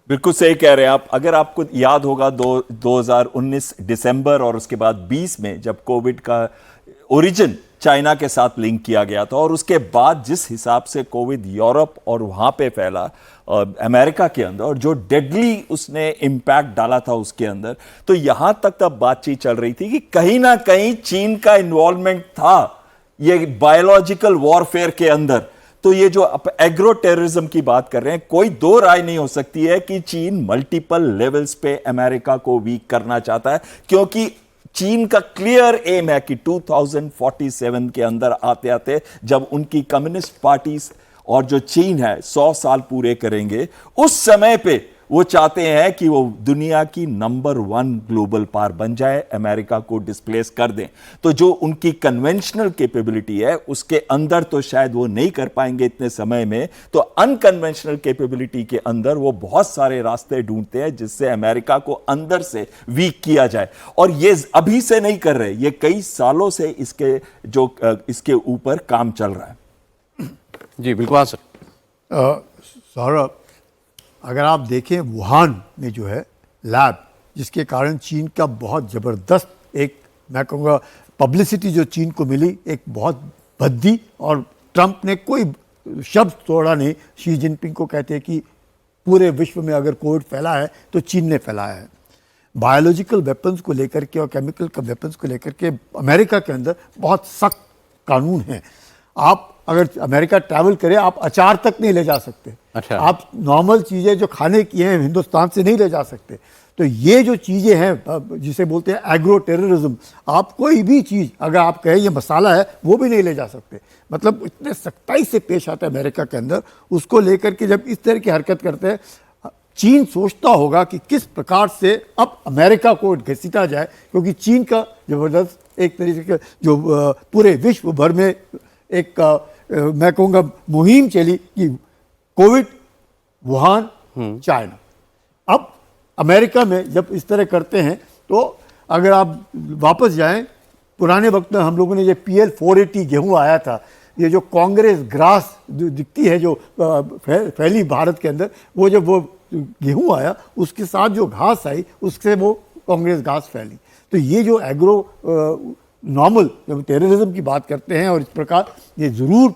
बिल्कुल सही कह रहे हैं आप। अगर आपको याद होगा 2019 दिसंबर और उसके बाद 20 में जब कोविड का ओरिजिन चाइना के साथ लिंक किया गया था, और उसके बाद जिस हिसाब से कोविड यूरोप और वहां पे फैला अमेरिका के अंदर, और जो डेडली उसने इंपैक्ट डाला था उसके अंदर, तो यहां तक तब बातचीत चल रही थी कि कहीं ना कहीं चीन का इन्वॉल्वमेंट था ये बायोलॉजिकल वॉरफेयर के अंदर। तो ये जो एग्रो टेररिज्म की बात कर रहे हैं, कोई दो राय नहीं हो सकती है कि चीन मल्टीपल लेवल्स पे अमेरिका को वीक करना चाहता है, क्योंकि चीन का क्लियर एम है कि 2047 के अंदर आते आते जब उनकी कम्युनिस्ट पार्टीज और जो चीन है 100 साल पूरे करेंगे, उस समय पे वो चाहते हैं कि वो दुनिया की नंबर 1 ग्लोबल पावर बन जाए, अमेरिका को डिस्प्लेस कर दें। तो जो उनकी कन्वेंशनल कैपेबिलिटी है उसके अंदर तो शायद वो नहीं कर पाएंगे इतने समय में, तो अनकन्वेंशनल कैपेबिलिटी के अंदर वो बहुत सारे रास्ते ढूंढते हैं जिससे अमेरिका को अंदर से वीक किया जाए। और ये अभी से नहीं कर रहे, ये कई सालों से इसके ऊपर काम चल रहा है। जी बिल्कुल सर। सौरभ, अगर आप देखें वुहान में जो है लैब, जिसके कारण चीन का बहुत ज़बरदस्त एक, मैं कहूँगा पब्लिसिटी जो चीन को मिली, एक बहुत भद्दी, और ट्रंप ने कोई शब्द तोड़ा नहीं। शी जिनपिंग को कहते हैं कि पूरे विश्व में अगर कोविड फैला है तो चीन ने फैलाया है। बायोलॉजिकल वेपन्स को लेकर के और केमिकल वेपन्स को लेकर के अमेरिका के अंदर बहुत सख्त कानून हैं। आप अगर अमेरिका ट्रैवल करें, आप अचार तक नहीं ले जा सकते। अच्छा। आप नॉर्मल चीज़ें जो खाने की हैं हिंदुस्तान से नहीं ले जा सकते। तो ये जो चीज़ें हैं जिसे बोलते हैं एग्रो टेररिज्म, आप कोई भी चीज़ अगर आप कहें ये मसाला है, वो भी नहीं ले जा सकते। मतलब इतने सख्ताई से पेश आता है अमेरिका के अंदर, उसको लेकर के जब इस तरह की हरकत करते हैं, चीन सोचता होगा कि किस प्रकार से अब अमेरिका को घसीटा जाए, क्योंकि चीन का ज़बरदस्त एक तरीके का जो पूरे विश्व भर में एक मैं कहूँगा मुहिम चली कि कोविड वुहान चाइना। अब अमेरिका में जब इस तरह करते हैं, तो अगर आप वापस जाएं पुराने वक्त में, हम लोगों ने जो PL 480 गेहूँ आया था, ये जो कांग्रेस ग्रास जो दिखती है जो फैली भारत के अंदर, वो जब वो गेहूँ आया उसके साथ जो घास आई उससे वो कांग्रेस घास फैली। तो ये जो एग्रो नॉर्मल जब टेररिज्म की बात करते हैं, और इस प्रकार ये ज़रूर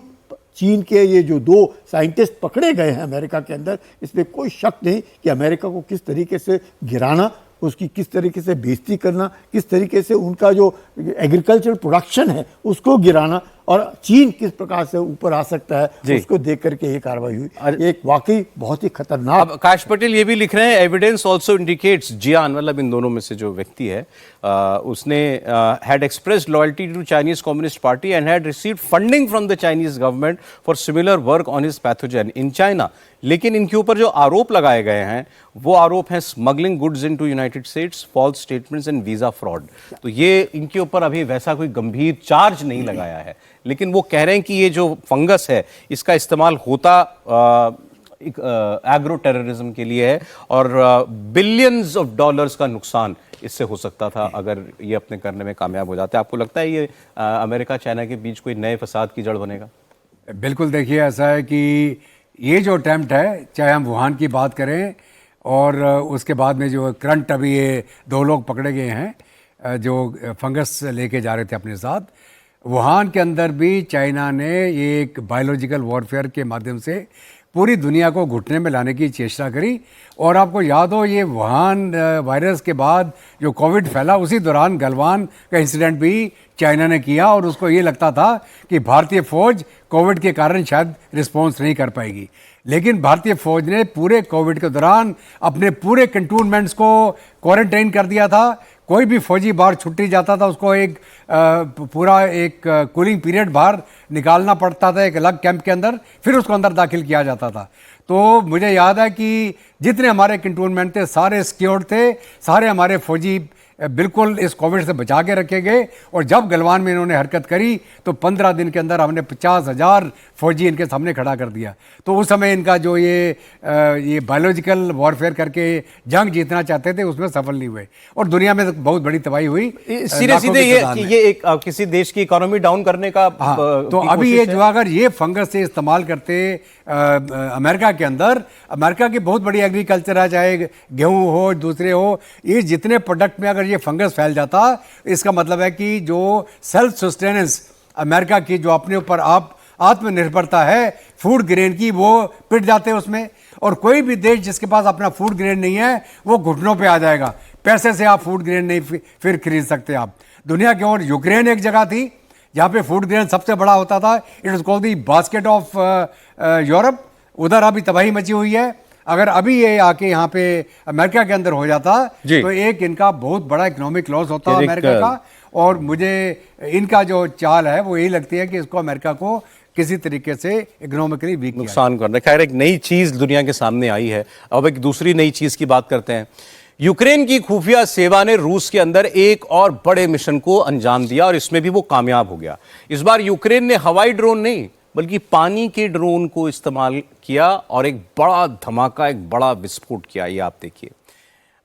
चीन के ये जो 2 साइंटिस्ट पकड़े गए हैं अमेरिका के अंदर, इसमें कोई शक नहीं कि अमेरिका को किस तरीके से गिराना, उसकी किस तरीके से बेइज्जती करना, किस तरीके से उनका जो एग्रीकल्चर प्रोडक्शन है उसको गिराना, और चीन किस प्रकार से ऊपर आ सकता है, उसको देख करके ये कार्रवाई हुई। एक वाकई बहुत ही खतरनाक। अब काश पटेल ये भी लिख रहे हैं, एविडेंस ऑल्सो इंडिकेट्स, जियान मतलब इन दोनों में से जो व्यक्ति है उसने had expressed loyalty to Chinese communist party and had received funding from the Chinese government for similar work on his pathogen in China. लेकिन इनके ऊपर जो आरोप लगाए गए हैं वो आरोप हैं smuggling goods into United States, false statements and visa fraud. तो ये इनके ऊपर अभी वैसा कोई गंभीर चार्ज नहीं लगाया है, लेकिन वो कह रहे हैं कि ये जो फंगस है इसका इस्तेमाल होता एग्रो टेररिज्म के लिए है, और बिलियंस ऑफ डॉलर्स का नुकसान इससे हो सकता था अगर ये अपने करने में कामयाब हो जाते। आपको लगता है ये अमेरिका चाइना के बीच कोई नए फसाद की जड़ बनेगा? बिल्कुल, देखिए ऐसा है कि ये जो अटैम्प्ट है, चाहे हम वुहान की बात करें और उसके बाद में जो करंट अभी ये 2 लोग पकड़े गए हैं जो फंगस लेके जा रहे थे अपने साथ, वुहान के अंदर भी चाइना ने ये एक बायोलॉजिकल वॉरफेयर के माध्यम से पूरी दुनिया को घुटने में लाने की चेष्टा करी। और आपको याद हो, ये वुहान वायरस के बाद जो कोविड फैला, उसी दौरान गलवान का इंसिडेंट भी चाइना ने किया, और उसको ये लगता था कि भारतीय फौज कोविड के कारण शायद रिस्पॉन्स नहीं कर पाएगी। लेकिन भारतीय फौज ने पूरे कोविड के दौरान अपने पूरे कंटोनमेंट्स को क्वारंटाइन कर दिया था। कोई भी फौजी बाहर छुट्टी जाता था उसको एक पूरा एक कूलिंग पीरियड बाहर निकालना पड़ता था एक अलग कैंप के अंदर, फिर उसको अंदर दाखिल किया जाता था। तो मुझे याद है कि जितने हमारे कंटोनमेंट थे सारे सिक्योर्ड थे, सारे हमारे फौजी बिल्कुल इस कोविड से बचा के रखे गए। और जब गलवान में इन्होंने हरकत करी तो 15 दिन के अंदर हमने 50,000 फौजी इनके सामने खड़ा कर दिया। तो उस समय इनका जो ये बायोलॉजिकल वॉरफेयर करके जंग जीतना चाहते थे उसमें सफल नहीं हुए और दुनिया में बहुत बड़ी तबाही हुई। सीधे सीधे ये एक किसी देश की इकोनॉमी डाउन करने का तो अभी ये जो अगर ये फंगस से इस्तेमाल करते अमेरिका के अंदर, अमेरिका की बहुत बड़ी एग्रीकल्चर है, चाहे गेहूं हो दूसरे हो, ये जितने प्रोडक्ट में अगर ये फंगस फैल जाता, इसका मतलब है कि जो सेल्फ सस्टेनेंस अमेरिका की जो अपने ऊपर आत्मनिर्भरता है फूड ग्रेन की, वो पिट जाते हैं उसमें। और कोई भी देश जिसके पास अपना फूड ग्रेन नहीं है वो घुटनों पे आ जाएगा। पैसे से आप फूड ग्रेन नहीं फिर खरीद सकते आप। दुनिया की ओर यूक्रेन एक जगह थी जहाँ पे फूड ग्रेन सबसे बड़ा होता था, it was called the basket of Europe. उधर अभी तबाही मची हुई है। अगर अभी ये आके यहाँ पे अमेरिका के अंदर हो जाता तो एक इनका बहुत बड़ा इकोनॉमिक लॉस होता अमेरिका का। और मुझे इनका जो चाल है वो यही लगती है कि इसको अमेरिका को किसी तरीके से इकोनॉमिकली वीक नुकसान करना। खैर एक नई चीज दुनिया के सामने आई है। अब एक दूसरी नई चीज की बात करते हैं। यूक्रेन की खुफिया सेवा ने रूस के अंदर एक और बड़े मिशन को अंजाम दिया और इसमें भी वो कामयाब हो गया। इस बार यूक्रेन ने हवाई ड्रोन नहीं बल्कि पानी के ड्रोन को इस्तेमाल किया और एक बड़ा धमाका, एक बड़ा विस्फोट किया। ये आप देखिए,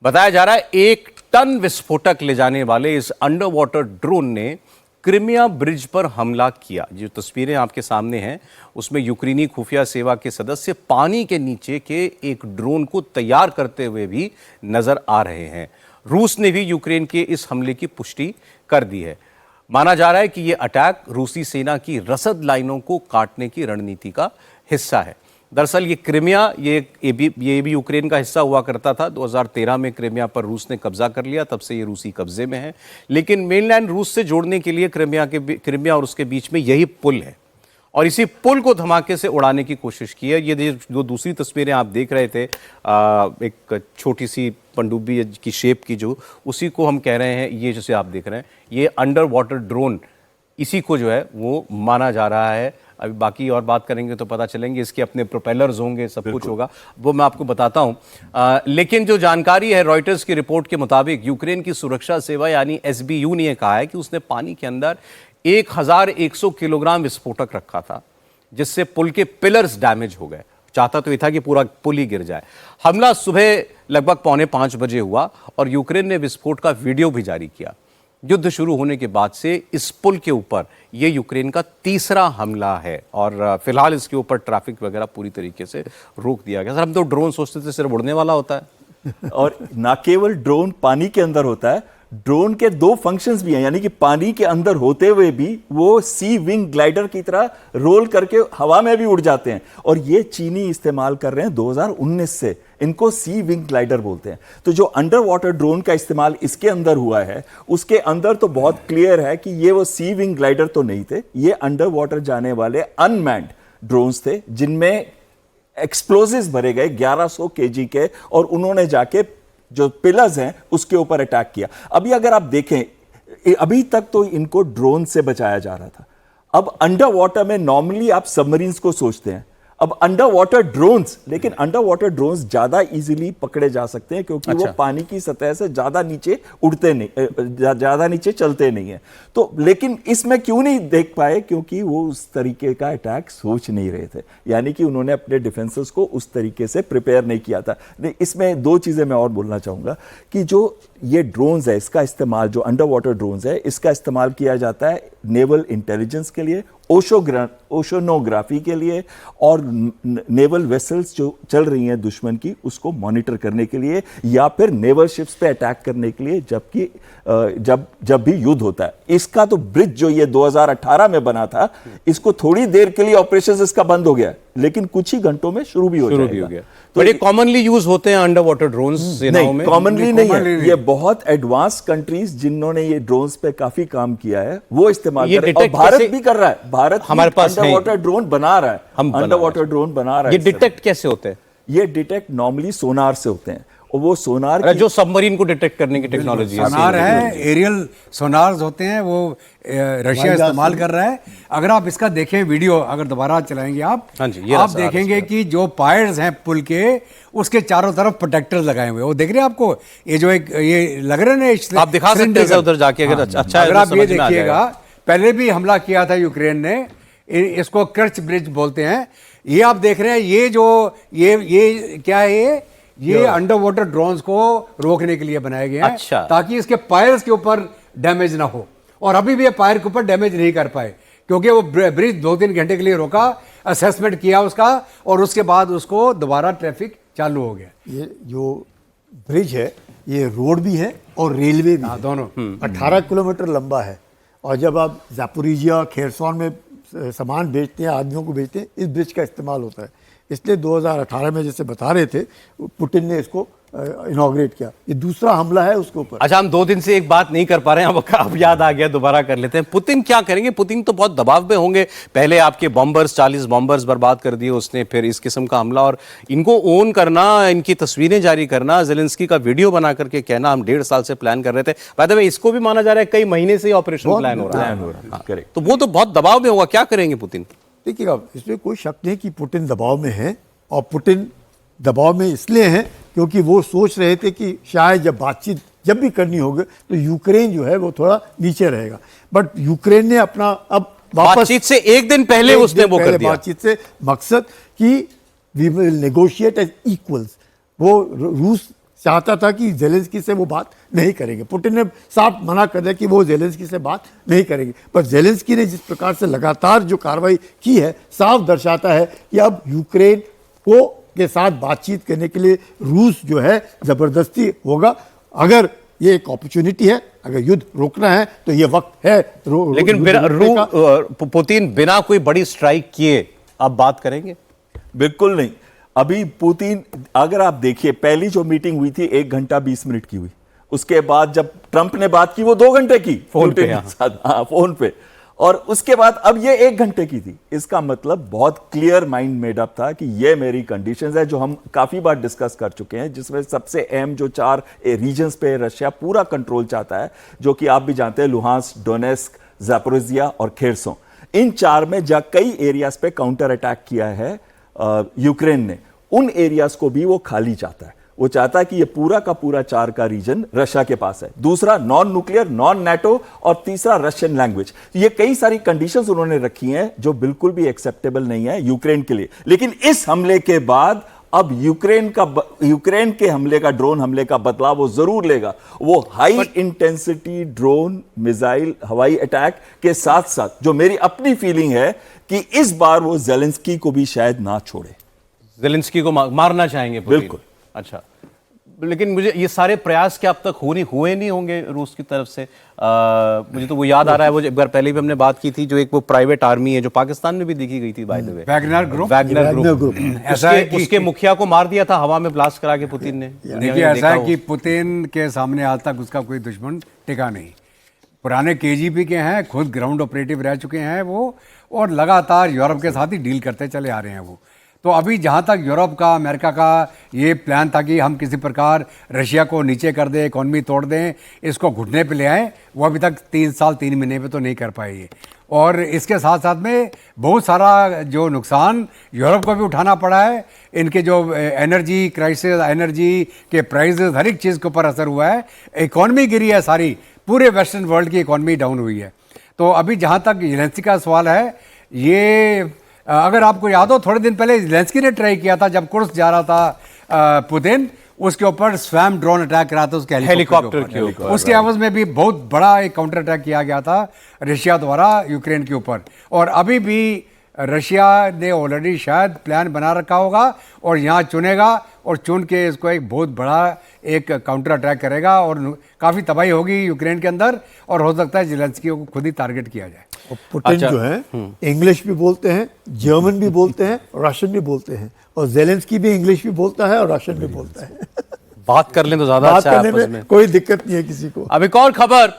बताया जा रहा है 1 टन विस्फोटक ले जाने वाले इस अंडर वाटर ड्रोन ने क्रिमिया ब्रिज पर हमला किया। जो तस्वीरें आपके सामने हैं उसमें यूक्रेनी खुफिया सेवा के सदस्य पानी के नीचे के एक ड्रोन को तैयार करते हुए भी नजर आ रहे हैं। रूस ने भी यूक्रेन के इस हमले की पुष्टि कर दी है। माना जा रहा है कि यह अटैक रूसी सेना की रसद लाइनों को काटने की रणनीति का हिस्सा है। दरअसल ये क्रिमिया ये भी यूक्रेन का हिस्सा हुआ करता था। 2013 में क्रिमिया पर रूस ने कब्जा कर लिया, तब से ये रूसी कब्जे में है। लेकिन मेनलैंड रूस से जोड़ने के लिए क्रिमिया और उसके बीच में यही पुल है और इसी पुल को धमाके से उड़ाने की कोशिश की है। ये जो दूसरी तस्वीरें आप देख रहे थे, एक छोटी सी पनडुब्बी की शेप की, जो उसी को हम कह रहे हैं, ये जैसे आप देख रहे हैं ये अंडर वाटर ड्रोन, इसी को जो है वो माना जा रहा है। अभी बाकी और बात करेंगे तो पता चलेंगे, इसके अपने प्रोपेलर्स होंगे, सब कुछ होगा, वो मैं आपको बताता हूं। लेकिन जो जानकारी है रॉयटर्स की रिपोर्ट के मुताबिक यूक्रेन की सुरक्षा सेवा यानी SBU ने कहा है कि उसने पानी के अंदर 1100 किलोग्राम विस्फोटक रखा था जिससे पुल के पिलर्स डैमेज हो गए। चाहता तो ये था कि पूरा पुल ही गिर जाए। हमला सुबह लगभग 4:45 बजे हुआ और यूक्रेन ने विस्फोट का वीडियो भी जारी किया। युद्ध शुरू होने के बाद से इस पुल के ऊपर यह यूक्रेन का तीसरा हमला है और फिलहाल इसके ऊपर ट्रैफिक वगैरह पूरी तरीके से रोक दिया गया। सर, हम तो ड्रोन सोचते थे सिर्फ उड़ने वाला होता है और ना केवल ड्रोन पानी के अंदर होता है, ड्रोन के 2 फंक्शंस भी हैं, यानी कि पानी के अंदर होते हुए भी वो सी विंग ग्लाइडर की तरह रोल करके हवा में भी उड़ जाते हैं। और ये चीनी इस्तेमाल कर रहे हैं 2019 से, इनको सी विंग ग्लाइडर बोलते हैं। तो जो अंडर वाटर ड्रोन का इस्तेमाल इसके अंदर हुआ है, उसके अंदर तो बहुत क्लियर है कि ये वो सी विंग ग्लाइडर तो नहीं थे, ये अंडर वाटर जाने वाले अनमैन्ड ड्रोन्स थे जिनमें एक्सप्लोजिव्स भरे गए 1100 kg के, और उन्होंने जाके जो पिलर्स हैं उसके ऊपर अटैक किया। अभी अगर आप देखें, अभी तक तो इनको ड्रोन से बचाया जा रहा था। अब अंडर वाटर में नॉर्मली आप सबमरीन्स को सोचते हैं, अब अंडर वाटर ड्रोन्स, लेकिन अंडर वाटर ड्रोन्स ज्यादा इजीली पकड़े जा सकते हैं क्योंकि वो पानी की सतह से ज्यादा नीचे उड़ते नहीं, ज्यादा नीचे चलते नहीं है। तो लेकिन इसमें क्यों नहीं देख पाए? क्योंकि वो उस तरीके का अटैक सोच नहीं रहे थे, यानी कि उन्होंने अपने डिफेंसेस को उस तरीके से प्रिपेयर नहीं किया था। इसमें 2 चीजें मैं और बोलना चाहूंगा कि जो ये ड्रोन्स है, इसका इस्तेमाल, जो अंडर वाटर ड्रोन्स है, इसका इस्तेमाल किया जाता है नेवल इंटेलिजेंस के लिए, ओशोनोग्राफी के लिए, और नेवल वेसल्स जो चल रही हैं दुश्मन की उसको मॉनिटर करने के लिए, या फिर नेवल शिप्स पे अटैक करने के लिए जबकि जब भी युद्ध होता है। इसका तो ब्रिज जो ये 2018 में बना था, इसको थोड़ी देर के लिए ऑपरेशन इसका बंद हो गया, लेकिन कुछ ही घंटों में शुरू भी हो जाएगा। तो ये कॉमनली यूज होते हैं अंडर वाटर ड्रोन्स सेनाओं में? कॉमनली नहीं है, ये बहुत एडवांस कंट्रीज जिन्होंने ये ड्रोन्स पे काफी काम किया है वो इस्तेमाल कर रहे हैं, और भारत भी कर रहा है। भारत हमारे पास अंडर वाटर ड्रोन बना रहा है, अंडर वाटर ड्रोन बना रहा है। ये डिटेक्ट कैसे होते हैं? ये डिटेक्ट नॉर्मली सोनार से होते हैं, और वो सोनार अरे जो सबमरीन को डिटेक्ट करने की टेक्नोलॉजी है, सोनार है, एरियल सोनार्स होते हैं, वो रशिया इस्तेमाल कर रहा है। अगर आप इसका देखें वीडियो, अगर दोबारा चलाएंगे आप, हाँ जी, ये आप रहा देखेंगे कि जो पायर्स हैं पुल के, उसके चारों तरफ प्रोटेक्टर्स लगाए हुए, वो देख रहे हैं आपको, ये जो एक ये लग रहे हैं ना, आप दिखा सकते हैं उधर जाके, अगर अच्छा है अगर तो आप ये समझ में आ देखिएगा, पहले भी हमला किया था यूक्रेन ने, इसको कर्च ब्रिज बोलते हैं। ये आप देख रहे हैं, ये जो ये क्या है, ये अंडर वाटर ड्रोन्स को रोकने के लिए बनाए गए हैं, अच्छा। ताकि इसके पायर्स के ऊपर डैमेज ना हो। और अभी भी ये पायर के ऊपर डैमेज नहीं कर पाए, क्योंकि वो ब्रिज 2-3 घंटे के लिए रोका, असेसमेंट किया उसका, और उसके बाद उसको दोबारा ट्रैफिक चालू हो गया। ये जो ब्रिज है ये रोड भी है और रेलवे भी है। दोनों 18 किलोमीटर लंबा है। और जब आप ज़ापोरिजिया खेरसौन में सामान बेचते हैं, आदमियों को बेचते हैं, इस ब्रिज का इस्तेमाल होता है। इसलिए 2018 में जैसे बता रहे थे, पुतिन ने इसको इनॉग्रेट किया। ये दूसरा हमला है उसके ऊपर। अच्छा, हम 2 दिन से एक बात नहीं कर पा रहे हैं, अब याद आ गया, दोबारा कर लेते हैं। पुतिन क्या करेंगे? पुतिन तो बहुत दबाव में होंगे। पहले आपके बॉम्बर्स 40 बॉम्बर्स बर्बाद कर दिए उसने, फिर इस किस्म का हमला, और इनको ओन करना, इनकी तस्वीरें जारी करना, ज़ेलेंस्की का वीडियो बना करके कहना हम 1.5 साल से प्लान कर रहे थे। बाय द वे, इसको भी माना जा रहा है कई महीने से ऑपरेशन प्लान हो रहा है। तो वो तो बहुत दबाव में होगा। क्या करेंगे पुतिन? देखिएगा, इसमें कोई शक नहीं कि पुतिन दबाव में है, और पुतिन दबाव में इसलिए हैं क्योंकि वो सोच रहे थे कि शायद जब बातचीत जब भी करनी होगी तो यूक्रेन जो है वो थोड़ा नीचे रहेगा। बट यूक्रेन ने अपना अब बातचीत से एक दिन पहले उसने वो कर दिया। बातचीत से मकसद कि we will negotiate as equals. वो रूस चाहता था कि ज़ेलेंस्की से वो बात नहीं करेंगे। पुतिन ने साफ मना कर दिया कि वो ज़ेलेंस्की से बात नहीं करेंगे। पर ज़ेलेंस्की ने जिस प्रकार से लगातार जो कार्रवाई की है, साफ दर्शाता है कि अब यूक्रेन को के साथ बातचीत करने के लिए रूस जो है जबरदस्ती होगा। अगर ये एक अपॉर्चुनिटी है, अगर युद्ध रोकना है तो ये वक्त है। लेकिन पुतिन बिना कोई बड़ी स्ट्राइक किए अब बात करेंगे? बिल्कुल नहीं। अभी पुतिन, अगर आप देखिए, पहली जो मीटिंग हुई थी 1 घंटा 20 मिनट की हुई, उसके बाद जब ट्रंप ने बात की वो 2 घंटे की फोन पे, फोन पे, और उसके बाद अब ये 1 घंटे की थी। इसका मतलब बहुत क्लियर माइंड मेड अप था कि ये मेरी कंडीशंस है, जो हम काफी बार डिस्कस कर चुके हैं, जिसमें सबसे अहम जो 4 रीजन्स पे रशिया पूरा कंट्रोल चाहता है, जो कि आप भी जानते हैं, लुहांस्क, डोनेस्क, ज़ापोरिजिया और खेरसों। इन 4 में जब कई एरियाज पे काउंटर अटैक किया है यूक्रेन ने, उन एरियाज को भी वो खाली चाहता है। वो चाहता है कि ये पूरा का पूरा 4 का रीजन रशिया के पास है। दूसरा, नॉन न्यूक्लियर, नॉन नेटो, और तीसरा रशियन लैंग्वेज। ये कई सारी कंडीशंस उन्होंने रखी हैं जो बिल्कुल भी एक्सेप्टेबल नहीं है यूक्रेन के लिए। लेकिन इस हमले के बाद अब यूक्रेन के हमले का, ड्रोन हमले का बदलाव वो जरूर लेगा। वो हाई इंटेंसिटी ड्रोन मिसाइल हवाई अटैक के साथ साथ, जो मेरी अपनी फीलिंग है कि इस बार वो ज़ेलेंस्की को भी शायद ना छोड़े। ज़ेलेंस्की को मारना चाहेंगे पुतिन? बिल्कुल। अच्छा, लेकिन मुझे ये सारे प्रयास क्या अब तक हुए नहीं होंगे रूस की तरफ से? मुझे तो वो याद आ रहा है, वो एक बार पहले भी हमने बात की थी, जो एक वो प्राइवेट आर्मी है जो पाकिस्तान में भी देखी गई थी, by the way, Wagner group. ऐसा है कि उसके मुखिया को मार दिया था हवा में ब्लास्ट करा के पुतिन ने। देखिए, ऐसा है कि पुतिन के सामने आज तक उसका कोई दुश्मन टिका नहीं। पुराने केजीबी के हैं, खुद ग्राउंड ऑपरेटिव रह चुके हैं वो, और लगातार यूरोप के साथ ही डील करते चले आ रहे हैं वो। तो अभी जहाँ तक यूरोप का, अमेरिका का ये प्लान था कि हम किसी प्रकार रशिया को नीचे कर दें, इकॉनमी तोड़ दें, इसको घुटने पे ले आए, वो अभी तक 3 साल 3 महीने पे तो नहीं कर पाए ये। और इसके साथ साथ में बहुत सारा जो नुकसान यूरोप को भी उठाना पड़ा है। इनके जो एनर्जी क्राइसिस, एनर्जी के प्राइसेस, हर एक चीज़ के ऊपर असर हुआ है। इकॉनमी गिरी है सारी, पूरे वेस्टर्न वर्ल्ड की इकॉनमी डाउन हुई है। तो अभी जहाँ तक ज़ेलेंस्की का सवाल है, ये अगर आपको याद हो, थोड़े दिन पहले ज़ेलेंस्की ने ट्राई किया था, जब कुर्स्क जा रहा था पुतिन, उसके ऊपर स्वैम ड्रोन अटैक करा था उसके हेलीकॉप्टर के ऊपर। उसके आवाज में भी बहुत बड़ा एक काउंटर अटैक किया गया था रशिया द्वारा यूक्रेन के ऊपर। और अभी भी रशिया ने ऑलरेडी शायद प्लान बना रखा होगा और यहाँ चुनेगा, और चुन के इसको एक बहुत बड़ा एक काउंटर अटैक करेगा, और काफ़ी तबाही होगी यूक्रेन के अंदर, और हो सकता है ज़ेलेंस्की को खुद ही टारगेट किया जाए। और पुतिन जो है इंग्लिश भी बोलते हैं, जर्मन भी बोलते हैं, रशियन भी बोलते हैं, और ज़ेलेंस्की भी इंग्लिश भी बोलता है और रशियन भी बोलता है। बात कर लें तो ज्यादा अच्छा है, आपस में कोई दिक्कत नहीं है किसी को। अब एक और खबर,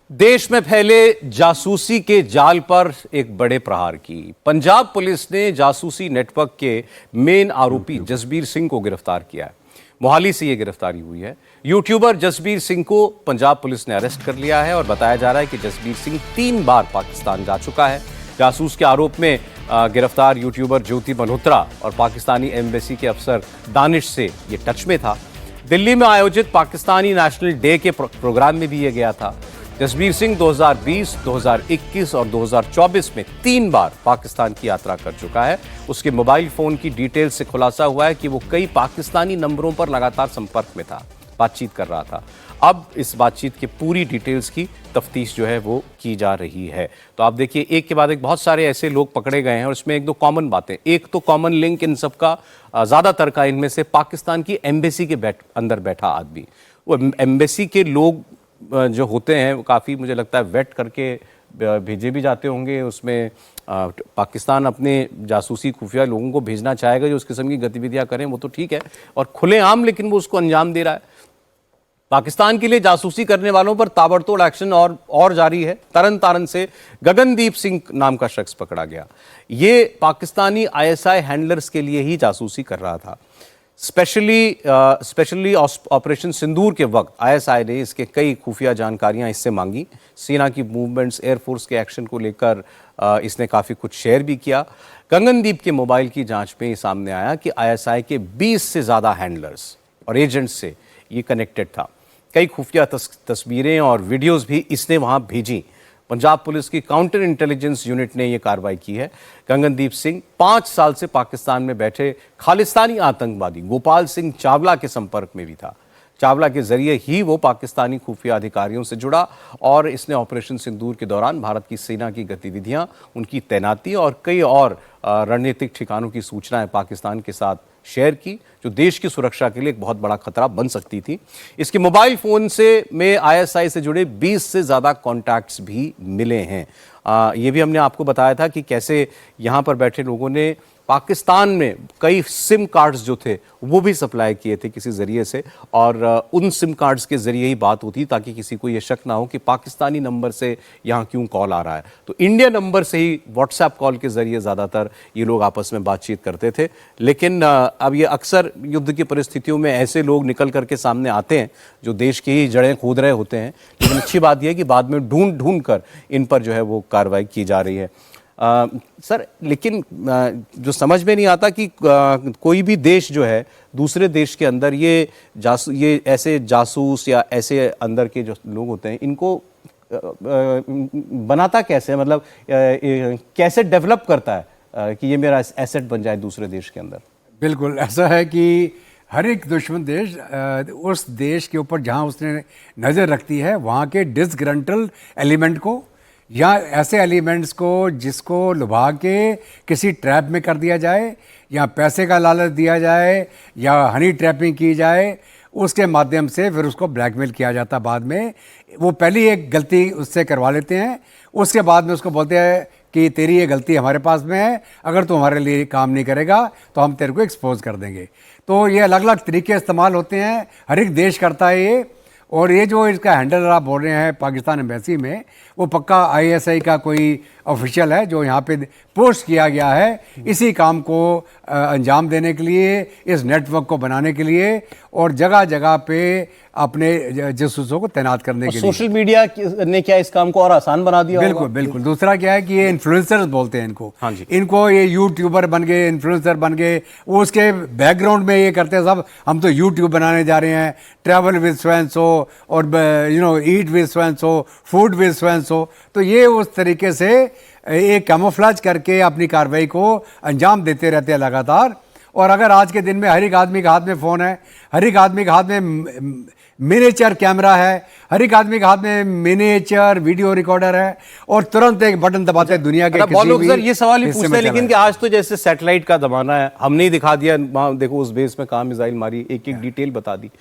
देश में फैले जासूसी के जाल पर एक बड़े प्रहार की। पंजाब पुलिस ने जासूसी नेटवर्क के मेन आरोपी जसबीर सिंह को गिरफ्तार किया है। मोहाली से ये गिरफ्तारी हुई है। यूट्यूबर जसबीर सिंह को पंजाब पुलिस ने अरेस्ट कर लिया है और बताया जा रहा है कि जसबीर सिंह 3 बार पाकिस्तान जा चुका है। जासूस के आरोप में गिरफ्तार यूट्यूबर ज्योति मल्होत्रा और पाकिस्तानी एम्बेसी के अफसर दानिश से ये टच में था। दिल्ली में आयोजित पाकिस्तानी नेशनल डे के प्रोग्राम में भी ये गया था। जसबीर सिंह 2020, 2021 और 2024 में 3 बार पाकिस्तान की यात्रा कर चुका है। उसके मोबाइल फोन की डिटेल से खुलासा हुआ है कि वो कई पाकिस्तानी नंबरों पर लगातार संपर्क में था, बातचीत कर रहा था। अब इस बातचीत की पूरी डिटेल्स की तफ्तीश जो है वो की जा रही है। तो आप देखिए, एक के बाद एक बहुत सारे ऐसे लोग पकड़े गए हैं और इसमें 1-2 कॉमन बातें। एक तो कॉमन लिंक इन सब का, ज़्यादातर का इनमें से पाकिस्तान की एम्बेसी के अंदर बैठा आदमी। वो एम्बेसी के लोग जो होते हैं वो काफ़ी, मुझे लगता है, वेट करके भेजे भी जाते होंगे। उसमें पाकिस्तान अपने जासूसी खुफिया लोगों को भेजना चाहेगा जो उस किस्म की गतिविधियां करें, वो तो ठीक है, और खुलेआम लेकिन वो उसको अंजाम दे रहा है। पाकिस्तान के लिए जासूसी करने वालों पर ताबड़तोड़ एक्शन और जारी है। तरन तारन से गगनदीप सिंह नाम का शख्स पकड़ा गया। ये पाकिस्तानी ISI हैंडलर्स के लिए ही जासूसी कर रहा था। स्पेशली ऑपरेशन सिंदूर के वक्त ISI ने इसके कई खुफिया जानकारियां इससे मांगी। सेना की मूवमेंट्स, एयरफोर्स के एक्शन को लेकर इसने काफ़ी कुछ शेयर भी किया। गगनदीप के मोबाइल की जांच में ये सामने आया कि ISI के 20 से ज़्यादा हैंडलर्स और एजेंट्स से ये कनेक्टेड था। कई खुफिया तस्वीरें और वीडियोस भी इसने वहाँ भेजी। पंजाब पुलिस की काउंटर इंटेलिजेंस यूनिट ने यह कार्रवाई की है। गगनदीप सिंह 5 साल से पाकिस्तान में बैठे खालिस्तानी आतंकवादी गोपाल सिंह चावला के संपर्क में भी था। चावला के जरिए ही वो पाकिस्तानी खुफिया अधिकारियों से जुड़ा और इसने ऑपरेशन सिंदूर के दौरान भारत की सेना की गतिविधियां, उनकी तैनाती और कई और रणनीतिक ठिकानों की सूचनाएं पाकिस्तान के साथ शेयर की, जो देश की सुरक्षा के लिए एक बहुत बड़ा खतरा बन सकती थी। इसके मोबाइल फोन में ISI से जुड़े 20 से ज़्यादा कॉन्टैक्ट्स भी मिले हैं। ये भी हमने आपको बताया था कि कैसे यहाँ पर बैठे लोगों ने पाकिस्तान में कई सिम कार्ड्स जो थे वो भी सप्लाई किए थे किसी ज़रिए से, और उन सिम कार्ड्स के ज़रिए ही बात होती ताकि किसी को ये शक ना हो कि पाकिस्तानी नंबर से यहाँ क्यों कॉल आ रहा है। तो इंडिया नंबर से ही व्हाट्सएप कॉल के ज़रिए ज़्यादातर ये लोग आपस में बातचीत करते थे। लेकिन अब ये अक्सर युद्ध की परिस्थितियों में ऐसे लोग निकल करके सामने आते हैं जो देश की ही जड़ें खोद रहे होते हैं। लेकिन अच्छी बात यह है कि बाद में ढूंढ कर इन पर जो है वो कार्रवाई की जा रही है। सर, लेकिन जो समझ में नहीं आता कि कोई भी देश जो है दूसरे देश के अंदर ये ऐसे जासूस या ऐसे अंदर के जो लोग होते हैं इनको बनाता कैसे, मतलब कैसे डेवलप करता है कि ये मेरा एसेट बन जाए दूसरे देश के अंदर? बिल्कुल ऐसा है कि हर एक दुश्मन देश उस देश के ऊपर जहां उसने नज़र रखती है वहां के डिसग्रंटल एलिमेंट को या ऐसे एलिमेंट्स को जिसको लुभा के किसी ट्रैप में कर दिया जाए या पैसे का लालच दिया जाए या हनी ट्रैपिंग की जाए, उसके माध्यम से फिर उसको ब्लैकमेल किया जाता। बाद में वो पहली एक गलती उससे करवा लेते हैं, उसके बाद में उसको बोलते हैं कि तेरी ये गलती हमारे पास में है, अगर तू हमारे लिए काम नहीं करेगा तो हम तेरे को एक्सपोज कर देंगे। तो ये अलग अलग तरीके इस्तेमाल होते हैं, हर एक देश करता है ये। और ये जो इसका हैंडलर आप बोल रहे हैं पाकिस्तान एम्बेसी में, वो पक्का ISI का कोई ऑफिशियल है जो यहाँ पे पोस्ट किया गया है इसी काम को अंजाम देने के लिए, इस नेटवर्क को बनाने के लिए और जगह जगह पे अपने जासूसों को तैनात करने के लिए। सोशल मीडिया ने क्या इस काम को और आसान बना दिया? बिल्कुल बिल्कुल। दूसरा क्या है कि ये इन्फ्लुएंसर्स बोलते हैं इनको। हाँ जी। इनको ये यूट्यूबर बन गए, इन्फ्लुएंसर बन गए, वो उसके बैकग्राउंड में ये करते हैं सब, हम तो यूट्यूब बनाने जा रहे हैं, travel with so and so और eat with so and so, food with so and so. तो ये उस तरीके से एक कैमोफ्लेज करके अपनी कार्रवाई को अंजाम देते रहते हैं लगातार। और अगर आज के दिन में हर एक आदमी के हाथ में फ़ोन है, हर एक आदमी के हाथ में मिनिएचर कैमरा है, हर एक आदमी के हाथ में मिनिएचर वीडियो रिकॉर्डर है और तुरंत एक बटन दबाते दुनिया के बहुत लोग सर ये सवाल ही पूछते हैं, लेकिन कि आज तो जैसे सैटेलाइट का जमाना है, हमने ही दिखा दिया, देखो उस बेस में कहाँ मिसाइल मारी, एक एक डिटेल बता दी।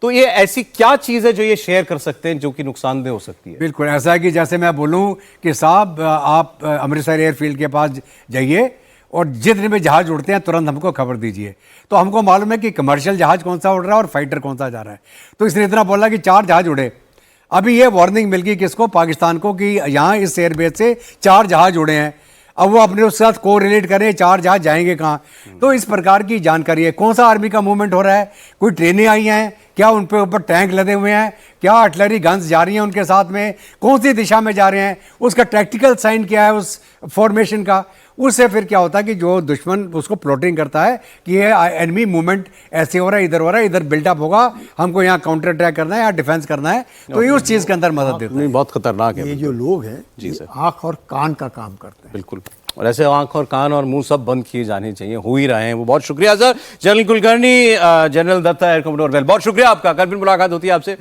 तो ये ऐसी क्या चीज़ है जो ये शेयर कर सकते हैं जो कि नुकसानदेह हो सकती है? बिल्कुल ऐसा है कि जैसे मैं बोलूँ कि साहब आप अमृतसर एयरफील्ड के पास जाइए और जितने भी जहाज उड़ते हैं तुरंत हमको खबर दीजिए। तो हमको मालूम है कि कमर्शियल जहाज कौन सा उड़ रहा है और फाइटर कौन सा जा रहा है। तो इसने इतना बोला कि 4 जहाज उड़े। अभी ये वार्निंग मिल गई किसको? पाकिस्तान को, कि यहाँ इस एयरबेस से 4 जहाज उड़े हैं। अब वो अपने उसके साथ को रिलेट करें, 4 जहाज जाएंगे कहाँ? तो इस प्रकार की जानकारी है। कौन सा आर्मी का मूवमेंट हो रहा है, कोई ट्रेनें आई हैं क्या, उन पे ऊपर टैंक लदे हुए हैं क्या, आर्टिलरी गन्स जा रही हैं उनके साथ में, कौन सी दिशा में जा रहे हैं, उसका टैक्टिकल साइन क्या है उस फॉर्मेशन का। उससे फिर क्या होता है कि जो दुश्मन उसको प्लॉटिंग करता है कि ये एनिमी मूवमेंट ऐसे हो रहा है, इधर हो रहा है, इधर बिल्डअप होगा, हमको यहाँ काउंटर अटैक करना है या डिफेंस करना है, तो ये उस चीज़ के अंदर मदद देता है। नहीं, बहुत खतरनाक है ये जो लोग हैं जी ये सर। आंख और कान का काम करते हैं। बिल्कुल, और ऐसे आंख और कान और मुंह सब बंद किए जाने चाहिए, हो ही रहे हैं वो। बहुत शुक्रिया sir, general Kulkarni, general Datta air commander well, बहुत शुक्रिया आपका। कल भी मुलाकात होती है आपसे।